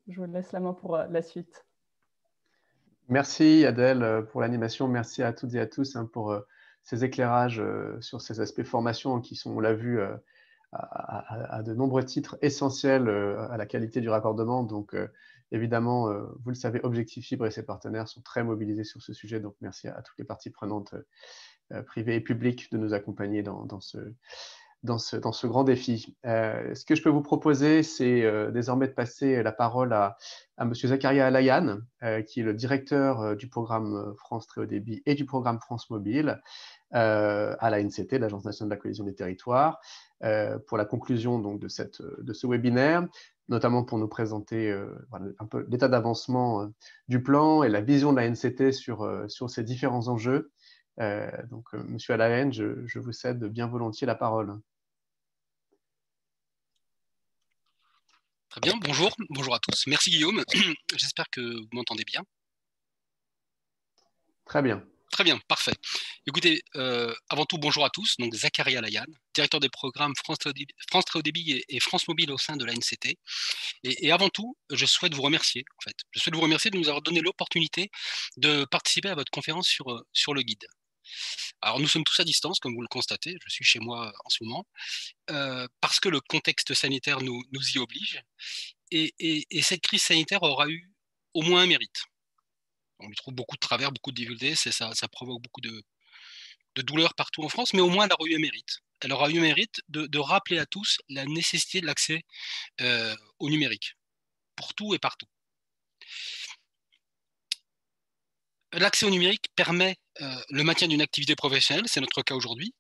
je vous laisse la main pour la suite. Merci Adèle pour l'animation, merci à toutes et à tous pour ces éclairages sur ces aspects formation qui sont, on l'a vu, à de nombreux titres essentiels à la qualité du raccordement. Donc évidemment, vous le savez, Objectif Fibre et ses partenaires sont très mobilisés sur ce sujet. Donc merci à toutes les parties prenantes privées et publiques de nous accompagner dans ce grand défi. Ce que je peux vous proposer, c'est désormais de passer la parole à M. Zakaria Alayan, qui est le directeur du programme France Très Haut Débit et du programme France Mobile à l'ANCT, l'Agence nationale de la cohésion des territoires, pour la conclusion donc, de ce webinaire, notamment pour nous présenter un peu l'état d'avancement du plan et la vision de l'ANCT sur ces différents enjeux. Donc, Monsieur Alayan, je vous cède bien volontiers la parole. Très bien, bonjour à tous. Merci Guillaume, j'espère que vous m'entendez bien. Très bien. Très bien, parfait. Écoutez, avant tout, bonjour à tous. Donc, Zakaria Alayan, directeur des programmes France Très Haut Débit et France Mobile au sein de l'ANCT. Et avant tout, je souhaite vous remercier, en fait. Je souhaite vous remercier de nous avoir donné l'opportunité de participer à votre conférence sur le guide. Alors nous sommes tous à distance, comme vous le constatez, je suis chez moi en ce moment, parce que le contexte sanitaire nous y oblige, et cette crise sanitaire aura eu au moins un mérite. On lui trouve beaucoup de travers, beaucoup de difficultés, ça provoque beaucoup de douleurs partout en France, mais au moins elle aura eu un mérite. Elle aura eu le mérite de rappeler à tous la nécessité de l'accès au numérique, pour tout et partout. L'accès au numérique permet le maintien d'une activité professionnelle, c'est notre cas aujourd'hui,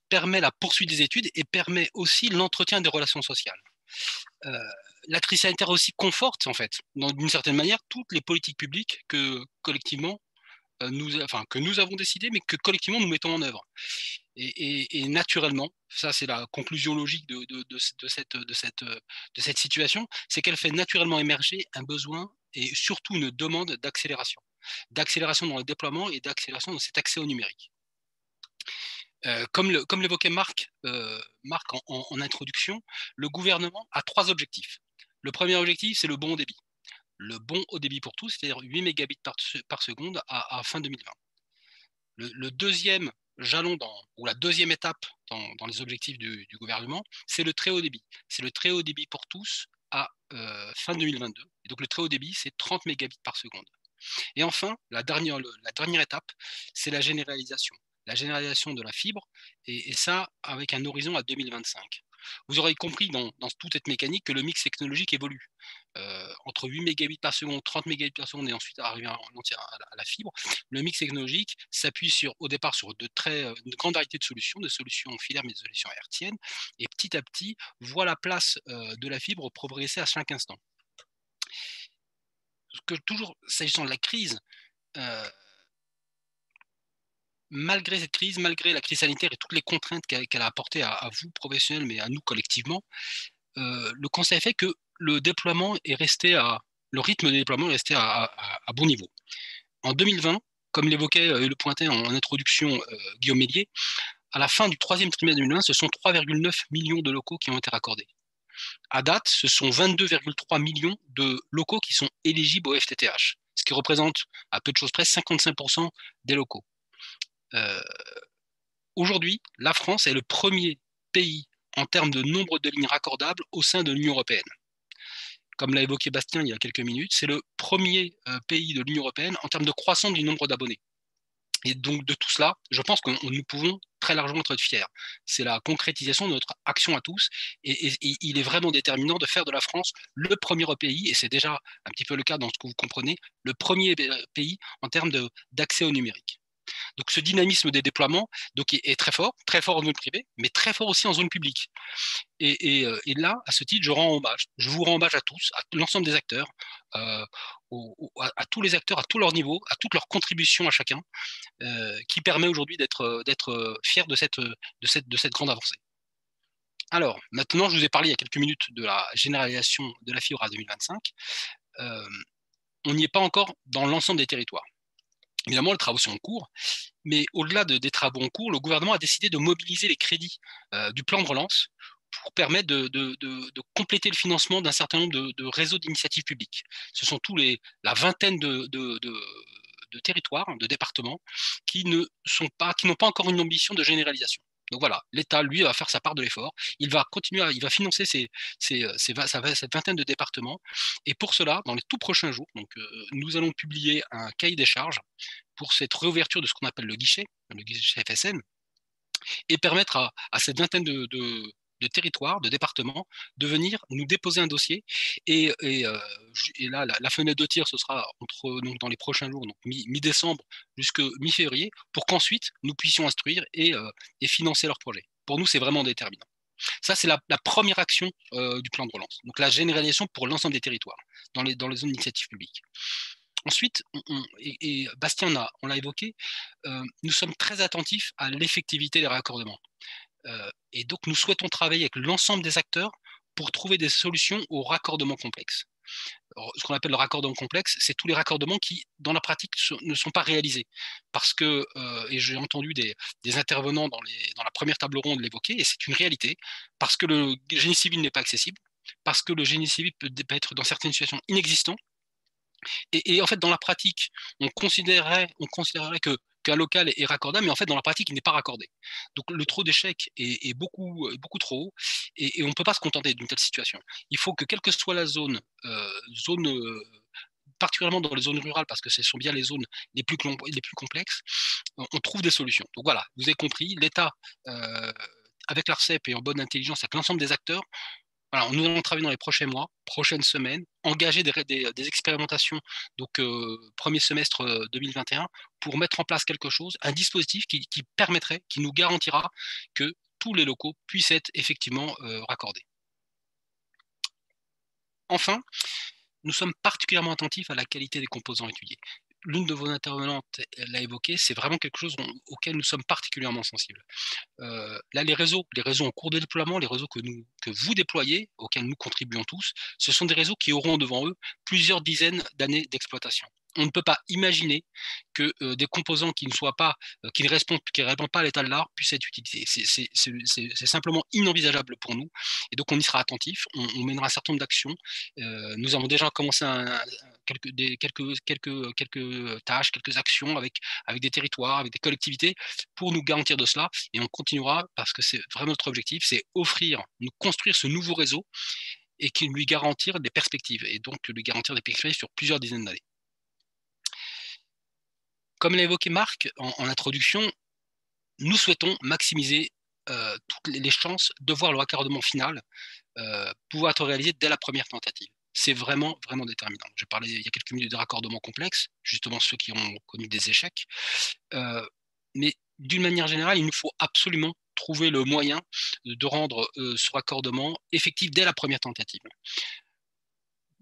permet la poursuite des études et permet aussi l'entretien des relations sociales. La crise sanitaire aussi conforte, en fait, d'une certaine manière, toutes les politiques publiques que collectivement, que nous avons décidées, mais que collectivement nous mettons en œuvre. Et naturellement, ça c'est la conclusion logique de cette situation, c'est qu'elle fait naturellement émerger un besoin et surtout une demande d'accélération dans le déploiement et d'accélération dans cet accès au numérique. Comme l'évoquait Marc en introduction, le gouvernement a 3 objectifs. Le premier objectif, c'est le bon haut débit. Le bon haut débit pour tous, c'est-à-dire 8 mégabits par seconde à fin 2020. Le deuxième jalon, ou la deuxième étape dans les objectifs du gouvernement, c'est le très haut débit. C'est le très haut débit pour tous à fin 2022. Et donc le très haut débit, c'est 30 mégabits par seconde. Et enfin, la dernière étape, c'est la généralisation de la fibre, et ça avec un horizon à 2025. Vous aurez compris dans toute cette mécanique que le mix technologique évolue. Entre 8 mégabits par seconde, 30 mégabits par seconde et ensuite arriver à la fibre, le mix technologique s'appuie au départ sur une grande variété de solutions filaires mais de solutions hertziennes, et petit à petit voit la place de la fibre progresser à chaque instant. Toujours s'agissant de la crise, malgré cette crise, malgré la crise sanitaire et toutes les contraintes qu'elle a apportées à vous, professionnels, mais à nous collectivement, le constat est fait que le rythme de déploiement est resté à bon niveau. En 2020, comme l'évoquait et le pointait en introduction Guillaume Mélier, à la fin du 3e trimestre 2020, ce sont 3,9 millions de locaux qui ont été raccordés. À date, ce sont 22,3 millions de locaux qui sont éligibles au FTTH, ce qui représente, à peu de choses près, 55% des locaux. Aujourd'hui, la France est le premier pays en termes de nombre de lignes raccordables au sein de l'Union européenne. Comme l'a évoqué Bastien il y a quelques minutes, c'est le premier pays de l'Union européenne en termes de croissance du nombre d'abonnés. Et donc de tout cela, je pense que nous pouvons très largement être fiers. C'est la concrétisation de notre action à tous, et il est vraiment déterminant de faire de la France le premier pays, et c'est déjà un petit peu le cas dans ce que vous comprenez, le premier pays en termes d'accès au numérique. Donc ce dynamisme des déploiements est très fort en zone privée, mais très fort aussi en zone publique. Et là, à ce titre, je vous rends hommage à tous, à l'ensemble des acteurs, à tous les acteurs, à tous leurs niveaux, à toutes leurs contributions à chacun, qui permet aujourd'hui d'être fiers de cette grande avancée. Alors, maintenant, je vous ai parlé il y a quelques minutes de la généralisation de la fibre à 2025. On n'y est pas encore dans l'ensemble des territoires. Évidemment, les travaux sont en cours, mais au-delà des travaux en cours, le gouvernement a décidé de mobiliser les crédits du plan de relance pour permettre de compléter le financement d'un certain nombre de réseaux d'initiatives publiques. Ce sont la vingtaine de territoires, de départements, qui n'ont pas encore une ambition de généralisation. Donc voilà, l'État, lui, va faire sa part de l'effort. Il va financer cette vingtaine de départements. Et pour cela, dans les tout prochains jours, nous allons publier un cahier des charges pour cette réouverture de ce qu'on appelle le guichet FSN, et permettre à cette vingtaine de territoires, de départements, de venir nous déposer un dossier. Et là, la fenêtre de tir, ce sera dans les prochains jours, donc mi-décembre jusqu'à mi-février, pour qu'ensuite nous puissions instruire et financer leurs projets. Pour nous, c'est vraiment déterminant. Ça, c'est la première action du plan de relance. Donc la généralisation pour l'ensemble des territoires, dans les zones d'initiative publique. Ensuite, et Bastien, on l'a évoqué, nous sommes très attentifs à l'effectivité des raccordements. Et donc, nous souhaitons travailler avec l'ensemble des acteurs pour trouver des solutions aux raccordements complexes. Alors, ce qu'on appelle le raccordement complexe, c'est tous les raccordements qui, dans la pratique, ne sont pas réalisés. Parce que, et j'ai entendu des intervenants dans la première table ronde l'évoquer, et c'est une réalité, parce que le génie civil n'est pas accessible, parce que le génie civil peut être dans certaines situations inexistant. Et en fait, dans la pratique, on considérerait que qu'un local est raccordable, mais en fait, dans la pratique, il n'est pas raccordé. Donc, le taux d'échec est beaucoup trop haut et on ne peut pas se contenter d'une telle situation. Il faut que, quelle que soit la zone, particulièrement dans les zones rurales, parce que ce sont bien les zones les plus complexes, on trouve des solutions. Donc voilà, vous avez compris, l'État, avec l'ARCEP et en bonne intelligence avec l'ensemble des acteurs, voilà, nous allons travailler dans les prochains mois, prochaines semaines, engager des expérimentations, donc premier semestre 2021, pour mettre en place quelque chose, un dispositif qui permettrait, qui nous garantira que tous les locaux puissent être effectivement raccordés. Enfin, nous sommes particulièrement attentifs à la qualité des composants étudiés. L'une de vos intervenantes l'a évoqué, c'est vraiment quelque chose auquel nous sommes particulièrement sensibles. Là, les réseaux en cours de déploiement, les réseaux que vous déployez, auxquels nous contribuons tous, ce sont des réseaux qui auront devant eux plusieurs dizaines d'années d'exploitation. On ne peut pas imaginer que des composants qui ne répondent pas à l'état de l'art puissent être utilisés. C'est simplement inenvisageable pour nous. Et donc, on y sera attentif. On mènera un certain nombre d'actions. Nous avons déjà commencé quelques tâches, quelques actions avec des territoires, avec des collectivités pour nous garantir de cela. Et on continuera parce que c'est vraiment notre objectif, c'est nous construire ce nouveau réseau et lui garantir des perspectives. Et donc, lui garantir des perspectives sur plusieurs dizaines d'années. Comme l'a évoqué Marc en introduction, nous souhaitons maximiser toutes les chances de voir le raccordement final pouvoir être réalisé dès la première tentative. C'est vraiment, vraiment déterminant. J'ai parlé il y a quelques minutes de raccordements complexes, justement ceux qui ont connu des échecs. Mais d'une manière générale, il nous faut absolument trouver le moyen de rendre ce raccordement effectif dès la première tentative.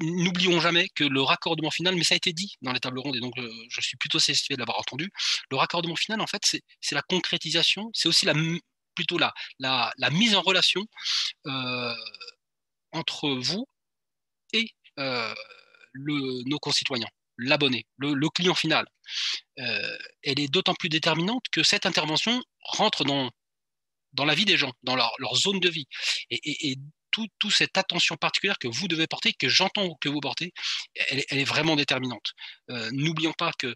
N'oublions jamais que le raccordement final, mais ça a été dit dans les tables rondes, et donc je suis plutôt satisfait de l'avoir entendu, le raccordement final, en fait, c'est la concrétisation, c'est aussi plutôt la mise en relation entre vous et nos concitoyens, l'abonné, le client final. Elle est d'autant plus déterminante que cette intervention rentre dans la vie des gens, dans leur zone de vie. Et toute cette attention particulière que vous devez porter, que j'entends que vous portez, elle est vraiment déterminante. N'oublions pas que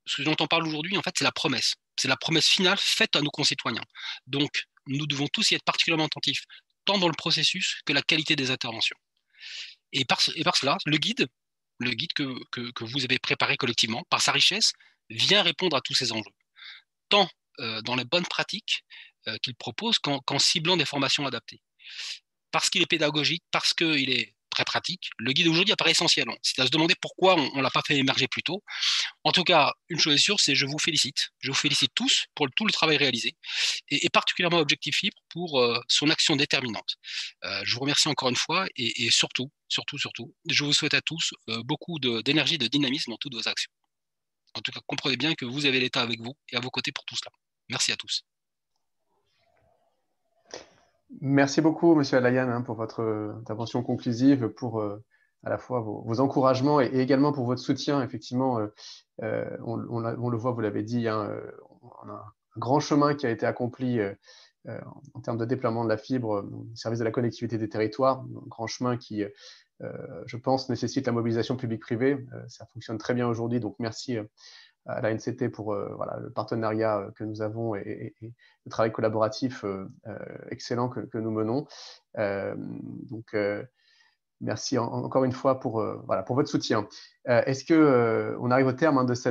ce dont on parle aujourd'hui, en fait, c'est la promesse. C'est la promesse finale faite à nos concitoyens. Donc, nous devons tous y être particulièrement attentifs, tant dans le processus que la qualité des interventions. Et par cela, le guide que vous avez préparé collectivement, par sa richesse, vient répondre à tous ces enjeux, tant dans les bonnes pratiques qu'il propose qu'en ciblant des formations adaptées. Parce qu'il est pédagogique, parce qu'il est très pratique, le guide aujourd'hui apparaît essentiel. C'est à se demander pourquoi on ne l'a pas fait émerger plus tôt. En tout cas, une chose est sûre, c'est que je vous félicite. Je vous félicite tous pour tout le travail réalisé, et particulièrement Objectif Fibre pour son action déterminante. Je vous remercie encore une fois, et surtout, je vous souhaite à tous beaucoup d'énergie, de dynamisme dans toutes vos actions. En tout cas, comprenez bien que vous avez l'État avec vous et à vos côtés pour tout cela. Merci à tous. Merci beaucoup, Monsieur Alayan, pour votre intervention conclusive, pour à la fois vos encouragements et également pour votre soutien. Effectivement, on le voit, vous l'avez dit, on a un grand chemin qui a été accompli en termes de déploiement de la fibre au service de la connectivité des territoires. Un grand chemin qui, je pense, nécessite la mobilisation publique-privée. Ça fonctionne très bien aujourd'hui, donc merci à la NCT pour le partenariat que nous avons et le travail collaboratif excellent que nous menons. Donc, merci encore une fois pour votre soutien. Est-ce qu'on arrive au terme de ce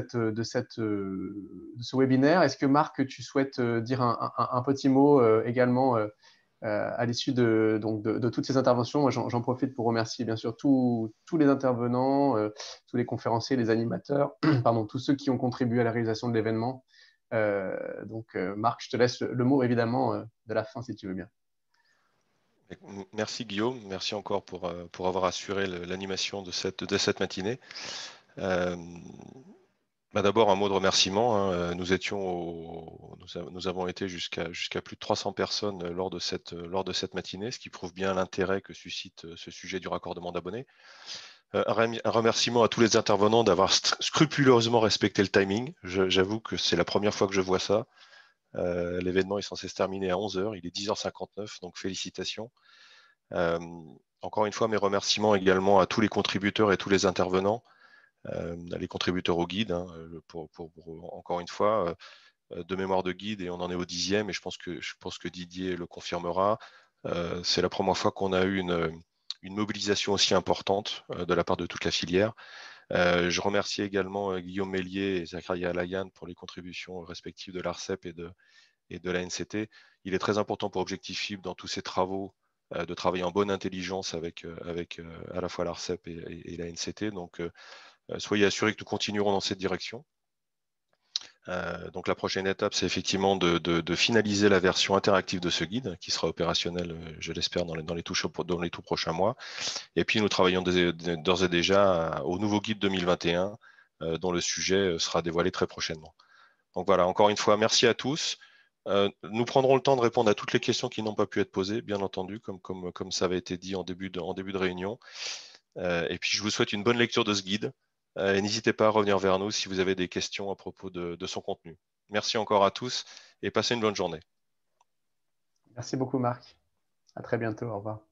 webinaire? Est-ce que Marc, tu souhaites dire un petit mot également à l'issue de toutes ces interventions? J'en profite pour remercier bien sûr tous les intervenants, tous les conférenciers, les animateurs, pardon, tous ceux qui ont contribué à la réalisation de l'événement. Marc, je te laisse le mot évidemment de la fin si tu veux bien. Merci Guillaume, merci encore pour avoir assuré l'animation de cette matinée. D'abord, un mot de remerciement. Nous avons été jusqu'à plus de 300 personnes lors de cette matinée, ce qui prouve bien l'intérêt que suscite ce sujet du raccordement d'abonnés. Un remerciement à tous les intervenants d'avoir scrupuleusement respecté le timing. J'avoue que c'est la première fois que je vois ça. L'événement est censé se terminer à 11h, il est 10h59, donc félicitations. Encore une fois, mes remerciements également à tous les contributeurs et tous les intervenants. les contributeurs au guide, hein, encore une fois, de mémoire de guide, et on en est au 10e, et je pense que Didier le confirmera. C'est la première fois qu'on a eu une mobilisation aussi importante de la part de toute la filière. Je remercie également Guillaume Mélier et Zakaria Layan pour les contributions respectives de l'ARCEP et de la NCT. Il est très important pour Objectif Fibre dans tous ces travaux de travailler en bonne intelligence avec à la fois l'ARCEP et la NCT. Donc, soyez assurés que nous continuerons dans cette direction. Donc la prochaine étape, c'est effectivement de finaliser la version interactive de ce guide qui sera opérationnel, je l'espère, dans les tout prochains mois. Et puis nous travaillons d'ores et déjà au nouveau guide 2021 dont le sujet sera dévoilé très prochainement. Donc voilà, encore une fois, merci à tous. Nous prendrons le temps de répondre à toutes les questions qui n'ont pas pu être posées, bien entendu, comme ça avait été dit en début de réunion. Et puis je vous souhaite une bonne lecture de ce guide. Et n'hésitez pas à revenir vers nous si vous avez des questions à propos de son contenu. Merci encore à tous et passez une bonne journée. Merci beaucoup Marc. À très bientôt. Au revoir.